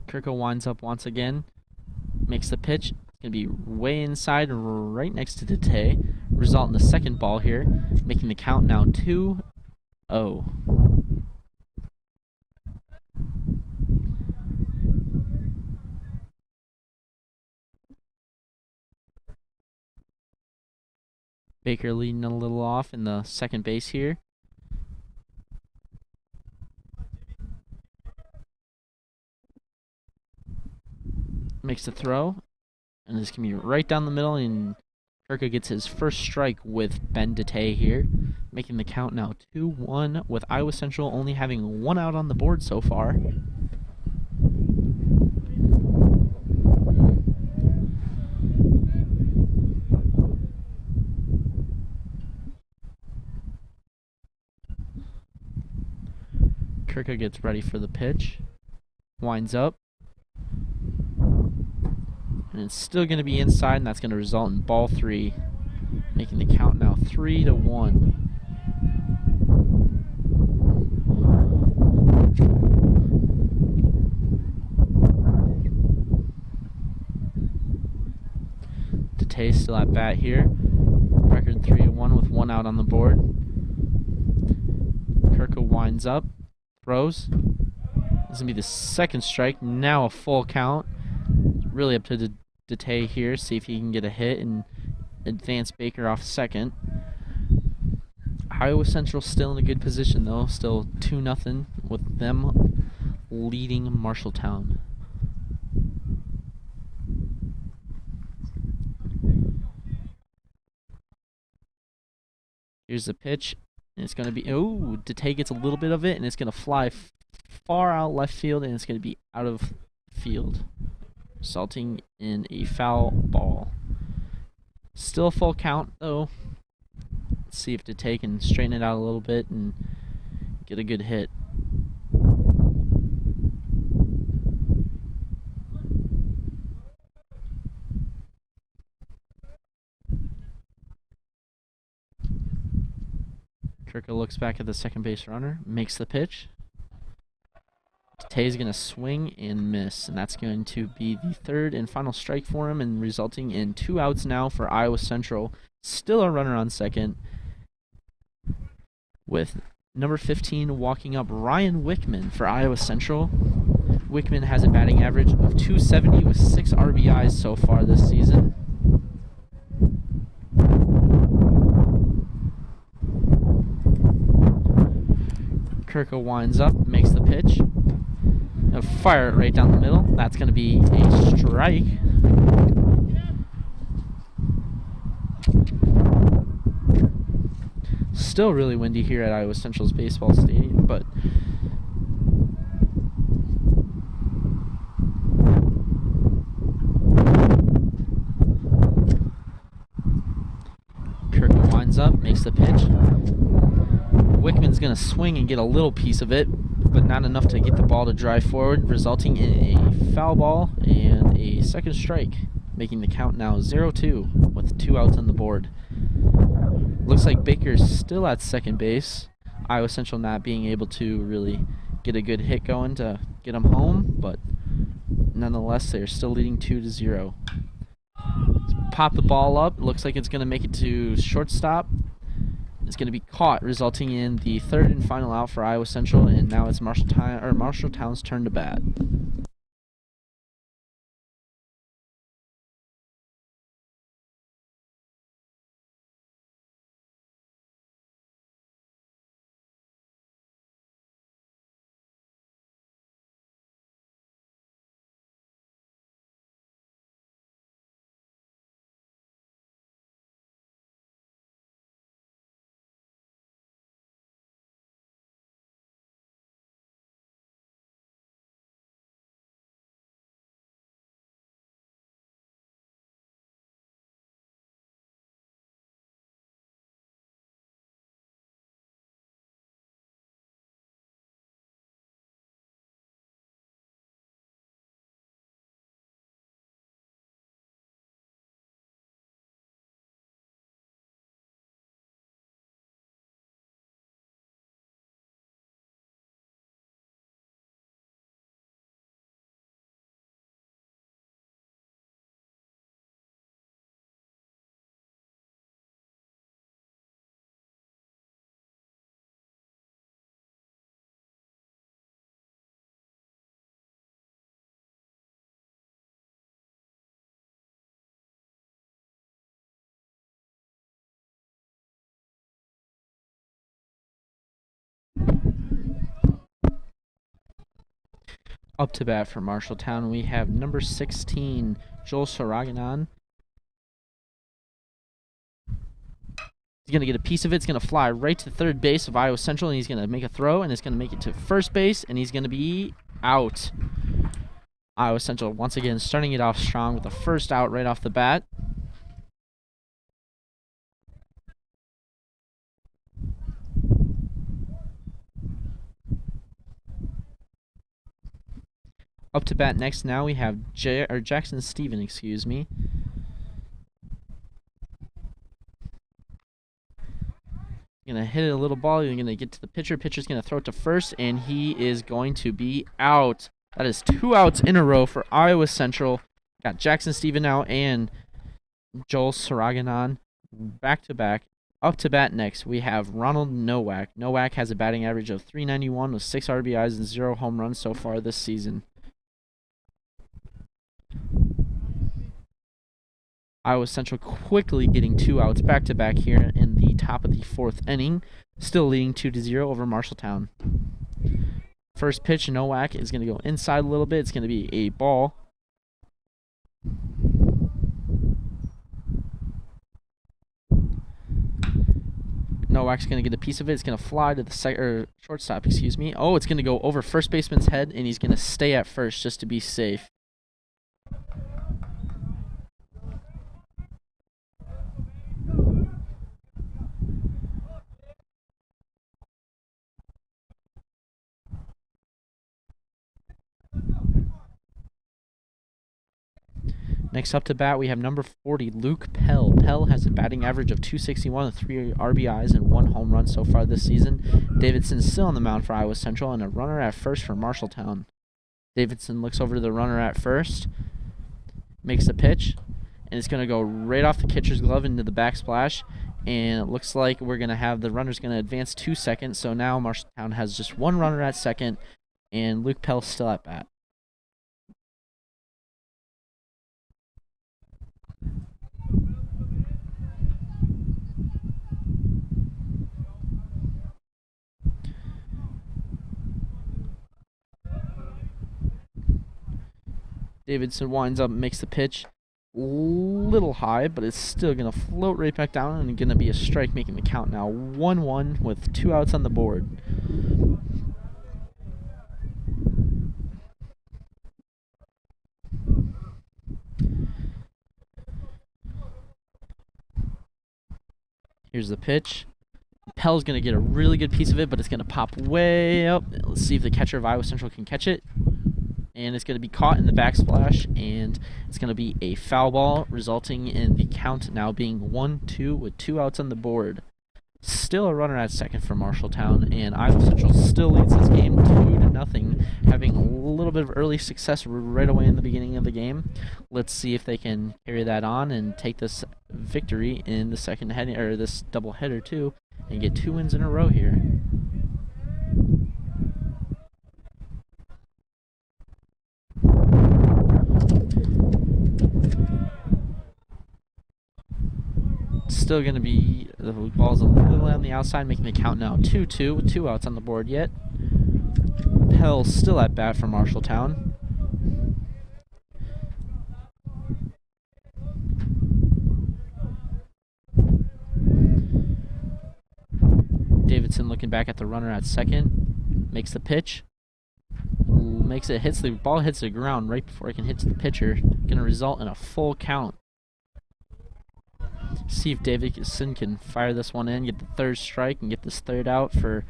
A: Kirka winds up once again, makes the pitch. It's going to be way inside, right next to Dete. Result in the second ball here, making the count now 2-0. Baker leading a little off in the second base here. Makes the throw, and this can be right down the middle, and Kirka gets his first strike with Ben DeTay here, making the count now 2-1, with Iowa Central only having one out on the board so far. Kirka gets ready for the pitch, winds up, and it's still going to be inside, and that's going to result in ball 3, making the count now 3-1. DeTay still at bat here. Record 3-1 with one out on the board. Kirka winds up, throws. This is going to be the second strike. Now a full count. Really up to DeTay here. See if he can get a hit and advance Baker off second. Iowa Central still in a good position though. Still 2-0 with them leading Marshalltown. Here's the pitch. And it's going to be, oh, DeTay gets a little bit of it, and it's going to fly far out left field, and it's going to be out of field, resulting in a foul ball. Still a full count, though. Let's see if DeTay can straighten it out a little bit and get a good hit. Kirka looks back at the second base runner, makes the pitch. DeTay's going to swing and miss, and that's going to be the third and final strike for him, and resulting in 2 outs now for Iowa Central. Still a runner on second, with number 15 walking up, Ryan Wickman for Iowa Central. Wickman has a batting average of .270 with 6 RBIs so far this season. Kirka winds up, makes the pitch. Gonna fire it right down the middle. That's going to be a strike. Still really windy here at Iowa Central's baseball stadium, but Kirka winds up, makes the pitch. Wickman's going to swing and get a little piece of it, but not enough to get the ball to drive forward, resulting in a foul ball and a second strike, making the count now 0-2 with 2 outs on the board. Looks like Baker's still at second base. Iowa Central not being able to really get a good hit going to get him home, but nonetheless, they're still leading 2-0. Let's pop the ball up. Looks like it's going to make it to shortstop. It's going to be caught, resulting in the third and final out for Iowa Central, and now it's Marshalltown's turn to bat. Up to bat for Marshalltown, we have number 16, Joel Saraganan. He's going to get a piece of it. It's going to fly right to third base of Iowa Central, and he's going to make a throw, and it's going to make it to first base, and he's going to be out. Iowa Central once again starting it off strong with the first out right off the bat. Up to bat next now we have Jackson Stephen, excuse me. Gonna hit a little ball. You're gonna get to the pitcher. Pitcher's gonna throw it to first, and he is going to be out. That is 2 outs in a row for Iowa Central. Got Jackson Stephen now and Joel Saraganon back to back. Up to bat next, we have Ronald Nowak. Nowak has a batting average of .391 with 6 RBIs and 0 home runs so far this season. Iowa Central quickly getting 2 outs back-to-back here in the top of the 4th inning, still leading 2-0 over Marshalltown. First pitch, Nowak is going to go inside a little bit. It's going to be a ball. Nowak's going to get a piece of it. It's going to fly to the shortstop, excuse me. Oh, it's going to go over first baseman's head, and he's going to stay at first just to be safe. Next up to bat, we have number 40, Luke Pell. Pell has a batting average of .261 with 3 RBIs and 1 home run so far this season. Davidson's still on the mound for Iowa Central and a runner at first for Marshalltown. Davidson looks over to the runner at first, makes the pitch, and it's going to go right off the catcher's glove into the backsplash. And it looks like we're going to have the runner's going to advance 2 seconds. So now Marshalltown has just 1 runner at second, and Luke Pell's still at bat. Davidson winds up and makes the pitch little high, but it's still going to float right back down and going to be a strike, making the count now 1-1 with 2 outs on the board. Here's the pitch. Pell's going to get a really good piece of it, but it's going to pop way up. Let's see if the catcher of Iowa Central can catch it. And it's going to be caught in the backsplash, and it's going to be a foul ball, resulting in the count now being 1-2 with 2 outs on the board. Still a runner at second for Marshalltown, and Iowa Central still leads this game 2-0, having a little bit of early success right away in the beginning of the game. Let's see if they can carry that on and take this victory in the second heading, or this doubleheader too, and get 2 wins in a row here. Still going to be, the ball's a little on the outside, making the count now 2-2 with 2 outs on the board yet. Pell still at bat for Marshalltown. Davidson looking back at the runner at second, makes the pitch, makes it, hits the ball, hits the ground right before it can hit to the pitcher, going to result in a full count. See if Davidson can fire this one in, get the 3rd strike, and get this 3rd out for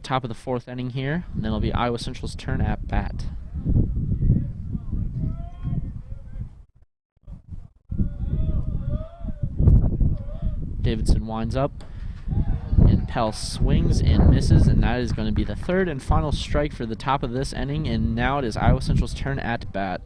A: top of the 4th inning here. And then it'll be Iowa Central's turn at bat. Davidson winds up, and Pell swings and misses, and that is going to be the 3rd and final strike for the top of this inning. And now it is Iowa Central's turn at bat.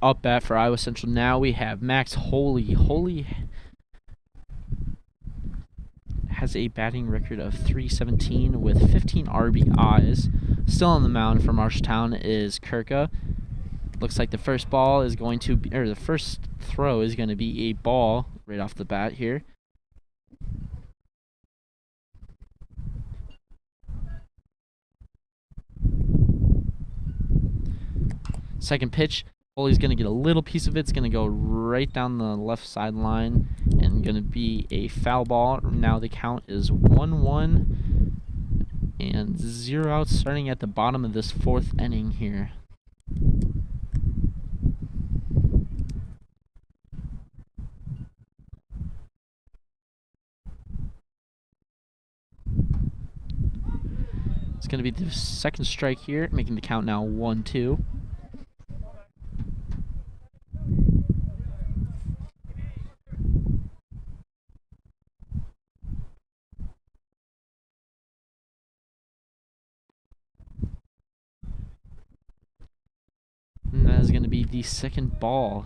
A: Up bat for Iowa Central now, we have Max Holy. Holy has a batting record of .317 with 15 RBIs. Still on the mound for Marshalltown is Kirka. Looks like the first ball is going to be, or the first throw is going to be a ball right off the bat here. Second pitch, Holy's going to get a little piece of it. It's going to go right down the left sideline and going to be a foul ball. Now the count is 1-1 and 0 outs starting at the bottom of this fourth inning here. It's going to be the second strike here, making the count now 1-2. And that is going to be the second ball,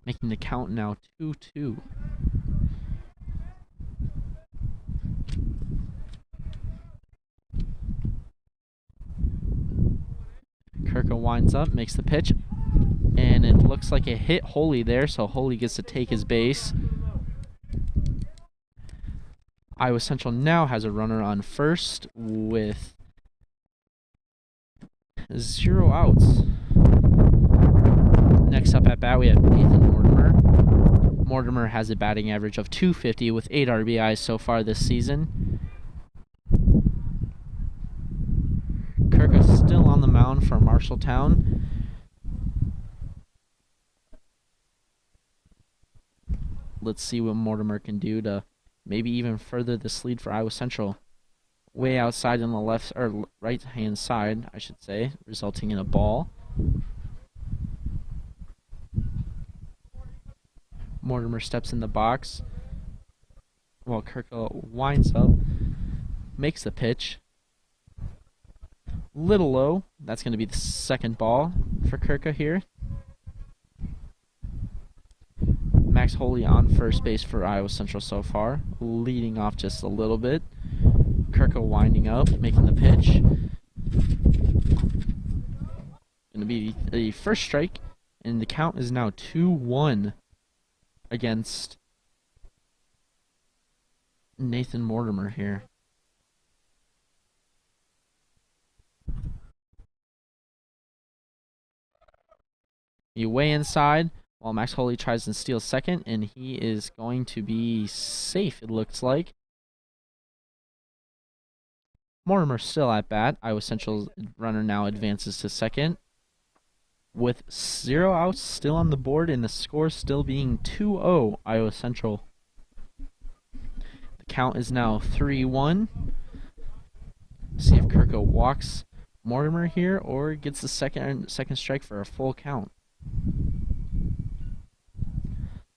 A: making the count now 2-2. Kirka winds up, makes the pitch, and it looks like it hit Holy there, so Holy gets to take his base. Iowa Central now has a runner on first with 0 outs. Next up at bat, we have Nathan Mortimer. Mortimer has a batting average of .250 with 8 RBIs so far this season. Kirka's still on the mound for Marshalltown. Let's see what Mortimer can do to maybe even further this lead for Iowa Central. Way outside on the left or right hand side, I should say, resulting in a ball. Mortimer steps in the box while Kirka winds up, makes the pitch. Little low. That's going to be the second ball for Kirka here. Max Holy on first base for Iowa Central so far, leading off just a little bit. Kirka winding up, making the pitch. Going to be the first strike, and the count is now 2-1 against Nathan Mortimer here. You way inside while Max Holy tries to steal second, and he is going to be safe, it looks like. Mortimer still at bat. Iowa Central's runner now advances to second with 0 outs still on the board and the score still being 2-0 Iowa Central. The count is now 3-1. See if Kirka walks Mortimer here or gets the second strike for a full count.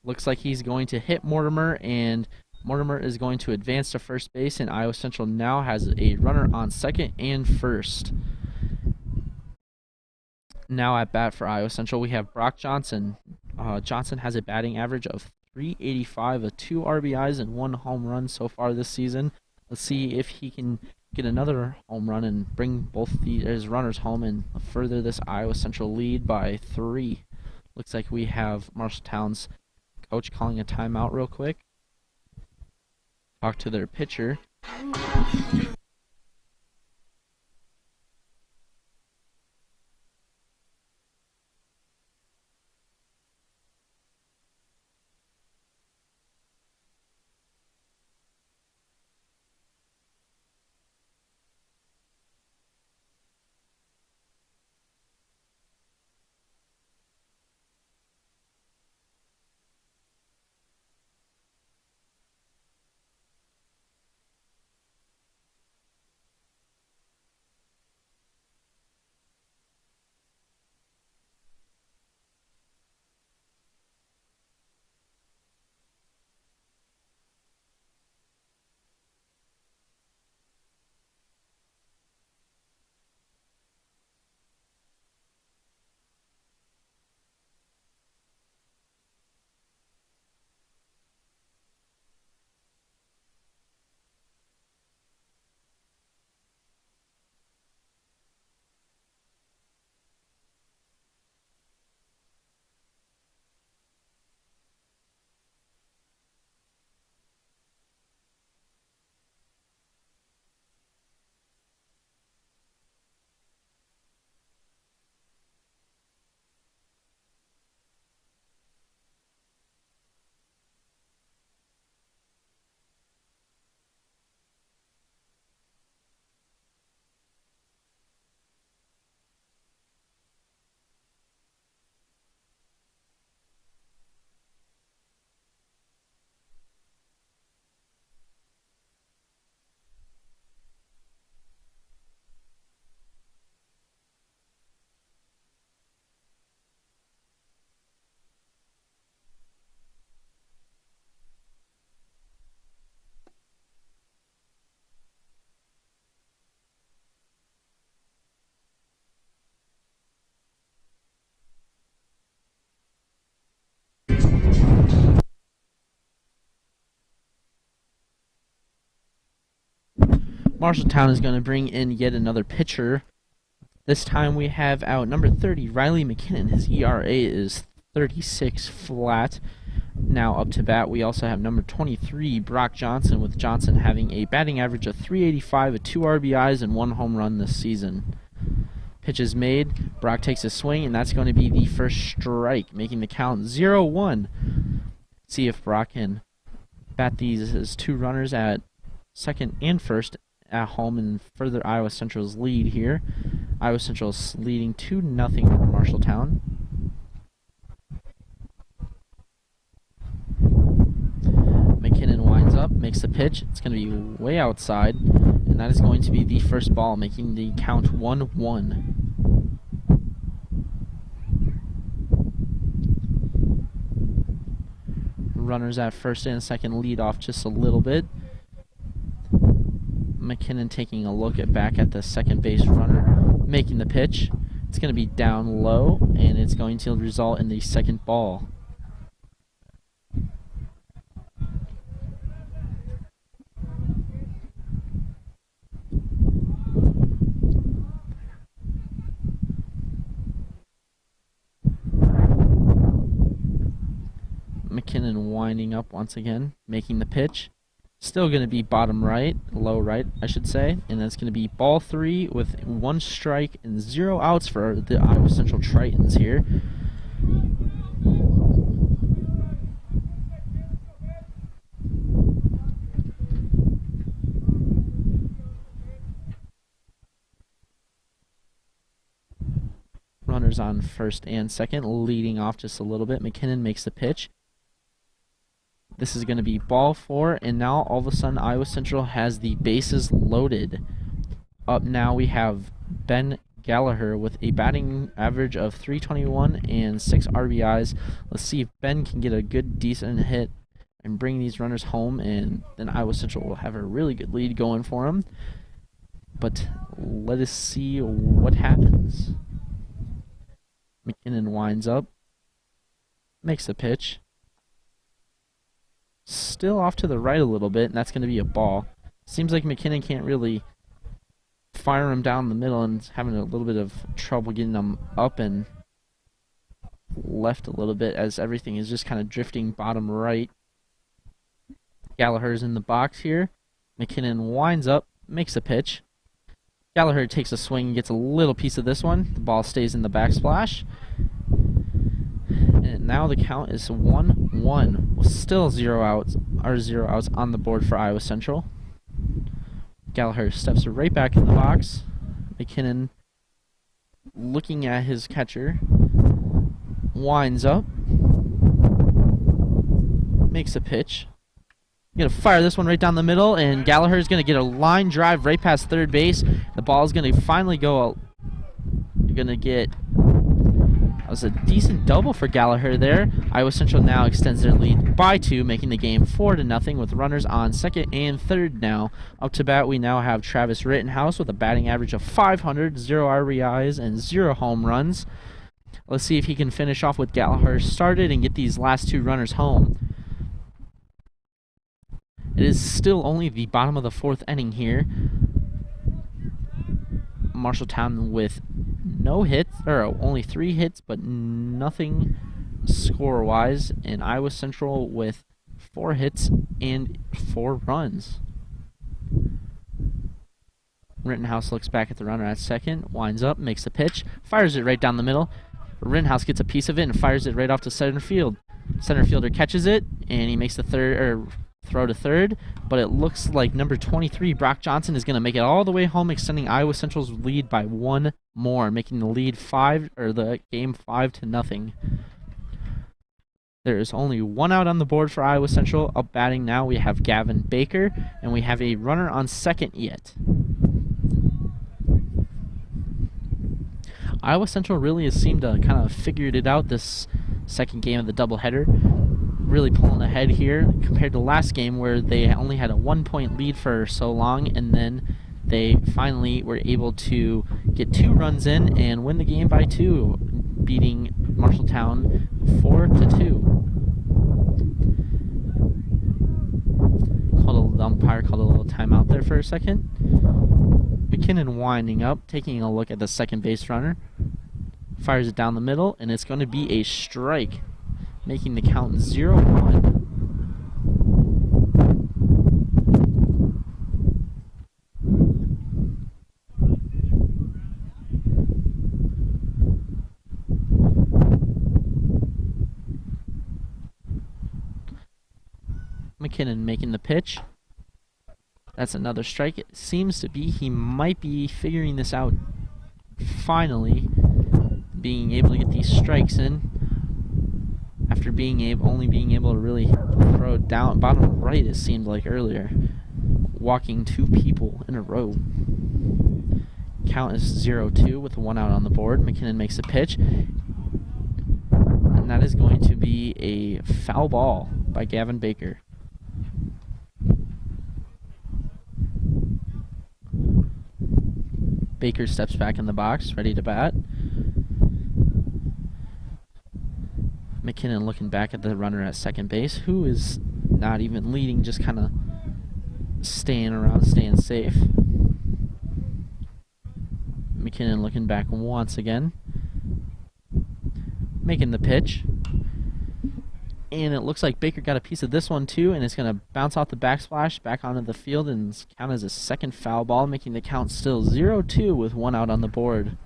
A: Looks like he's going to hit Mortimer, and Mortimer is going to advance to first base, and Iowa Central now has a runner on second and first. Now at bat for Iowa Central, we have Brock Johnson. Johnson has a batting average of .385 with 2 RBIs and 1 home run so far this season. Let's see if he can get another home run and bring both his runners home and further this Iowa Central lead by 3. Looks like we have Marshalltown's coach calling a timeout real quick. Talk to their pitcher. Marshalltown is going to bring in yet another pitcher. This time we have out number 30, Riley McKinnon. His ERA is 36 flat. Now up to bat, we also have number 23, Brock Johnson, with Johnson having a batting average of .385 with 2 RBIs and 1 home run this season. Pitch is made. Brock takes a swing, and that's going to be the first strike, making the count 0-1. See if Brock can bat these as 2 runners at second and first at home and further Iowa Central's lead here. Iowa Central is leading 2-0 over Marshalltown. McKinnon winds up, makes the pitch. It's going to be way outside, and that is going to be the first ball, making the count 1-1. Runners at first and second lead off just a little bit. McKinnon taking a look back at the second base runner, making the pitch. It's going to be down low, and it's going to result in the second ball. McKinnon winding up once again, making the pitch. Still going to be bottom right, low right, I should say, and that's going to be ball 3 with 1 strike and 0 outs for the Iowa Central Tritons here. Runners on first and second, leading off just a little bit. McKinnon makes the pitch. This is going to be ball 4, and now all of a sudden Iowa Central has the bases loaded. Up now we have Ben Gallagher with a batting average of .321 and 6 RBIs. Let's see if Ben can get a good, decent hit and bring these runners home, and then Iowa Central will have a really good lead going for them. But let us see what happens. McKinnon winds up, makes the pitch. Still off to the right a little bit, and that's going to be a ball. Seems like McKinnon can't really fire him down the middle and is having a little bit of trouble getting them up and left a little bit, as everything is just kind of drifting bottom right. Gallagher's in the box here. McKinnon winds up, makes a pitch. Gallagher takes a swing and gets a little piece of this one. The ball stays in the backsplash. And now the count is 1-1. With still 0 outs on the board for Iowa Central. Gallagher steps right back in the box. McKinnon looking at his catcher. Winds up. Makes a pitch. Going to fire this one right down the middle, and Gallagher's going to get a line drive right past third base. The ball is going to finally go out. You're going to get... That was a decent double for Gallagher there. Iowa Central now extends their lead by 2, making the game 4-0 with runners on second and third now. Up to bat, we now have Travis Rittenhouse with a batting average of .500, 0 RBIs, and 0 home runs. Let's see if he can finish off what Gallagher started and get these last 2 runners home. It is still only the bottom of the 4th inning here. Marshalltown with no hits, or only 3 hits, but nothing score-wise, and Iowa Central with 4 hits and 4 runs. Rittenhouse looks back at the runner at second, winds up, makes the pitch, fires it right down the middle. Rittenhouse gets a piece of it and fires it right off to center field. Center fielder catches it, and he makes the throw to third, but it looks like number 23, Brock Johnson, is going to make it all the way home, extending Iowa Central's lead by 1 more, making the lead the game 5-0. There is only 1 out on the board for Iowa Central. Up batting now, we have Gavin Baker, and we have a runner on second yet. Iowa Central really has seemed to kind of figured it out this second game of the doubleheader. Really pulling ahead here compared to last game, where they only had a 1-point lead for so long, and then they finally were able to get 2 runs in and win the game by 2, beating Marshalltown 4-2. Called the umpire called a little timeout there for a second. McKinnon winding up, taking a look at the second base runner. Fires it down the middle, and it's going to be a strike, making the count 0-1. McKinnon making the pitch. That's another strike. It seems to be he might be figuring this out. Finally, being able to get these strikes in after only being able to really throw down bottom right. It seemed like earlier, walking two people in a row. Count is 0-2 with 1 out on the board. McKinnon makes a pitch, and that is going to be a foul ball by Gavin Baker. Baker steps back in the box, ready to bat. McKinnon looking back at the runner at second base, who is not even leading, just kind of staying around, staying safe. McKinnon looking back once again, making the pitch. And it looks like Baker got a piece of this one too, and it's going to bounce off the backsplash back onto the field and count as a second foul ball, making the count still 0-2 with 1 out on the board.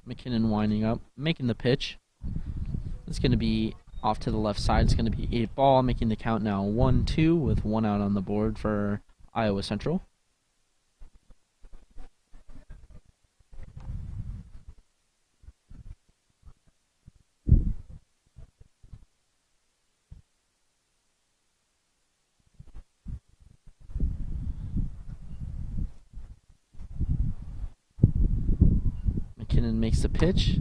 A: McKinnon winding up, making the pitch. It's going to be off to the left side. It's going to be a ball, making the count now 1-2 with 1 out on the board for Iowa Central. McKinnon makes the pitch,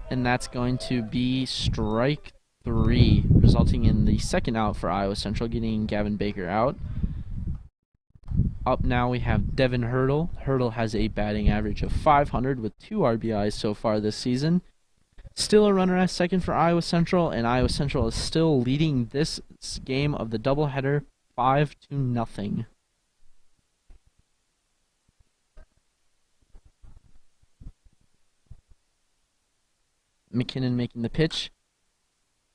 A: and that's going to be strike 3, resulting in the second out for Iowa Central, getting Gavin Baker out. Up now we have Devin Hurdle. Hurdle has a batting average of 500 with 2 RBIs so far this season. Still a runner at second for Iowa Central, and Iowa Central is still leading this game of the doubleheader 5-0. McKinnon making the pitch.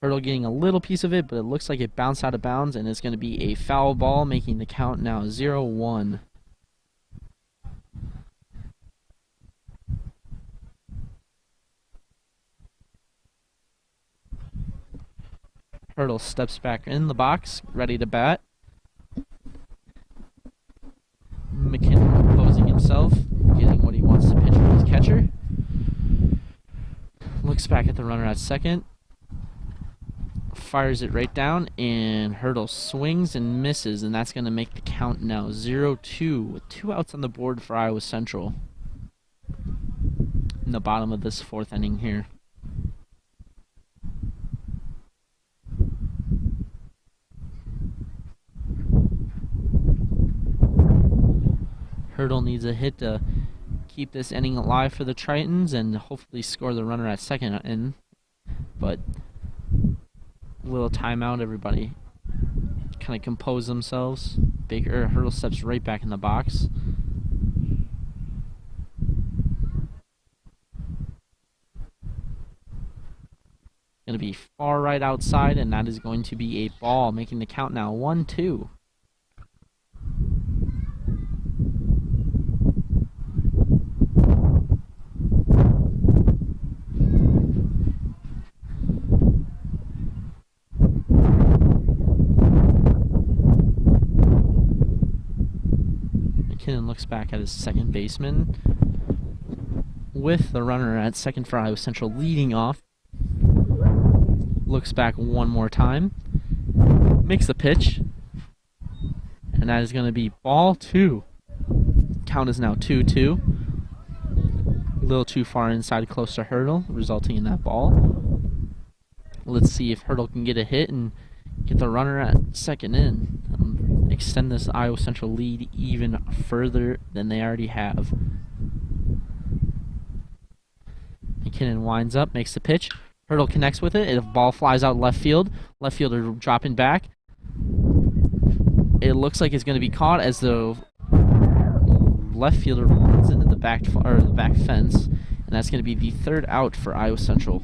A: Hurdle getting a little piece of it, but it looks like it bounced out of bounds, and it's going to be a foul ball, making the count now 0-1. Hurdle steps back in the box, ready to bat. McKinnon composing himself, getting what he wants to pitch from his catcher. Looks back at the runner at second, fires it right down, and Hurdle swings and misses, and that's going to make the count now 0-2 with 2 outs on the board for Iowa Central in the bottom of this 4th inning here. Hurdle needs a hit to keep this inning alive for the Tritons and hopefully score the runner at second in. But a little timeout, everybody kind of compose themselves. Hurdle steps right back in the box. Going to be far right outside, and that is going to be a ball, making the count now 1-2. McKinnon looks back at his second baseman with the runner at second for Iowa Central leading off. Looks back one more time, makes the pitch, and that is going to be ball 2. Count is now 2-2. A little too far inside, close to Hurdle, resulting in that ball. Let's see if Hurdle can get a hit and get the runner at second in. extend this Iowa Central lead even further than they already have. McKinnon winds up, makes the pitch. Hurdle connects with it. The ball flies out left field. Left fielder dropping back. It looks like it's going to be caught as the left fielder runs into the back fence, and that's going to be the third out for Iowa Central.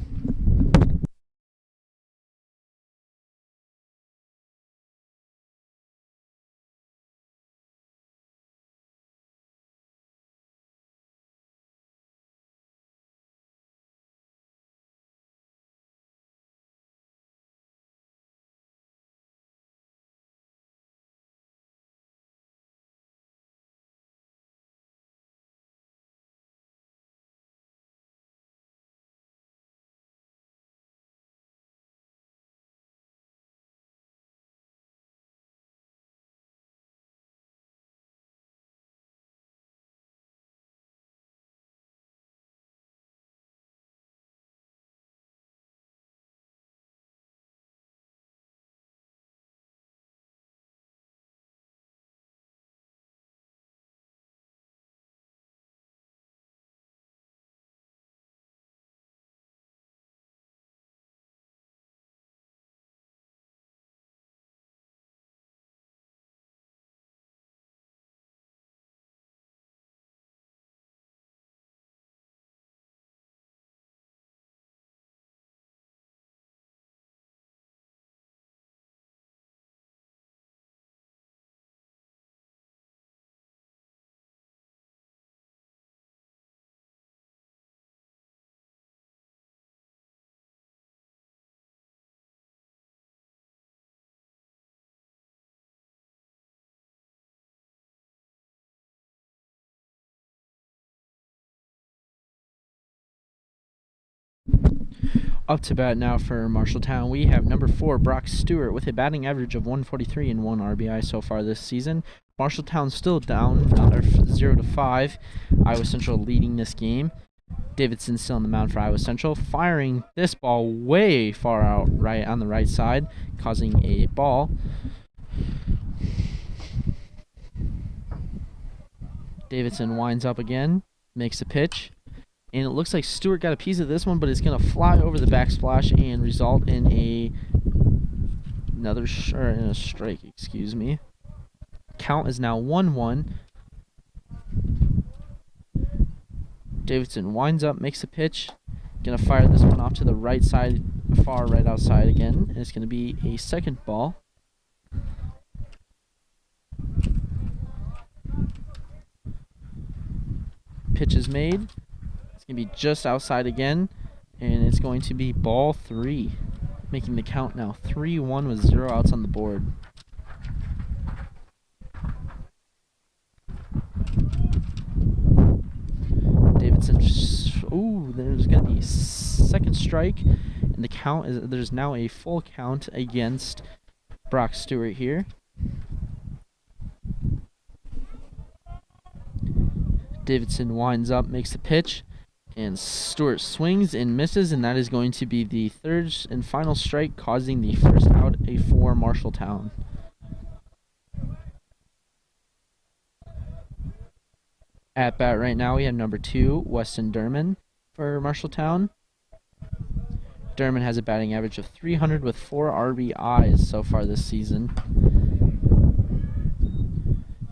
A: Up to bat now for Marshalltown, we have number 4, Brock Stewart, with a batting average of 143 and 1 RBI so far this season. Marshalltown still down 0-5. Iowa Central leading this game. Davidson still on the mound for Iowa Central, firing this ball way far out right on the right side, causing a ball. Davidson winds up again, makes a pitch. And it looks like Stewart got a piece of this one, but it's going to fly over the backsplash and result in a strike, excuse me. Count is now 1-1. Davidson winds up, makes a pitch. Going to fire this one off to the right side, far right outside again. And it's going to be a second ball. Pitch is made. It's going to be just outside again, and it's going to be ball 3, making the count now 3-1 with 0 outs on the board. Davidson, there's going to be second strike, and the count is, there's now a full count against Brock Stewart here. Davidson winds up, makes the pitch. And Stewart swings and misses, and that is going to be the third and final strike, causing the first out for Marshalltown. At bat right now, we have number 2, Weston Derman for Marshalltown. Derman has a batting average of 300 with 4 RBIs so far this season.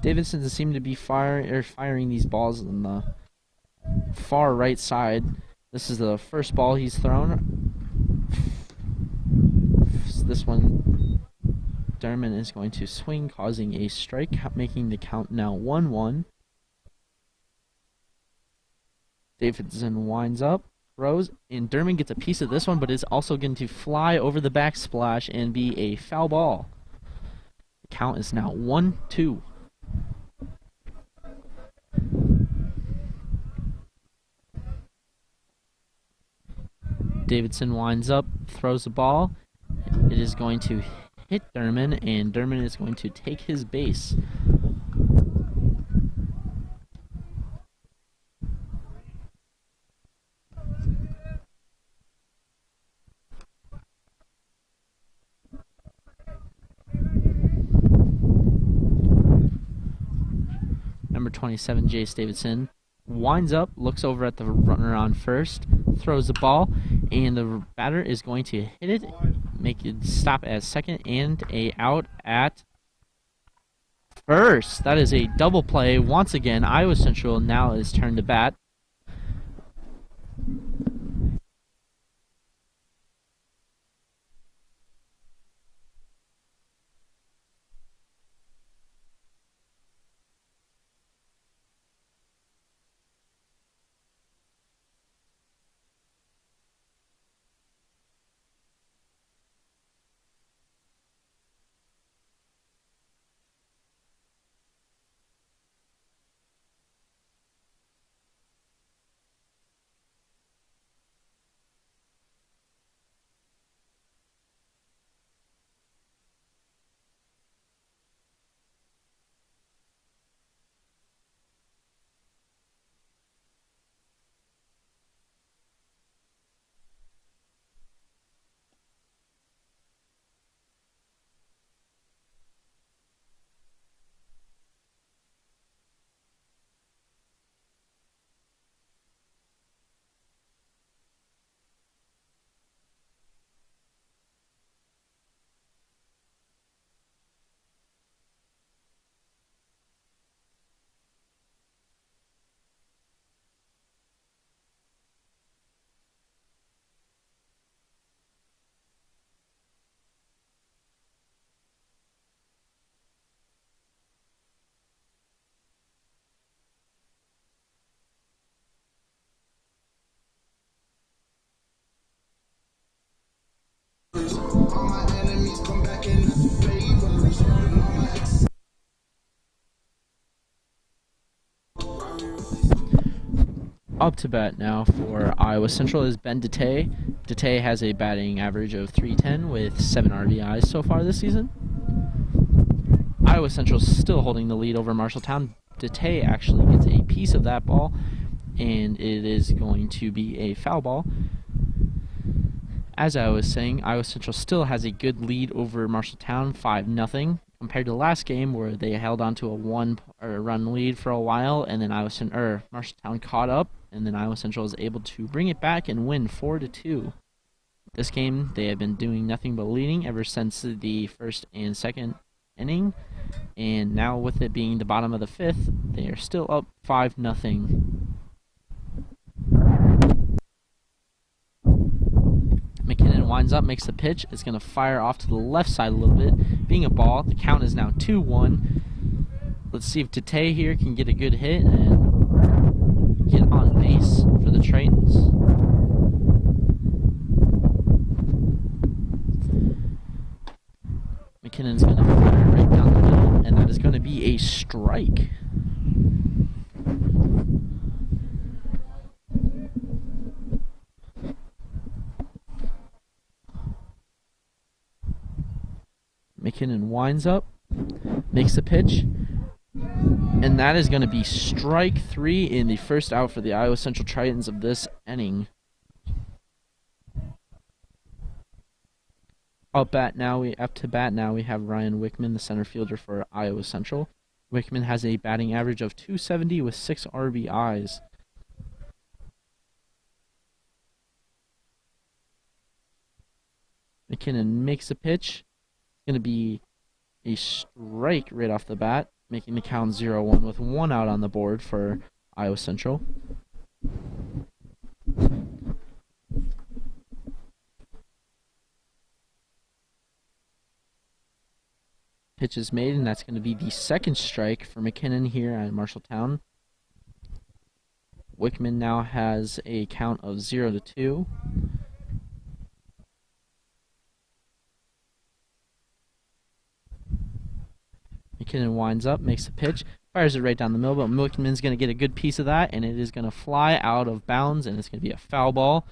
A: Davidson seemed to be firing these balls in the far right side. This is the first ball he's thrown. This one, Derman is going to swing, causing a strike, making the count now 1-1. Davidson winds up, throws, and Derman gets a piece of this one, but is also going to fly over the backsplash and be a foul ball. The count is now 1-2. Davidson winds up, throws the ball. It is going to hit Derman, and Derman is going to take his base. number 27, Jace Davidson, winds up, looks over at the runner on first, throws the ball, and the batter is going to hit it, make it stop at second, and a out at first. That is a double play. Once again, Iowa Central now is turned to bat. Up to bat now for Iowa Central is Ben Dete. Dete has a batting average of .310 with 7 RBIs so far this season. Iowa Central is still holding the lead over Marshalltown. Dete actually gets a piece of that ball, and it is going to be a foul ball. As I was saying, Iowa Central still has a good lead over Marshalltown, 5-0, compared to the last game where they held on to a one-run lead for a while, and then Marshalltown caught up, and then Iowa Central was able to bring it back and win 4-2. This game, they have been doing nothing but leading ever since the first and second inning, and now with it being the bottom of the fifth, they are still up 5-0. McKinnon winds up, makes the pitch. It's going to fire off to the left side a little bit. Being a ball, the count is now 2-1. Let's see if Tate here can get a good hit and get on base for the Tritons. McKinnon's going to fire right down the middle, and that is going to be a strike. McKinnon winds up, makes the pitch, and that is going to be strike 3 in the first out for the Iowa Central Tritons of this inning. Up to bat now, we have Ryan Wickman, the center fielder for Iowa Central. Wickman has a batting average of .270 with 6 RBIs. McKinnon makes the pitch. Going to be a strike right off the bat, making the count 0-1 with 1 out on the board for Iowa Central. Pitch is made, and that's going to be the second strike for McKinnon here at Marshalltown. Wickman now has a count of 0-2. McKinnon winds up, makes the pitch, fires it right down the middle, but Wickman's going to get a good piece of that, and it is going to fly out of bounds, and it's going to be a foul ball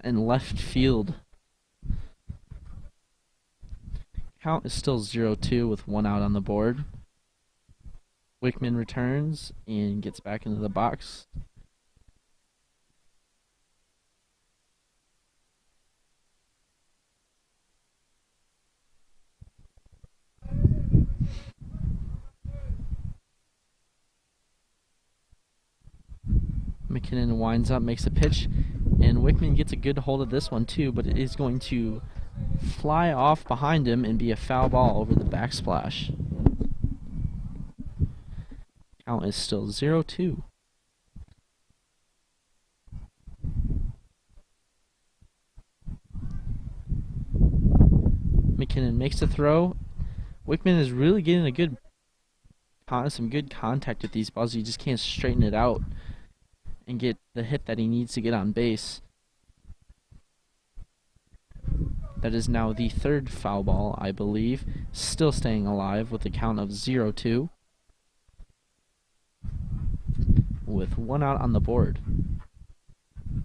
A: in left field. Count is still 0-2 with 1 out on the board. Wickman returns and gets back into the box. McKinnon winds up, makes a pitch, and Wickman gets a good hold of this one too, but it is going to fly off behind him and be a foul ball over the backsplash. Count is still 0-2. McKinnon makes the throw. Wickman is really getting some good contact with these balls. He just can't straighten it out and get the hit that he needs to get on base. That is now the third foul ball, I believe. Still staying alive with a count of 0-2. With one out on the board.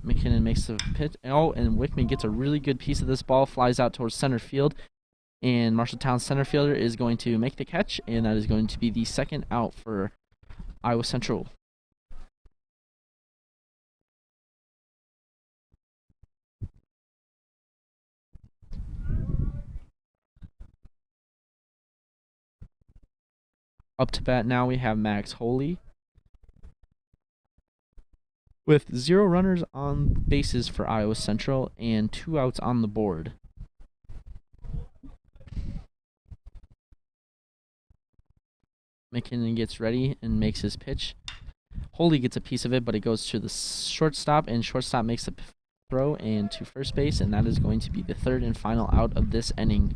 A: McKinnon makes the pitch. Oh, and Wickman gets a really good piece of this ball. Flies out towards center field. And Marshalltown center fielder is going to make the catch. And that is going to be the second out for Iowa Central. Up to bat now we have Max Holy. With 0 runners on bases for Iowa Central and 2 outs on the board. McKinnon gets ready and makes his pitch. Holy gets a piece of it, but it goes to the shortstop, and shortstop makes the throw and to first base, and that is going to be the third and final out of this inning.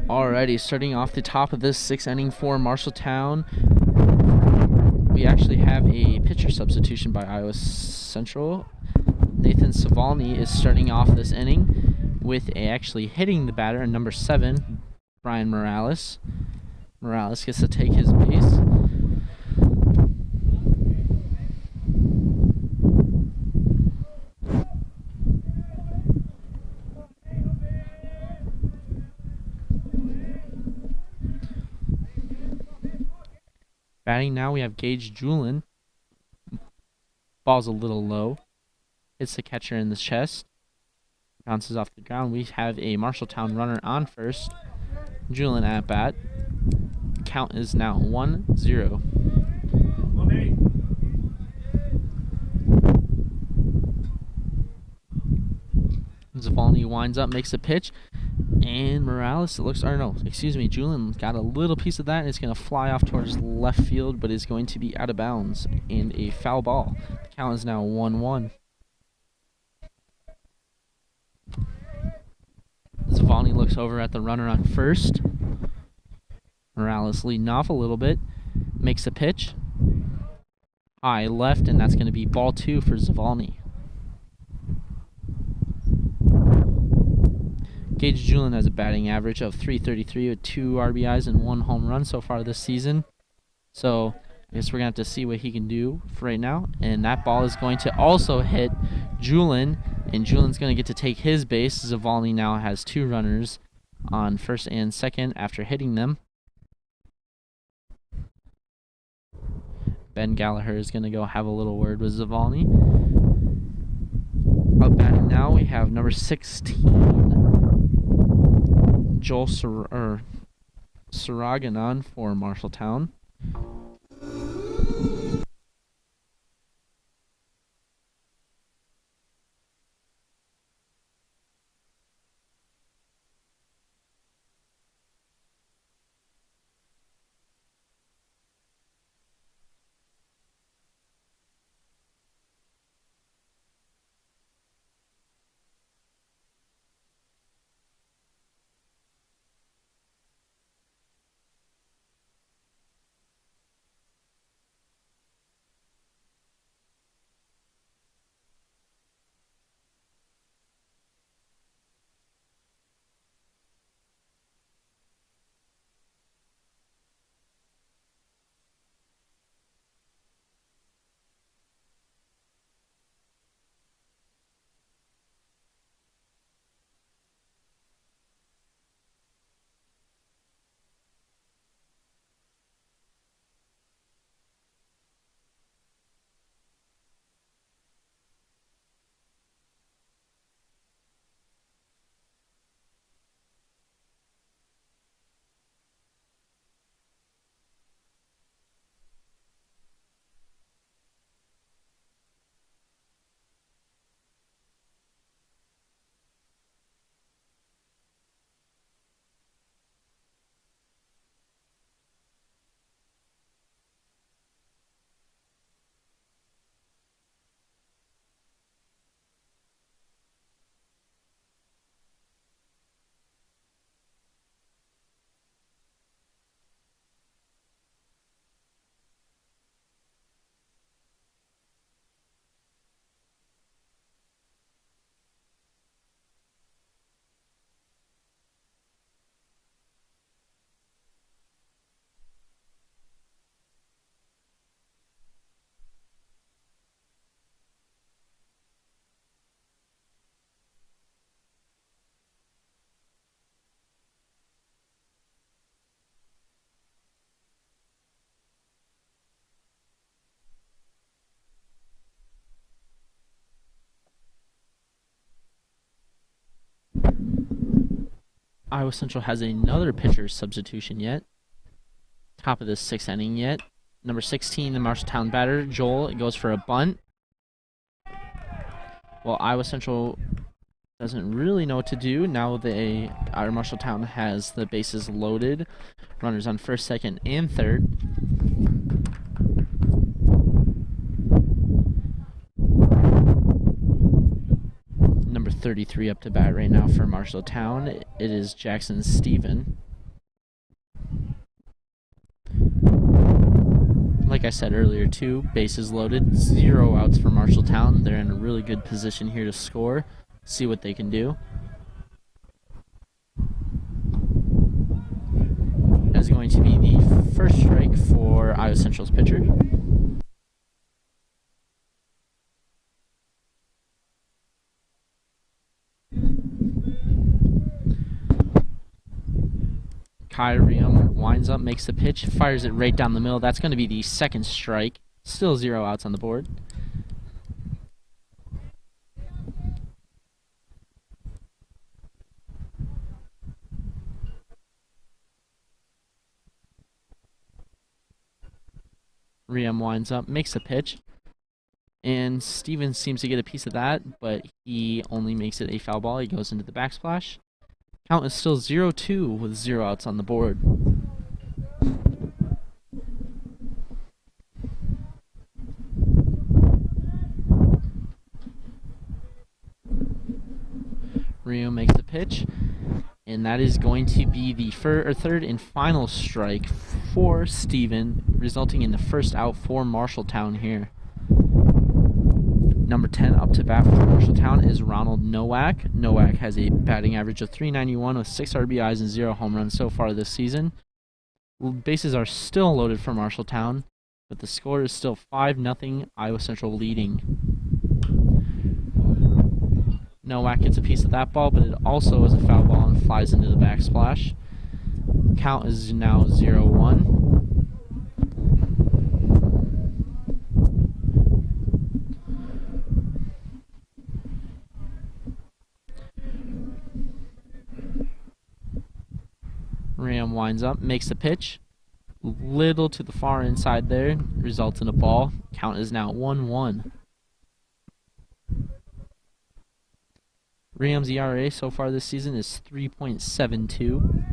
A: Alrighty, starting off the top of this 6th inning for Marshalltown, we actually have a pitcher substitution by Iowa Central. Nathan Savalny is starting off this inning with actually hitting the batter, number 7, Brian Morales. Morales gets to take his base. Batting now, we have Gage Julin. Ball's a little low. Hits the catcher in the chest. bounces off the ground. We have a Marshalltown runner on first. Julian at bat. Count is now 1-0. Zavalny winds up, makes a pitch, and Morales, it looks, or no, excuse me, Julian got a little piece of that, and it's going to fly off towards left field, but is going to be out of bounds, and a foul ball. The count is now 1-1. Zavalny looks over at the runner on first. Morales leading off a little bit, makes a pitch, high left, and that's going to be ball 2 for Zavalny. Gage Julian has a batting average of .333 with 2 RBIs and 1 home run so far this season. So I guess we're going to have to see what he can do for right now. And that ball is going to also hit Julian, and Julian's going to get to take his base. Zavalny now has 2 runners on first and second after hitting them. Ben Gallagher is going to go have a little word with Zavalny. Up batting now, we have number 16. Joel Saraganon for Marshalltown. Iowa Central has another pitcher substitution yet. Top of the 6th inning yet. Number 16, the Marshalltown batter, Joel, it goes for a bunt. Well, Iowa Central doesn't really know what to do. Now Marshalltown has the bases loaded. Runners on first, second, and third. Number 33 up to bat right now for Marshalltown. It is Jackson Stephen. Like I said earlier too, bases loaded, 0 outs for Marshalltown. They're in a really good position here to score. See what they can do. That's going to be the first strike for Iowa Central's pitcher. Kyrium winds up, makes the pitch, fires it right down the middle. That's going to be the second strike. Still 0 outs on the board. Riem winds up, makes a pitch. And Stevens seems to get a piece of that, but he only makes it a foul ball. He goes into the backsplash. Count is still 0-2 with 0 outs on the board. Rio makes the pitch, and that is going to be the third and final strike for Steven, resulting in the first out for Marshalltown here. Number 10 up to bat for Marshalltown is Ronald Nowak. Nowak has a batting average of .391 with 6 RBIs and 0 home runs so far this season. Bases are still loaded for Marshalltown, but the score is still 5-0, Iowa Central leading. Nowak gets a piece of that ball, but it also is a foul ball and flies into the backsplash. Count is now 0-1. Ram winds up, makes the pitch. Little to the far inside there, results in a ball. Count is now 1-1. Ram's ERA so far this season is 3.72.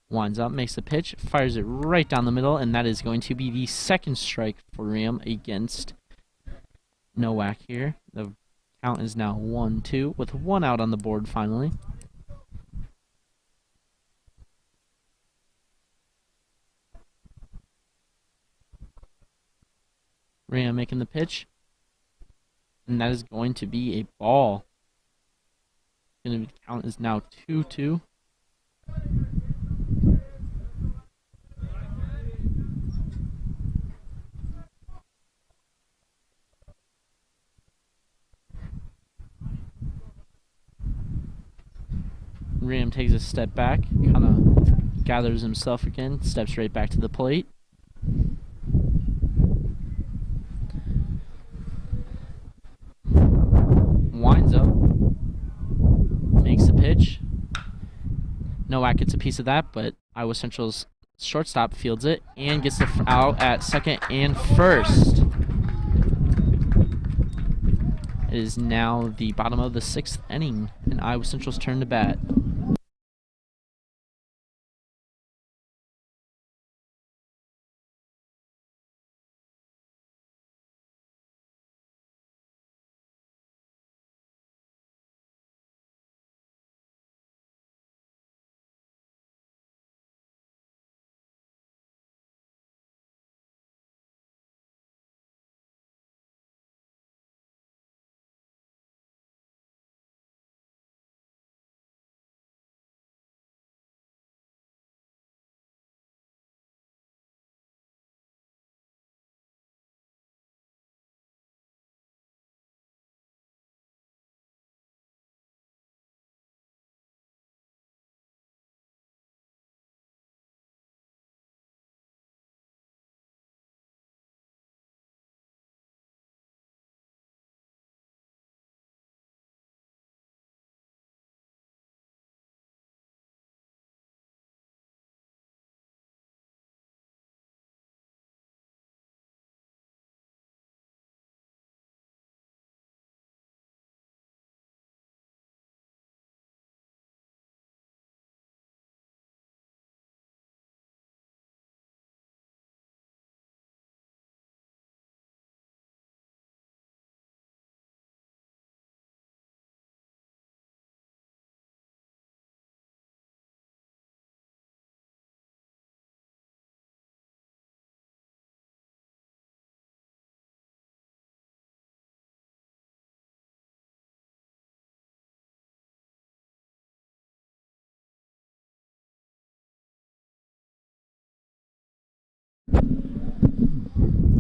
A: Winds up, makes the pitch, fires it right down the middle, and that is going to be the second strike for Ram against Nowak here. The count is now 1-2 with 1 out on the board finally. Ram making the pitch, and that is going to be a ball. The count is now 2-2. Ram takes a step back, kind of gathers himself again, steps right back to the plate. Winds up, makes the pitch. Nowak gets a piece of that, but Iowa Central's shortstop fields it and gets the out at second and first. It is now the bottom of the 6th inning, and Iowa Central's turn to bat.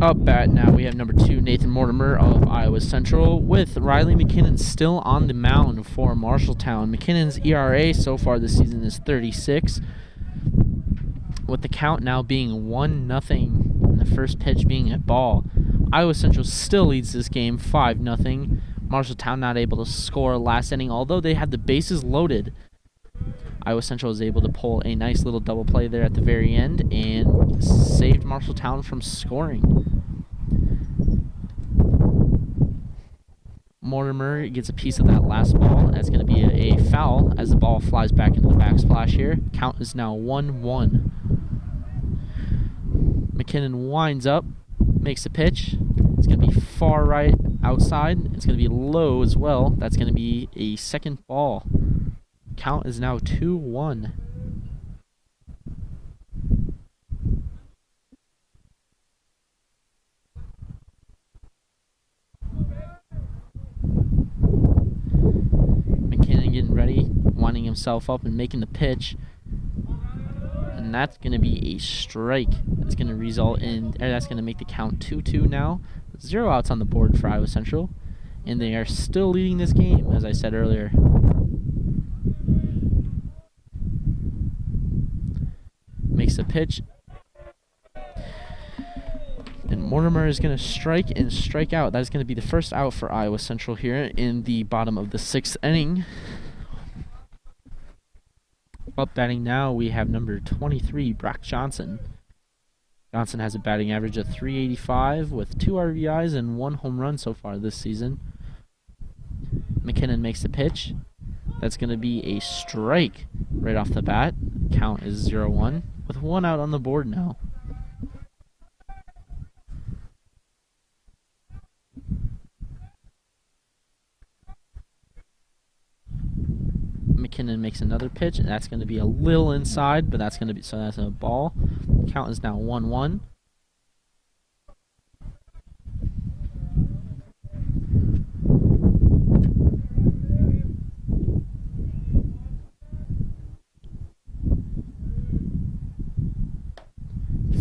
A: Up bat now, we have number 2, Nathan Mortimer of Iowa Central, with Riley McKinnon still on the mound for Marshalltown. McKinnon's ERA so far this season is 36, with the count now being 1-0, and the first pitch being a ball. Iowa Central still leads this game 5-0. Marshalltown not able to score last inning, although they had the bases loaded. Iowa Central is able to pull a nice little double play there at the very end and saved Marshalltown from scoring. Mortimer gets a piece of that last ball. That's going to be a foul as the ball flies back into the backsplash here. Count is now 1-1. McKinnon winds up, makes a pitch. It's going to be far right outside. It's going to be low as well. That's going to be a second ball. Count is now 2-1. McKinnon getting ready, winding himself up and making the pitch. And that's going to be a strike. That's going to result in, that's going to make the count 2-2 now. 0 outs on the board for Iowa Central. And they are still leading this game, as I said earlier. Makes a pitch. And Mortimer is going to strike and strike out. That is going to be the first out for Iowa Central here in the bottom of the 6th inning. Up batting now, we have number 23, Brock Johnson. Johnson has a batting average of .385 with 2 RBIs and 1 home run so far this season. McKinnon makes the pitch. That's going to be a strike right off the bat. Count is 0-1 with 1 out on the board now. McKinnon makes another pitch, and that's going to be a little inside, but that's going to be, so that's a ball. Count is now 1-1.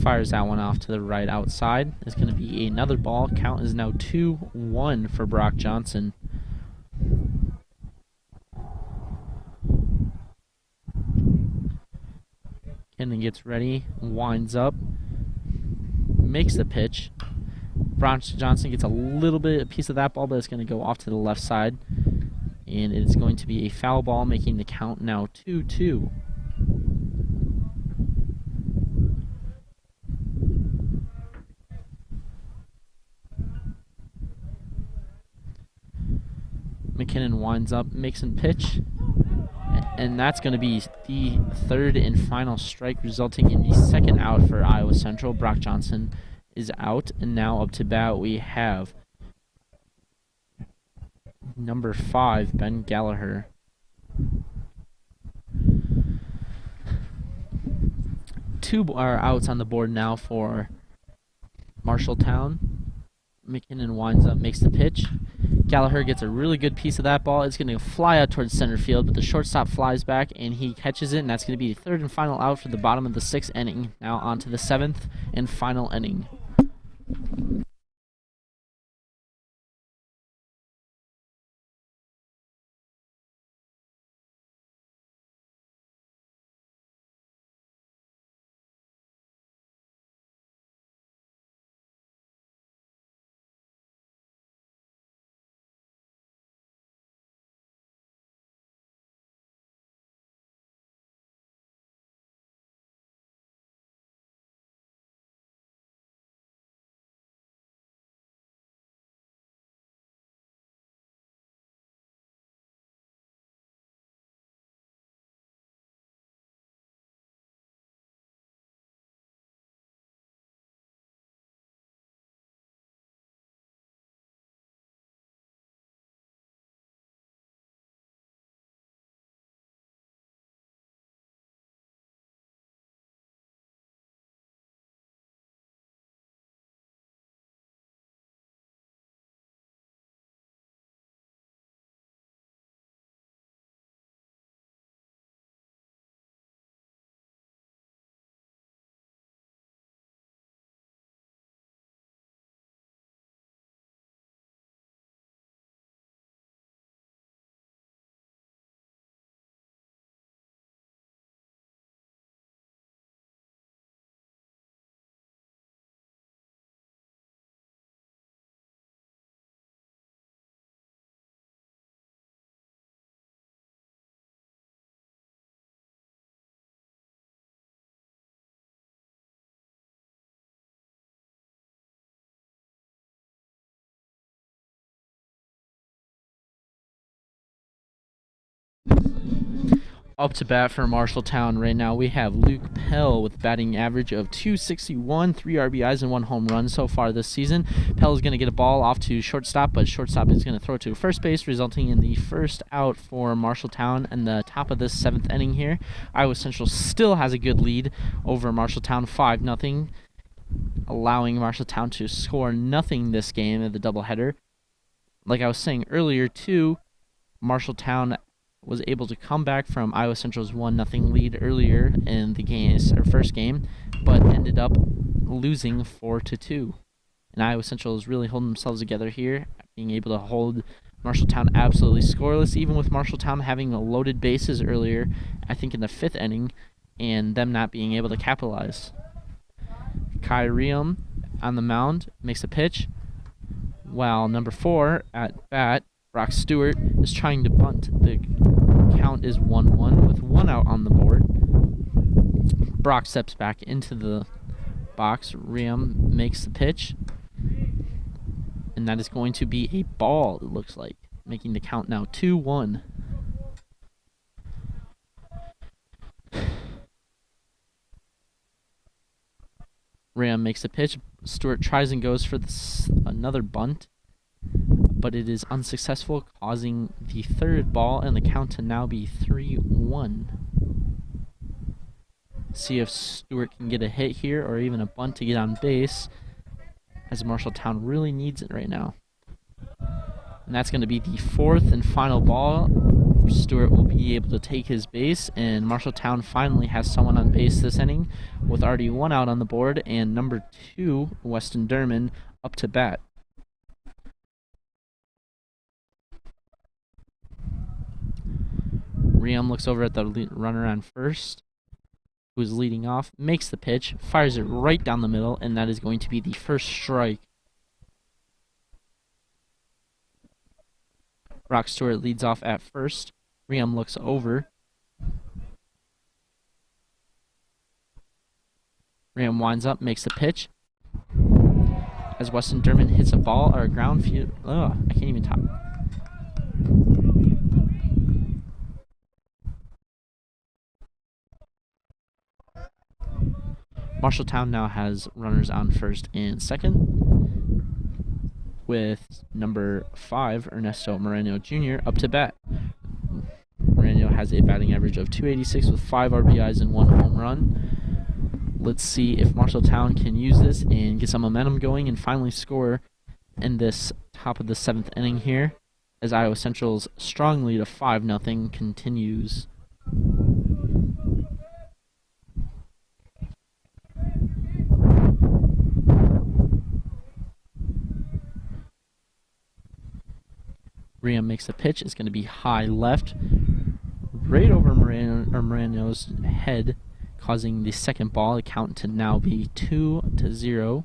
A: Fires that one off to the right outside. It's going to be another ball. Count is now 2-1 for Brock Johnson. McKinnon gets ready, winds up, makes the pitch. Brock Johnson gets a piece of that ball, but it's going to go off to the left side. And it's going to be a foul ball, making the count now 2-2. McKinnon winds up, makes him pitch. And that's going to be the third and final strike, resulting in the second out for Iowa Central. Brock Johnson is out, and now up to bat we have number 5, Ben Gallagher. Two are outs on the board now for Marshalltown. McKinnon winds up, makes the pitch. Gallagher gets a really good piece of that ball. It's going to fly out towards center field, but the shortstop flies back, and he catches it, and that's going to be the third and final out for the bottom of the 6th inning. Now on to the 7th and final inning. Up to bat for Marshalltown right now, we have Luke Pell with batting average of .261, 3 RBIs and 1 home run so far this season. Pell is going to get a ball off to shortstop, but shortstop is going to throw it to first base, resulting in the first out for Marshalltown in the top of this 7th inning here. Iowa Central still has a good lead over Marshalltown, 5-0, allowing Marshalltown to score nothing this game of the doubleheader. Like I was saying earlier, too, Marshalltown was able to come back from Iowa Central's 1-0 lead earlier in the first game, but ended up losing 4-2. And Iowa Central is really holding themselves together here, being able to hold Marshalltown absolutely scoreless, even with Marshalltown having loaded bases earlier, I think in the 5th inning, and them not being able to capitalize. Kai Riem on the mound makes a pitch, while number 4 at bat, Brock Stewart, is trying to bunt. The count is 1-1 with 1 out on the board. Brock steps back into the box. Riem makes the pitch, and that is going to be a ball, it looks like, making the count now 2-1. Riem makes a pitch. Stewart tries and goes for another bunt, but it is unsuccessful, causing the 3rd ball and the count to now be 3-1. See if Stewart can get a hit here or even a bunt to get on base, as Marshalltown really needs it right now. And that's going to be the 4th and final ball. Stewart will be able to take his base, and Marshalltown finally has someone on base this inning with already 1 out on the board, and number 2, Weston Derman, up to bat. Riem looks over at the runner on first, who's leading off, makes the pitch, fires it right down the middle, and that is going to be the first strike. Brock Stewart leads off at first. Riem looks over. Riem winds up, makes the pitch, as Weston Derman hits a ball or a ground field. I can't even talk. Marshalltown now has runners on first and second, with number 5, Ernesto Moreno Jr., up to bat. Moreno has a batting average of .286 with 5 RBIs and 1 home run. Let's see if Marshalltown can use this and get some momentum going and finally score in this top of the 7th inning here, as Iowa Central's strong lead of 5-0 continues. Riem makes the pitch. It's going to be high left, right over Moreno's head, causing the 2nd ball, the count to now be 2-0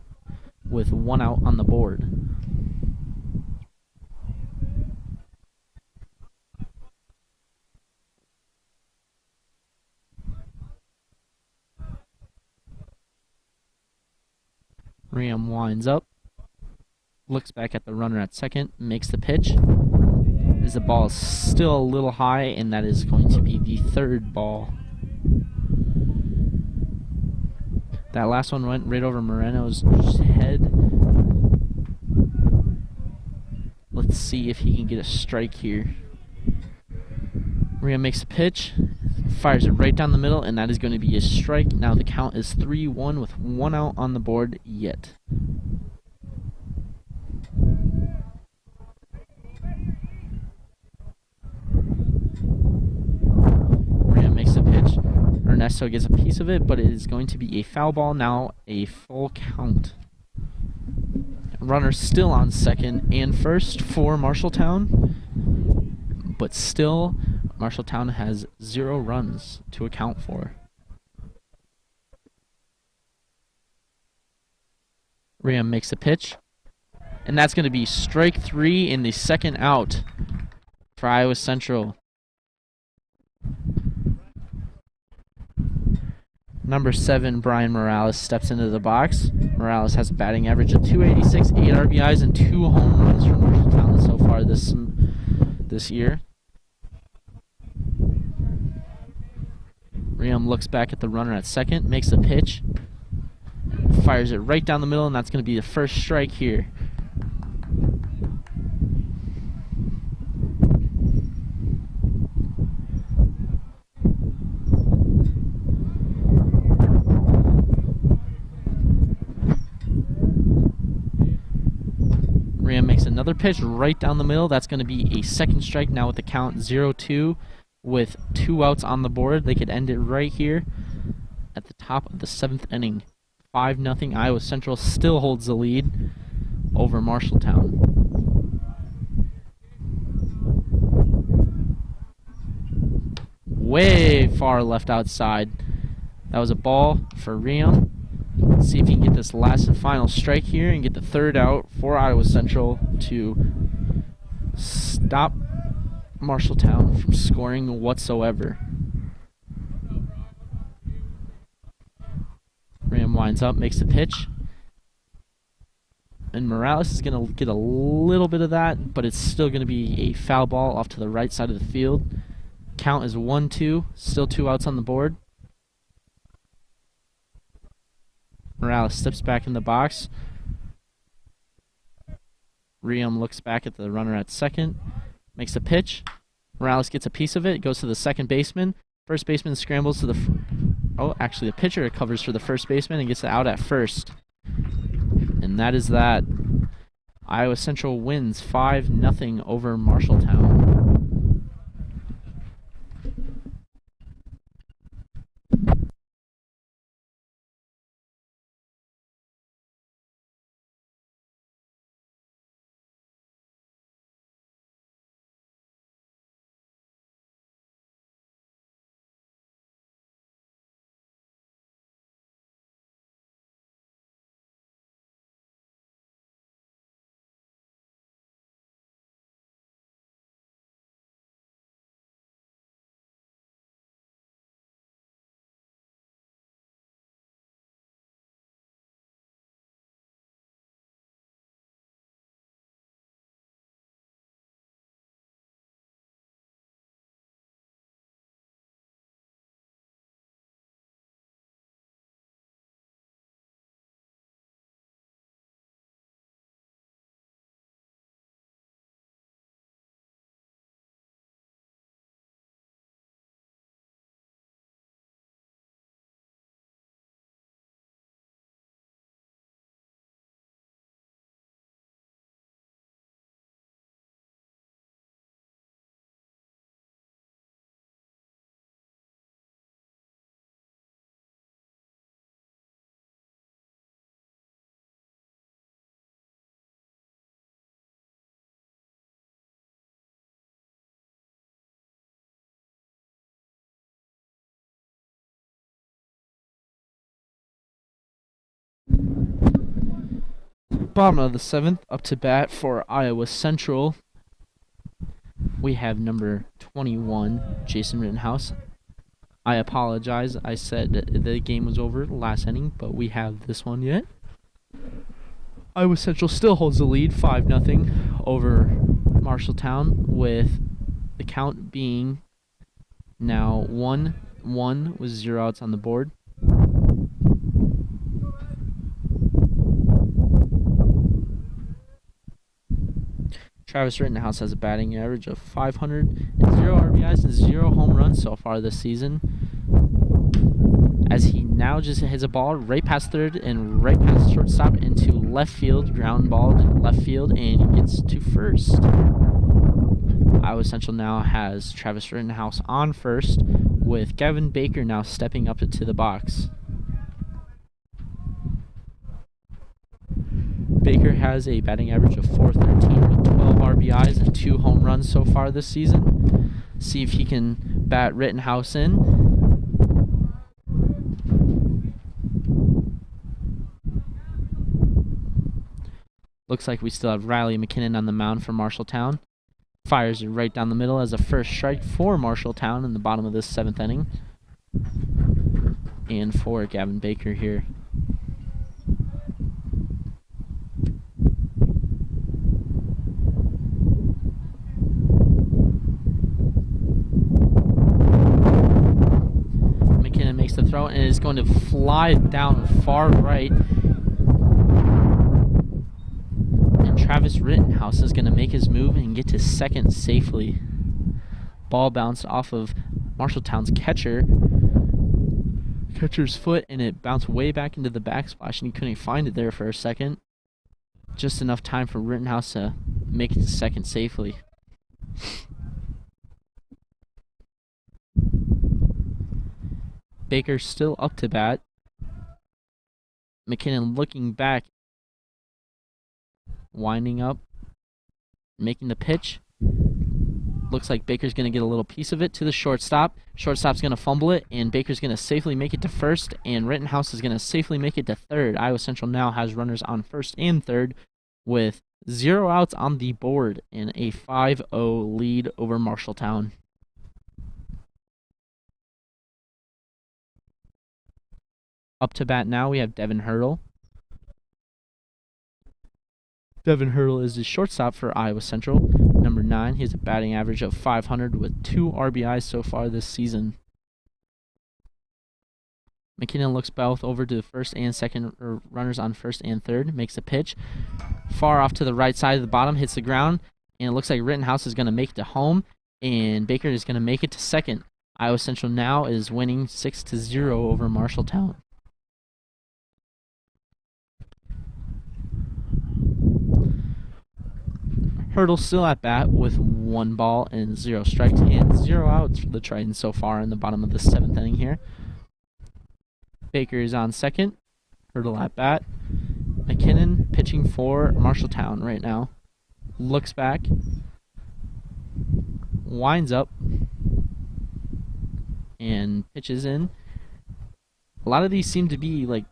A: with 1 out on the board. Riem winds up, looks back at the runner at second, makes the pitch, as the ball is still a little high, and that is going to be the 3rd ball. That last one went right over Moreno's head. Let's see if he can get a strike here. Riem makes a pitch, fires it right down the middle, and that is going to be a strike. Now the count is 3-1 with 1 out on the board yet. Riem makes a pitch. Ernesto gets a piece of it, but it is going to be a foul ball. Now a full count. Runner still on second and first for Marshalltown, but still Marshalltown has 0 runs to account for. Riem makes a pitch, and that's going to be strike 3 in the 2nd out for Iowa Central. Number 7, Brian Morales, steps into the box. Morales has a batting average of .286, 8 RBIs, and 2 home runs for Marshalltown so far this year. Riam looks back at the runner at second, makes the pitch, fires it right down the middle, and that's going to be the first strike here. Riam makes another pitch right down the middle. That's going to be a second strike now with the count 0-2 with 2 outs on the board. They could end it right here at the top of the 7th inning. 5-0. Iowa Central still holds the lead over Marshalltown. Way far left outside. That was a ball for Riam. Let's see if he can get this last and final strike here and get the 3rd out for Iowa Central to stop Marshalltown from scoring whatsoever. Riam winds up, makes the pitch. And Morales is going to get a little bit of that, but it's still going to be a foul ball off to the right side of the field. Count is 1-2, still 2 outs on the board. Morales steps back in the box. Riam looks back at the runner at second, makes a pitch. Morales gets a piece of it, goes to the second baseman. First baseman scrambles to the... actually the pitcher covers for the first baseman and gets it out at first. And that is that. Iowa Central wins 5-0 over Marshalltown. Bottom of the 7th, up to bat for Iowa Central. We have number 21, Jason Rittenhouse. I apologize. I said the game was over last inning, but we have this one yet. Iowa Central still holds the lead, 5-0 over Marshalltown, with the count being now 1-1 with 0 outs on the board. Travis Rittenhouse has a batting average of 500 and 0 RBIs and 0 home runs so far this season, as he now just hits a ball right past third and right past shortstop into left field, ground ball to left field, and he gets to first. Iowa Central now has Travis Rittenhouse on first, with Gavin Baker now stepping up to the box. Baker has a batting average of .413 with 12 RBIs and 2 home runs so far this season. See if he can bat Rittenhouse in. Looks like we still have Riley McKinnon on the mound for Marshalltown. Fires it right down the middle as a first strike for Marshalltown in the bottom of this 7th inning. And for Gavin Baker here. going to fly down far right. And Travis Rittenhouse is going to make his move and get to second safely. Ball bounced off of Marshalltown's catcher's foot, and it bounced way back into the backsplash, and he couldn't find it there for a second. Just enough time for Rittenhouse to make it to second safely. Baker's still up to bat. McKinnon looking back, winding up, making the pitch. Looks like Baker's going to get a little piece of it to the shortstop. Shortstop's going to fumble it, and Baker's going to safely make it to first, and Rittenhouse is going to safely make it to third. Iowa Central now has runners on first and third with 0 outs on the board and a 5-0 lead over Marshalltown. Up to bat now, we have Devin Hurdle. Devin Hurdle is the shortstop for Iowa Central. Number 9, he has a batting average of 500 with 2 RBIs so far this season. McKinnon looks both over to the first and second, or runners on first and third, makes a pitch. Far off to the right side of the bottom, hits the ground, and it looks like Rittenhouse is going to make it to home, and Baker is going to make it to second. Iowa Central now is winning 6-0 over Marshalltown. Hurdle still at bat with 1 ball and 0 strikes and 0 outs for the Tritons so far in the bottom of the 7th inning here. Baker is on second. Hurdle at bat. McKinnon pitching for Marshalltown right now. Looks back. Winds up. And pitches in. A lot of these seem to be like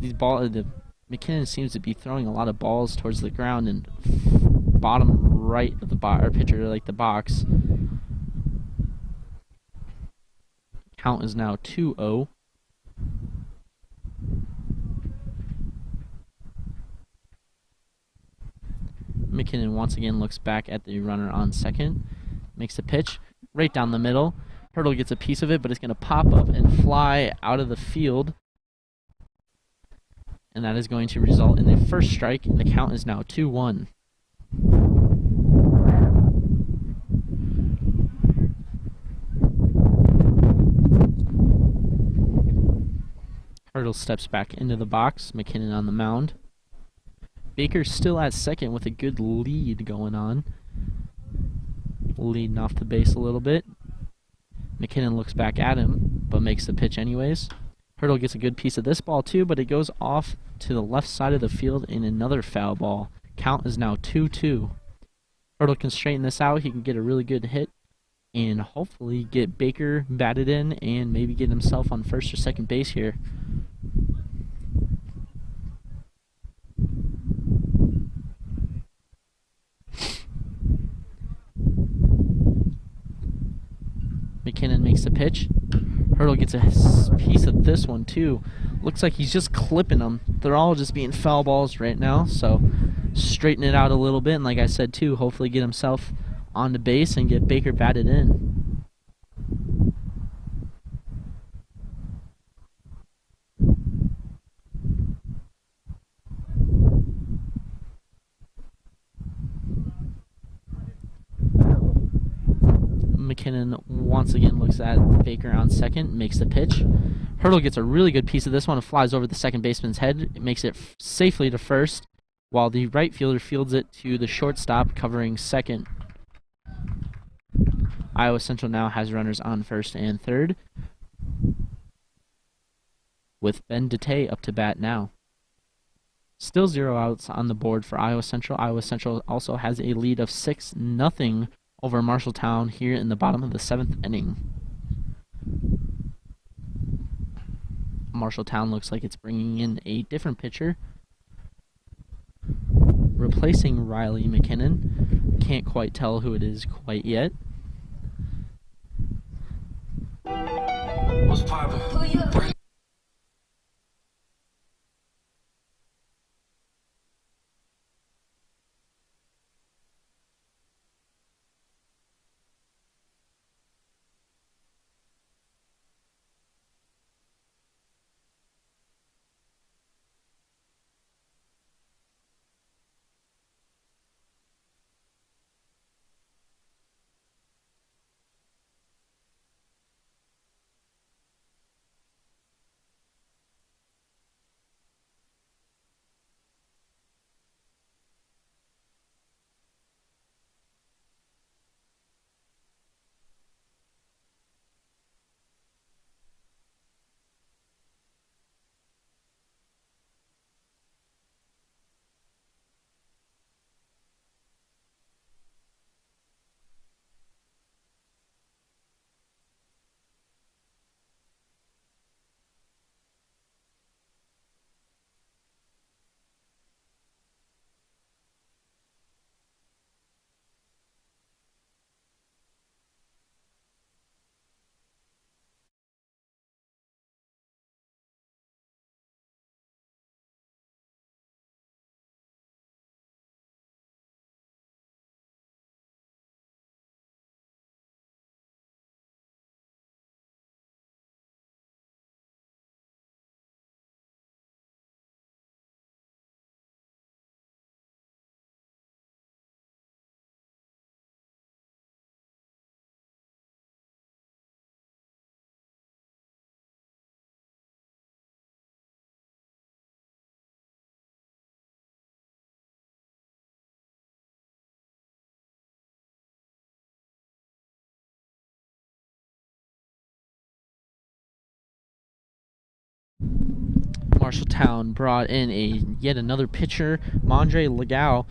A: McKinnon seems to be throwing a lot of balls towards the ground and bottom right of the pitcher, like the box. Count is now 2-0. McKinnon once again looks back at the runner on second, makes a pitch right down the middle. Hurdle gets a piece of it, but it's going to pop up and fly out of the field. And that is going to result in the first strike, and the count is now 2-1. Hurdle steps back into the box, McKinnon on the mound. Baker's still at second with a good lead going on. Leading off the base a little bit. McKinnon looks back at him, but makes the pitch anyways. Hurdle gets a good piece of this ball too, but it goes off to the left side of the field in another foul ball. Count is now 2-2. Hurdle can straighten this out. He can get a really good hit and hopefully get Baker batted in and maybe get himself on first or second base here. McKinnon makes the pitch. Hurdle gets a piece of this one too. Looks like he's just clipping them. They're all just being foul balls right now, so straighten it out a little bit, and like I said too, hopefully get himself on the base and get Baker batted in. McKinnon once again looks at Baker on second, makes the pitch. Hurdle gets a really good piece of this one and flies over the second baseman's head. It makes it safely to first, while the right fielder fields it to the shortstop covering second. Iowa Central now has runners on first and third, with Ben Dete up to bat now. Still 0 outs on the board for Iowa Central. Iowa Central also has a lead of 6-0 over Marshalltown here in the bottom of the 7th inning. Marshalltown looks like it's bringing in a different pitcher, replacing Riley McKinnon. Can't quite tell who it is quite yet.
B: What's poppin'?
A: Marshalltown brought in yet another pitcher, Mondre Legal.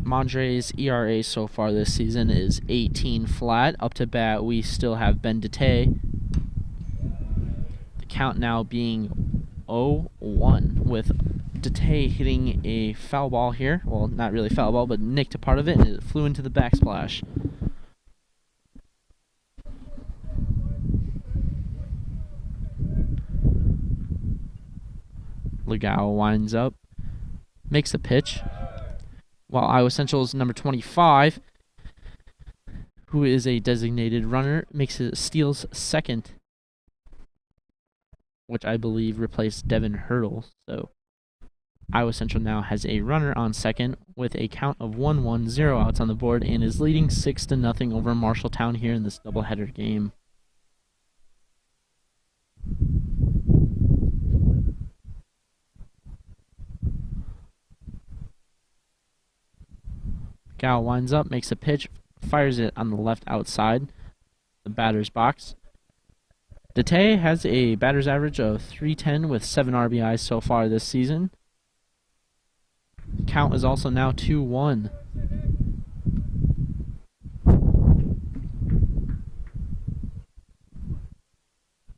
A: Mondre's ERA so far this season is 18 flat. Up to bat, we still have Ben Detay. The count now being 0-1 with Detay hitting a foul ball here. Well, not really foul ball, but nicked a part of it, and it flew into the backsplash. Legal winds up, makes a pitch, while Iowa Central's number 25, who is a designated runner, steals second, which I believe replaced Devin Hurdle. So Iowa Central now has a runner on second with a count of 1-1, 0 outs on the board, and is leading 6-0 over Marshalltown here in this doubleheader game. Gal winds up, makes a pitch, fires it on the left outside the batter's box. Detay has a batter's average of .310 with 7 RBIs so far this season. Count is also now 2-1.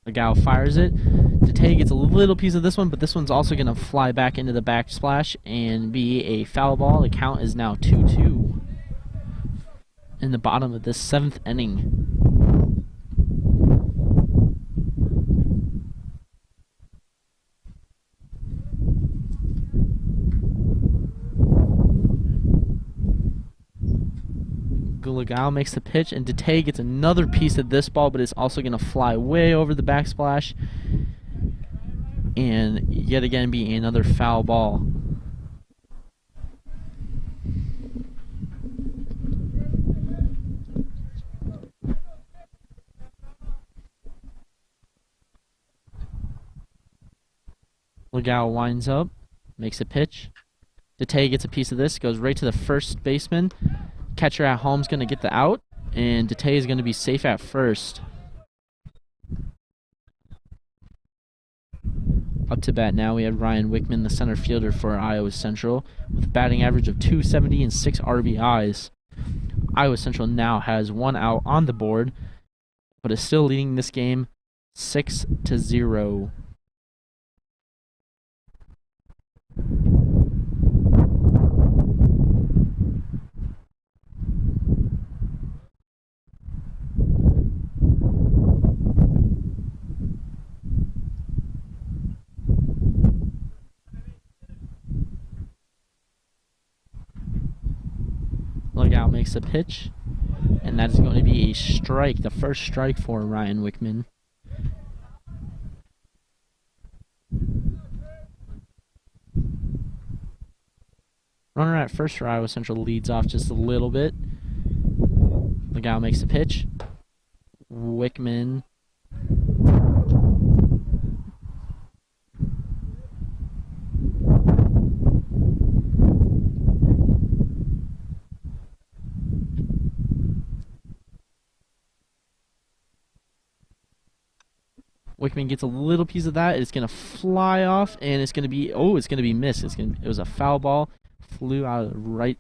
A: Legal fires it. Detay gets a little piece of this one, but this one's also going to fly back into the backsplash and be a foul ball. The count is now 2-2 in the bottom of this 7th inning. Legal makes the pitch, and Detay gets another piece of this ball, but it's also going to fly way over the backsplash and yet again be another foul ball. Legal winds up, makes a pitch. Detay gets a piece of this, goes right to the first baseman. Catcher at home is going to get the out, and Detay is going to be safe at first. Up to bat now, we have Ryan Wickman, the center fielder for Iowa Central, with a batting average of .270 and 6 RBIs. Iowa Central now has 1 out on the board, but is still leading this game 6-0. Legal makes a pitch, and that is going to be a strike, the first strike for Ryan Wickman. Runner at first for Iowa Central leads off just a little bit. Legal makes a pitch. Wickman Wickman gets a little piece of that. It's going to fly off, and it's going to be, it's going to be missed. It was a foul ball. Flew out of the right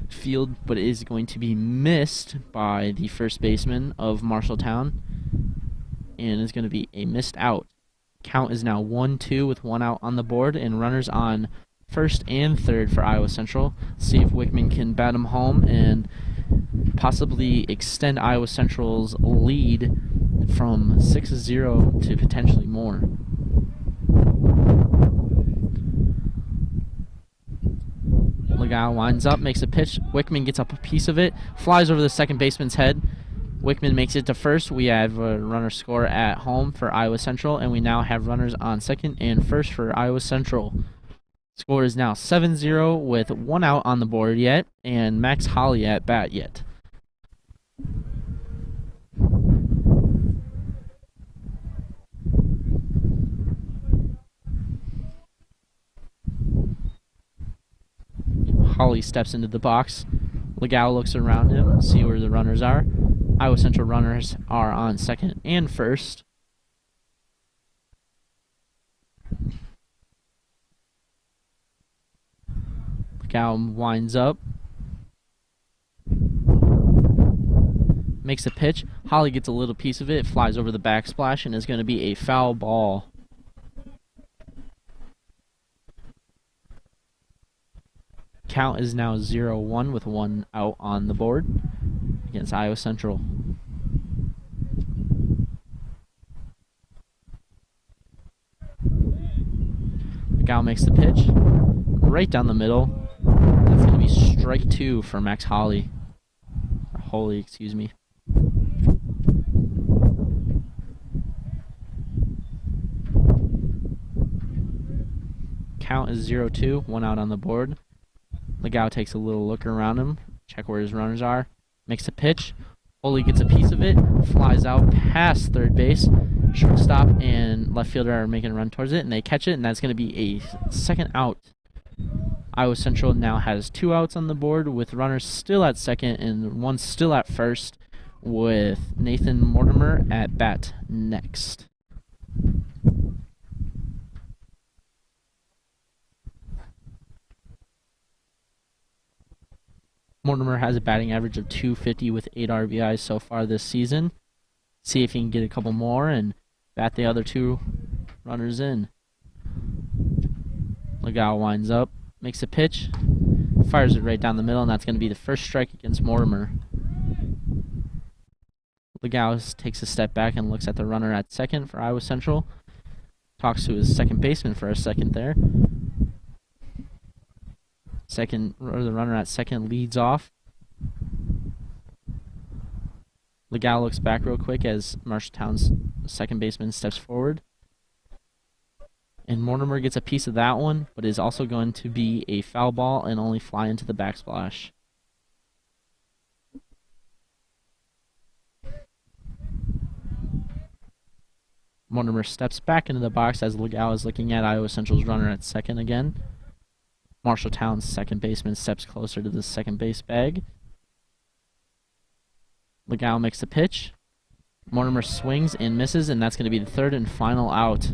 A: field, but it is going to be missed by the first baseman of Marshalltown, and it's going to be a missed out. Count is now 1-2 with 1 out on the board, and runners on first and third for Iowa Central. See if Wickman can bat him home and possibly extend Iowa Central's lead from 6-0 to potentially more. Legal winds up, makes a pitch. Wickman gets up a piece of it, flies over the second baseman's head. Wickman makes it to first. We have a runner score at home for Iowa Central, and we now have runners on second and first for Iowa Central. Score is now 7-0 with 1 out on the board yet, and Max Holly at bat yet. Holly steps into the box. Legal looks around him, see where the runners are. Iowa Central runners are on second and first. Lookout winds up. Makes a pitch. Holly gets a little piece of it, flies over the backsplash, and is going to be a foul ball. Count is now 0-1 with 1 out on the board against Iowa Central. Lookout makes the pitch right down the middle. That's going to be strike 2 for Max Holly. Or Holy, excuse me. Count is 0-2, 1 out on the board. Lookout takes a little look around him, check where his runners are, makes a pitch. Holy gets a piece of it, flies out past third base. Shortstop and left fielder are making a run towards it, and they catch it, and that's going to be a second out. Iowa Central now has 2 outs on the board with runners still at second and 1 still at first, with Nathan Mortimer at bat next. Mortimer has a batting average of .250 with 8 RBIs so far this season. See if he can get a couple more and bat the other 2 runners in. Lookout winds up, makes a pitch, fires it right down the middle, and that's going to be the first strike against Mortimer. Lookout takes a step back and looks at the runner at second for Iowa Central. Talks to his second baseman for a second there. The runner at second leads off. Lookout looks back real quick as Marshalltown's second baseman steps forward. And Mortimer gets a piece of that one, but is also going to be a foul ball and only fly into the backsplash. Mortimer steps back into the box as Lookout is looking at Iowa Central's runner at second again. Marshalltown's second baseman steps closer to the second base bag. Lookout makes the pitch. Mortimer swings and misses, and that's going to be the third and final out.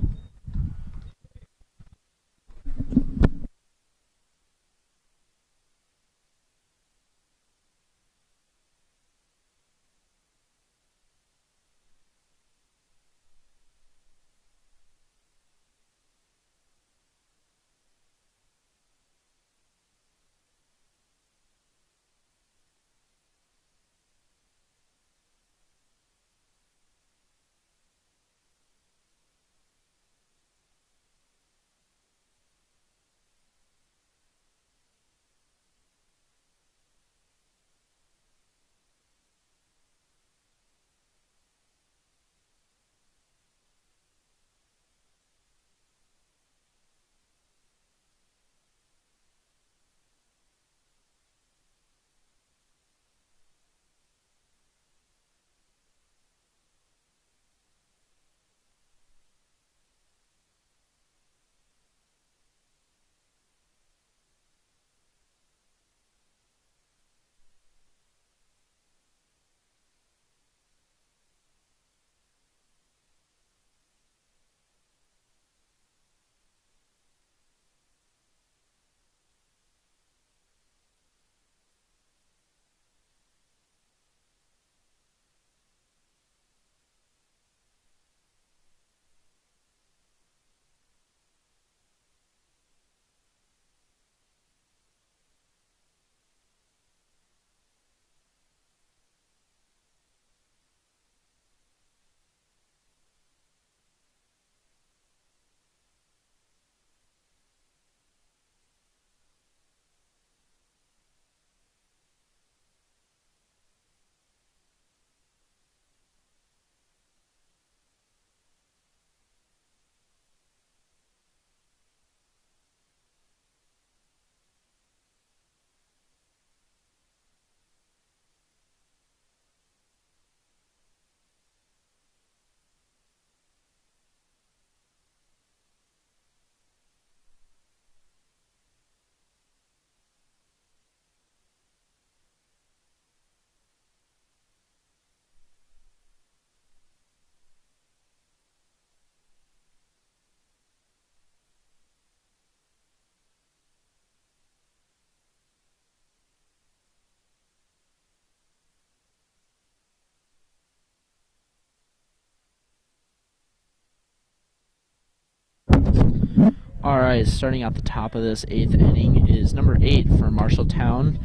A: All right, starting at the top of this 8th inning is number 8 for Marshalltown,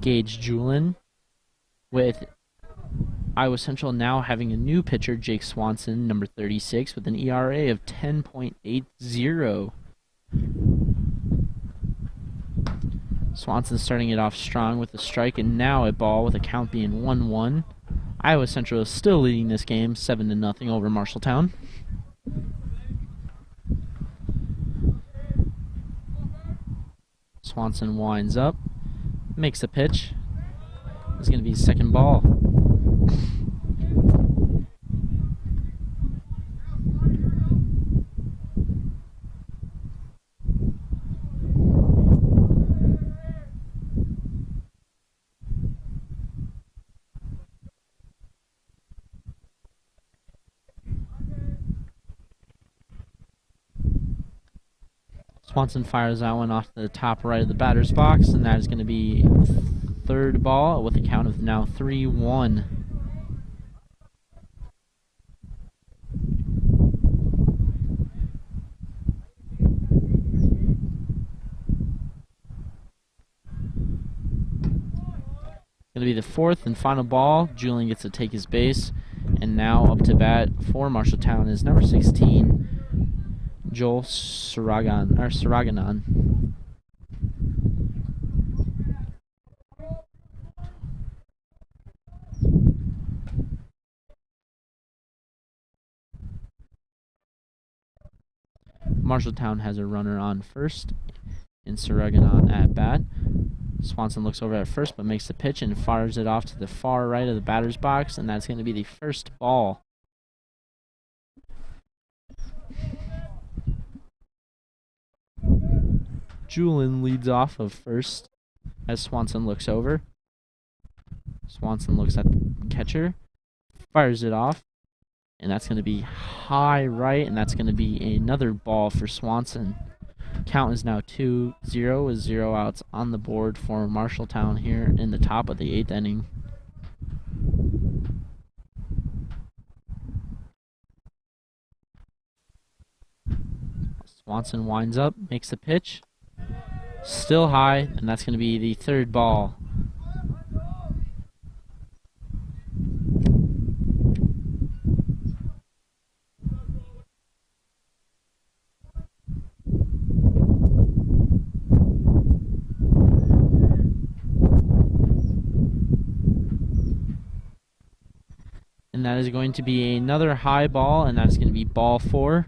A: Gage Julin, with Iowa Central now having a new pitcher, Jake Swanson, number 36, with an ERA of 10.80. Swanson starting it off strong with a strike and now a ball with a count being 1-1. Iowa Central is still leading this game 7-0 over Marshalltown. Swanson winds up, makes a pitch. It's going to be his second ball. Swanson fires that one off the top right of the batter's box, and that is going to be third ball with a count of now 3-1. Going to be the fourth and final ball. Julian gets to take his base, and now up to bat for Marshalltown is number 16, Joel Saraganan. Marshalltown has a runner on first, and Saraganan at bat. Swanson looks over at first, but makes the pitch and fires it off to the far right of the batter's box, and that's going to be the first ball. Julin leads off of first as Swanson looks over. Swanson looks at the catcher, fires it off, and that's going to be high right, and that's going to be another ball for Swanson. Count is now 2-0 with 0 outs on the board for Marshalltown here in the top of the 8th inning. Swanson winds up, makes the pitch. Still high, and that's going to be the third ball. And that is going to be another high ball, and that's going to be ball 4.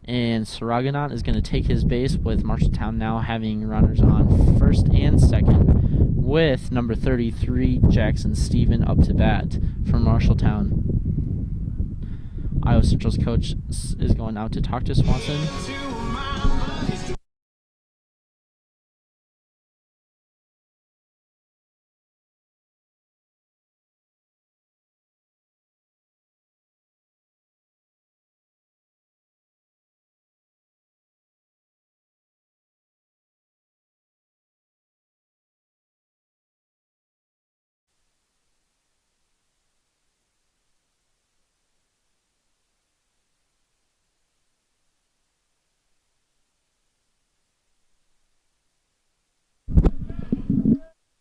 A: And Saraganan is going to take his base, with Marshalltown now having runners on first and second, with number 33, Jackson Stephen, up to bat for Marshalltown. Iowa Central's coach is going out to talk to Swanson.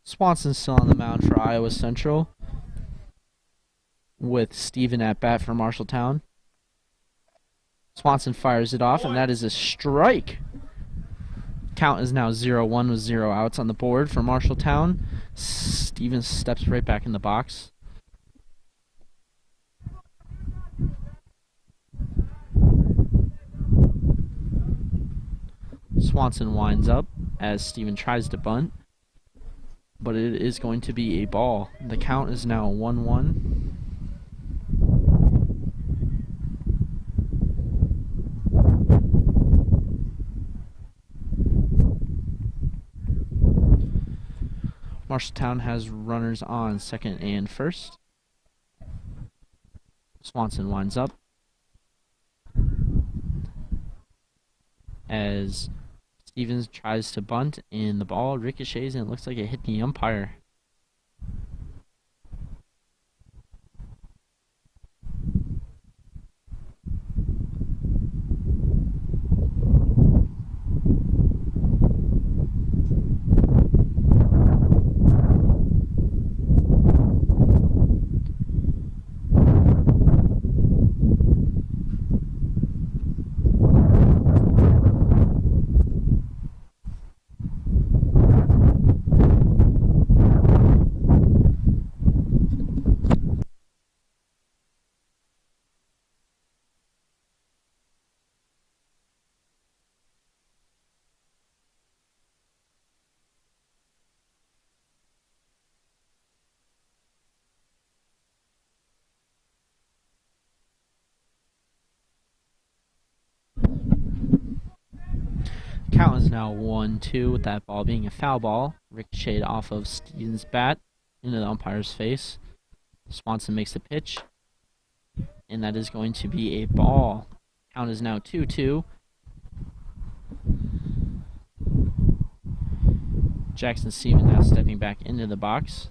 A: Swanson's still on the mound for Iowa Central, with Steven at bat for Marshalltown. Swanson fires it off, and that is a strike. Count is now 0-1 with 0 outs on the board for Marshalltown. Steven steps right back in the box. Swanson winds up as Steven tries to bunt, but it is going to be a ball. The count is now 1-1. Marshalltown has runners on second and first. Swanson winds up as Stevens tries to bunt, and the ball ricochets, and it looks like it hit the umpire. Count is now 1-2 with that ball being a foul ball. Ricocheted off of Stevens' bat into the umpire's face. Swanson makes the pitch, and that is going to be a ball. Count is now 2-2. Jackson Stevens now stepping back into the box.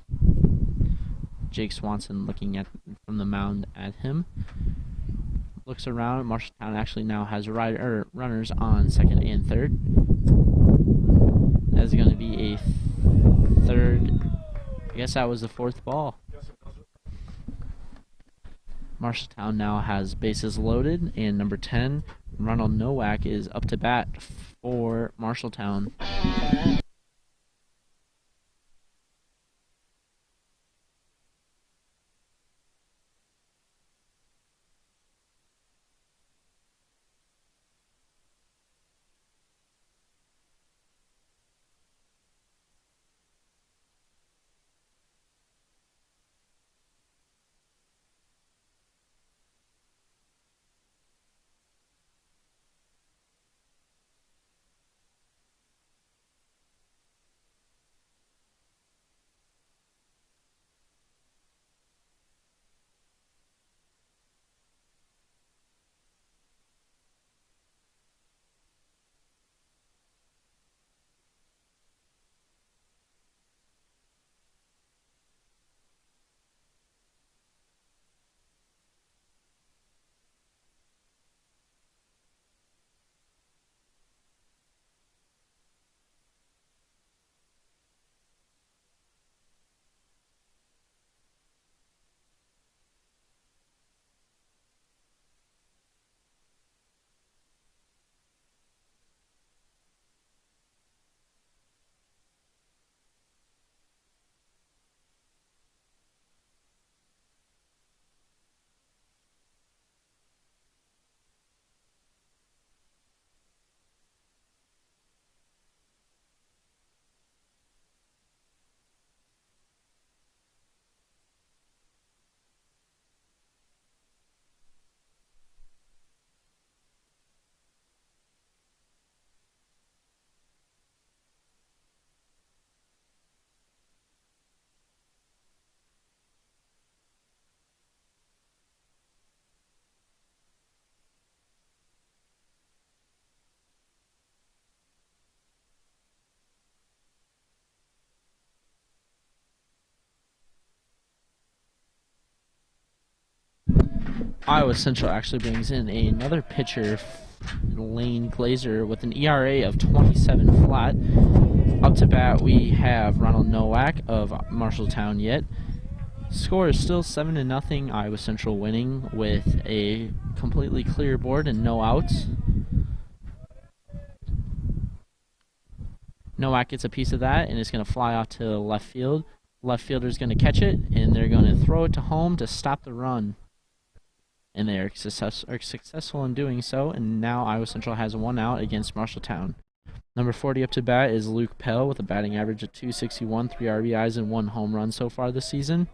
A: Jake Swanson looking at from the mound at him. Looks around. Marshalltown actually now has runners on second and third. That's going to be a third. I guess that was the fourth ball. Marshalltown now has bases loaded, and number 10, Ronald Nowak, is up to bat for Marshalltown. Iowa Central actually brings in another pitcher, Lane Glazer, with an ERA of 27 flat. Up to bat, we have Ronald Nowak of Marshalltown yet. Score is still 7-0, Iowa Central winning with a completely clear board and no outs. Nowak gets a piece of that, and it's going to fly off to left field. Left fielder's going to catch it, and they're going to throw it to home to stop the run. And they are successful in doing so, and now Iowa Central has one out against Marshalltown. Number 40 up to bat is Luke Pell with a batting average of .261, 3 RBIs, and 1 home run so far this season.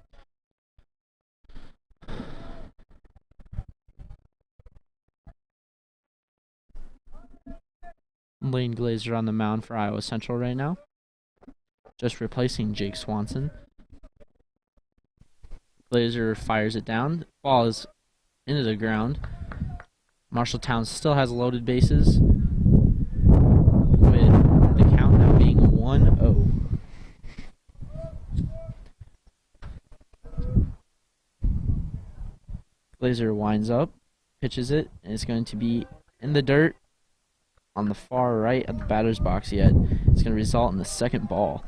A: Lane Glazer on the mound for Iowa Central right now, just replacing Jake Swanson. Glazer fires it down. Ball is into the ground. Marshalltown still has loaded bases, with the count now being 1-0. Glazer winds up, pitches it, and it's going to be in the dirt on the far right of the batter's box yet. It's going to result in the second ball.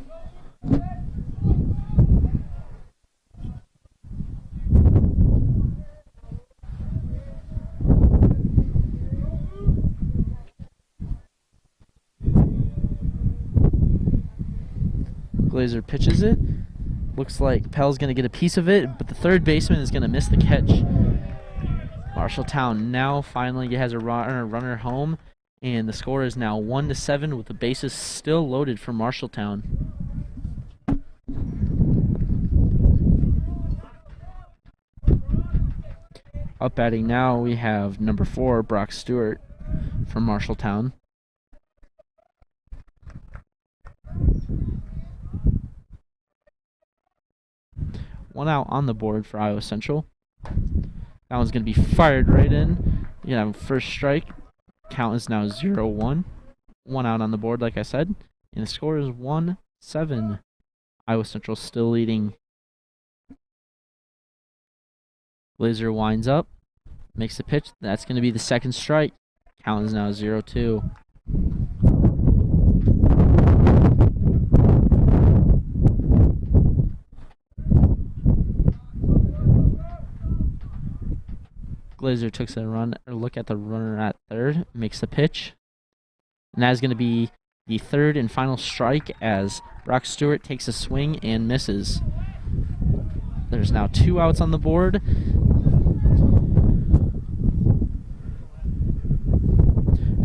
A: Glazer pitches it. Looks like Pell's going to get a piece of it, but the third baseman is going to miss the catch. Marshalltown now finally has a runner home, and the score is now 1-7 with the bases still loaded for Marshalltown. Up batting now, we have number 4, Brock Stewart from Marshalltown. 1 out on the board for Iowa Central. That one's going to be fired right in. You have first strike. Count is now 0-1. 1 out on the board, like I said. And the score is 1-7. Iowa Central still leading. Glazer winds up. Makes the pitch. That's going to be the second strike. Count is now 0-2. Glazer took a look at the runner at third, makes the pitch. And that is going to be the third and final strike as Brock Stewart takes a swing and misses. There's now 2 outs on the board.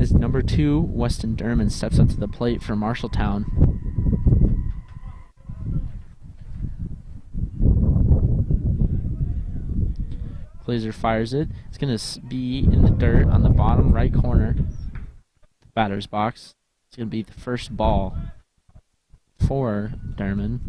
A: As number 2, Weston Derman, steps up to the plate for Marshalltown. Glazer fires it. It's going to be in the dirt on the bottom right corner. The batter's box. It's going to be the first ball for Derman.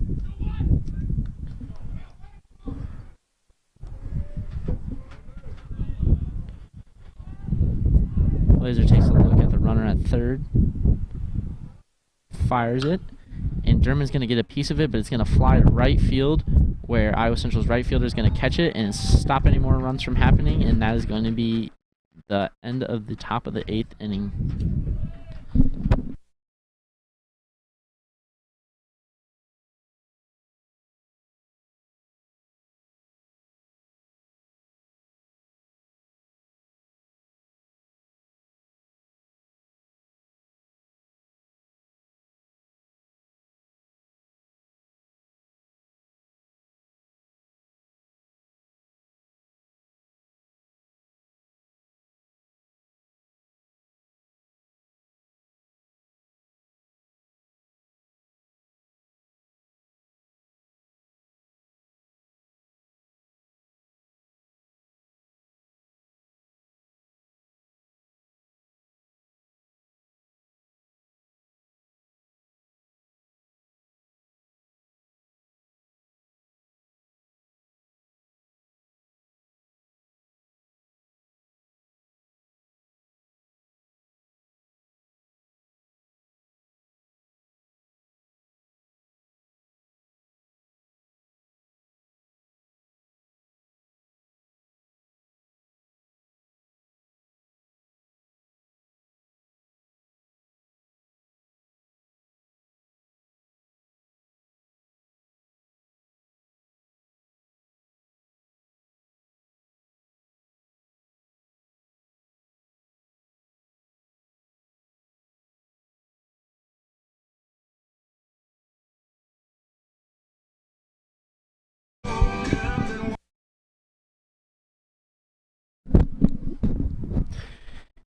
A: Glazer takes a look at the runner at third. Fires it. And Derman's going to get a piece of it, but it's going to fly to right field, where Iowa Central's right fielder is going to catch it and stop any more runs from happening, and that is going to be the end of the top of the 8th inning.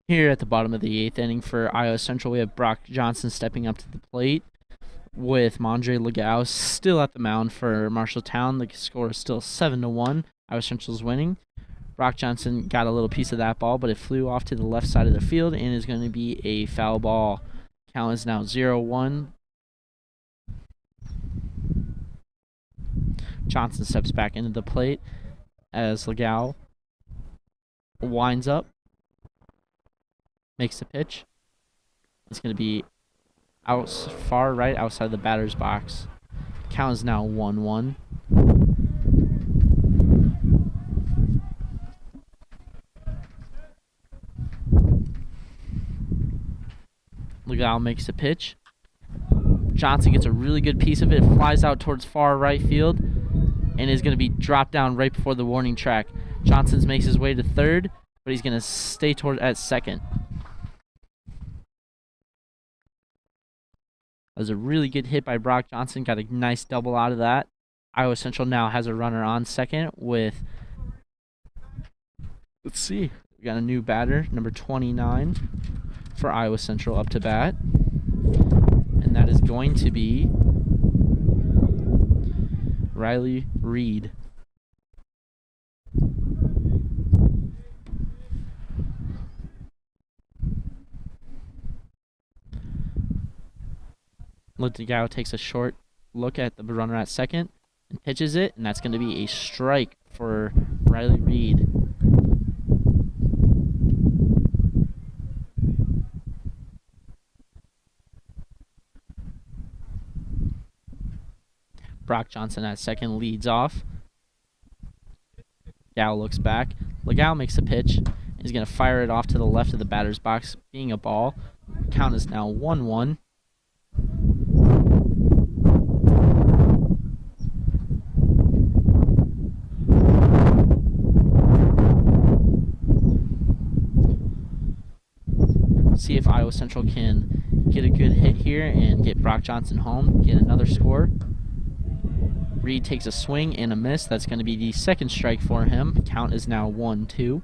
A: Here at the bottom of the 8th inning for Iowa Central, we have Brock Johnson stepping up to the plate with Mondre Legao still at the mound for Marshalltown. The score is still 7-1. Iowa Central's winning. Brock Johnson got a little piece of that ball, but it flew off to the left side of the field and is going to be a foul ball. Count is now 0-1. Johnson steps back into the plate as Legao winds up. Makes the pitch. It's going to be out far right outside the batter's box. Count is now 1-1. Legao makes the pitch. Johnson gets a really good piece of it, flies out towards far right field, and is going to be dropped down right before the warning track. Johnson makes his way to third, but he's going to stay at second. That was a really good hit by Brock Johnson. Got a nice double out of that. Iowa Central now has a runner on second with, let's see, we got a new batter, number 29 for Iowa Central up to bat. And that is going to be Riley Reed. Legao takes a short look at the runner at second and pitches it, and that's going to be a strike for Riley Reed. Brock Johnson at second leads off. Gao looks back. Legao makes a pitch. He's going to fire it off to the left of the batter's box, being a ball. Count is now 1-1. See if Iowa Central can get a good hit here and get Brock Johnson home, get another score. Reed takes a swing and a miss. That's going to be the second strike for him. Count is now 1-2.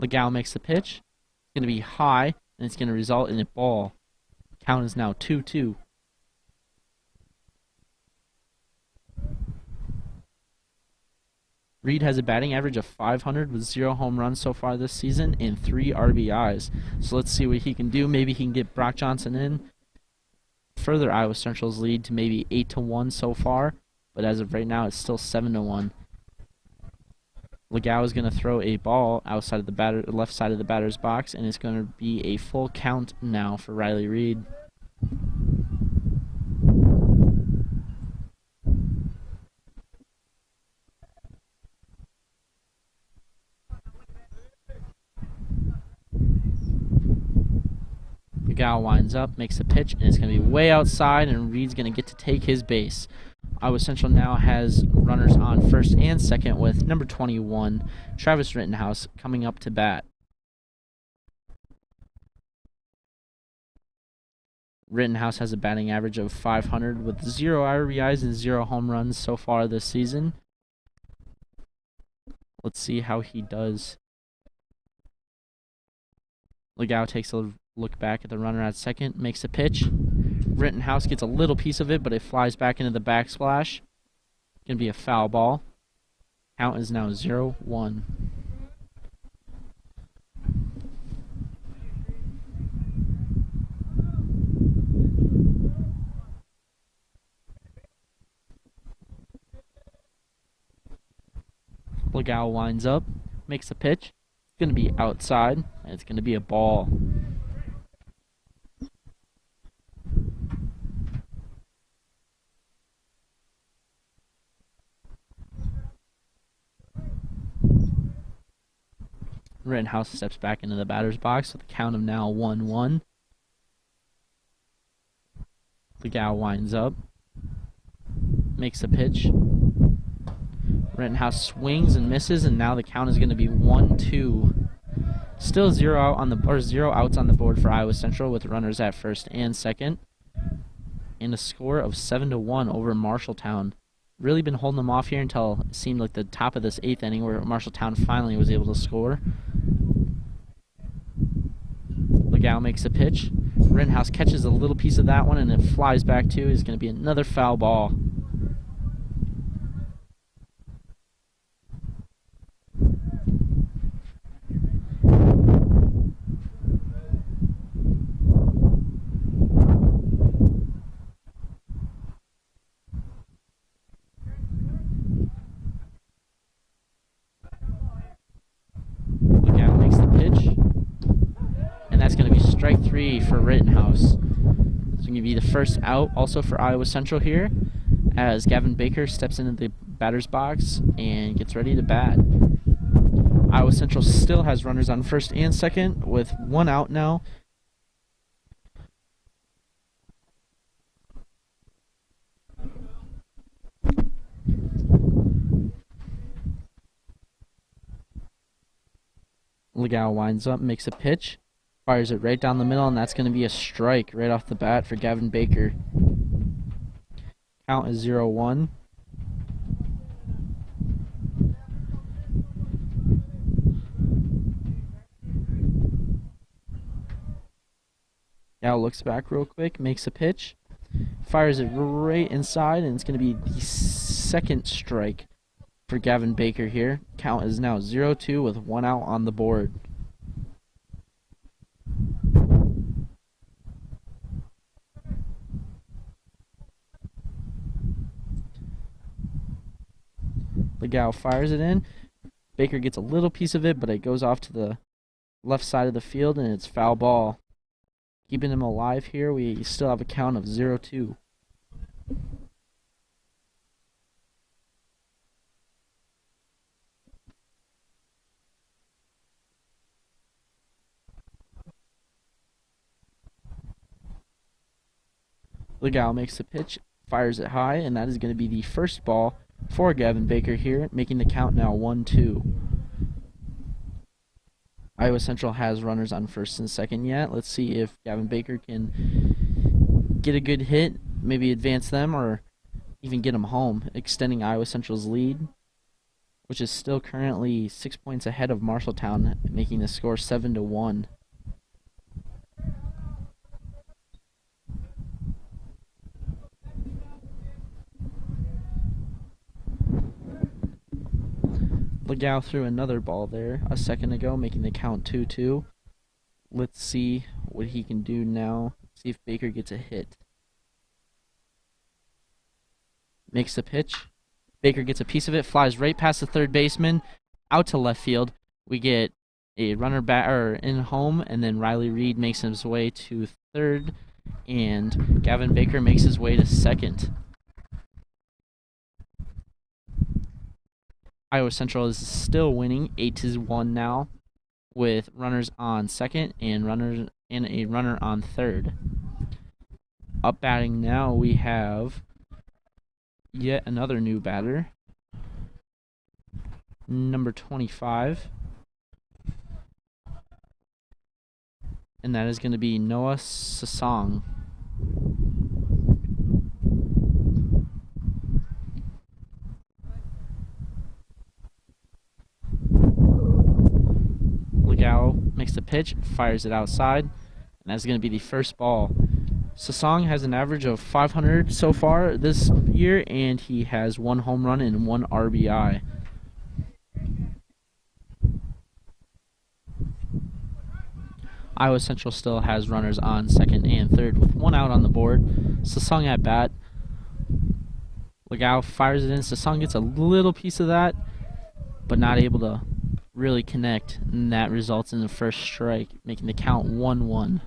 A: Legao makes the pitch. It's going to be high, and it's going to result in a ball. Count is now 2-2. Reed has a batting average of .500 with 0 home runs so far this season and 3 RBIs. So let's see what he can do. Maybe he can get Brock Johnson in. Further Iowa Central's lead to maybe 8-1 so far, but as of right now, it's still 7-1. Legao is going to throw a ball outside of the left side of the batter's box, and it's going to be a full count now for Riley Reed. Legao winds up, makes a pitch, and it's going to be way outside, and Reed's going to get to take his base. Iowa Central now has runners on first and second with number 21, Travis Rittenhouse, coming up to bat. Rittenhouse has a batting average of .500 with 0 RBIs and 0 home runs so far this season. Let's see how he does. Legao takes a look back at the runner at second, makes a pitch. Rittenhouse gets a little piece of it, but it flies back into the backsplash. Going to be a foul ball. Count is now 0-1. Legao winds up, makes a pitch. It's going to be outside, and it's going to be a ball. Rittenhouse steps back into the batter's box with a count of now 1-1. Legao winds up, makes a pitch. Rittenhouse swings and misses, and now the count is going to be 1-2. Still 0 outs on the board for Iowa Central with runners at first and second, and a score of 7-1 over Marshalltown. Really been holding them off here until it seemed like the top of this 8th inning where Marshalltown finally was able to score. Legao makes a pitch. Rittenhouse catches a little piece of that one, and it flies back to. It's going to be another foul ball. Strike 3 for Rittenhouse. It's going to be the first out also for Iowa Central here as Gavin Baker steps into the batter's box and gets ready to bat. Iowa Central still has runners on first and second with 1 out now. Legao winds up, makes a pitch. Fires it right down the middle, and that's going to be a strike right off the bat for Gavin Baker. Count is 0-1. Now looks back real quick, makes a pitch. Fires it right inside, and it's going to be the second strike for Gavin Baker here. Count is now 0-2 with 1 out on the board. Legal fires it in. Baker gets a little piece of it, but it goes off to the left side of the field, and it's foul ball. Keeping him alive here, we still have a count of 0-2. Legal makes the pitch, fires it high, and that is going to be the first ball for Gavin Baker here, making the count now 1-2. Iowa Central has runners on first and second yet. Let's see if Gavin Baker can get a good hit, maybe advance them, or even get them home, extending Iowa Central's lead, which is still currently 6 points ahead of Marshalltown, making the score 7-1. Legal threw another ball there a second ago, making the count 2-2. Let's see what he can do now. See if Baker gets a hit. Makes the pitch. Baker gets a piece of it, flies right past the third baseman, out to left field. We get a runner in home, and then Riley Reed makes his way to third, and Gavin Baker makes his way to second. Iowa Central is still winning 8-1 now, with runners on second and a runner on third. Up batting now, we have yet another new batter, number 25, and that is going to be Noah Sasong. Makes the pitch, fires it outside, and that's going to be the first ball. Sasong has an average of 500 so far this year, and he has 1 home run and 1 RBI. Iowa Central still has runners on second and third with 1 out on the board. Sasong at bat. Legal fires it in. Sasong gets a little piece of that, but not able to really connect, and that results in the first strike, making the count 1-1.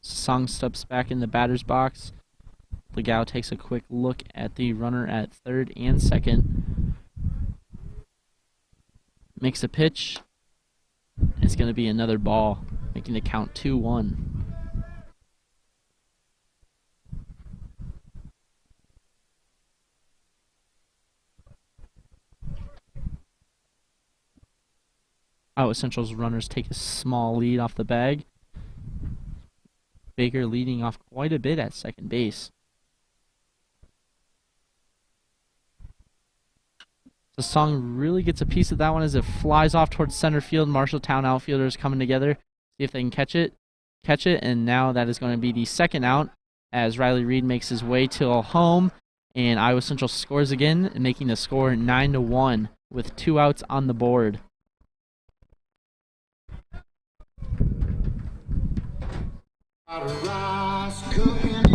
A: Sasong steps back in the batter's box. Legal takes a quick look at the runner at third and second. Makes a pitch. It's going to be another ball, making the count 2-1. Iowa Central's runners take a small lead off the bag. Baker leading off quite a bit at second base. Sasong really gets a piece of that one as it flies off towards center field. Marshalltown outfielders coming together, see if they can catch it, and now that is going to be the second out as Riley Reed makes his way to home, and Iowa Central scores again, making the score 9-1 with 2 outs on the board.
B: Rice cooking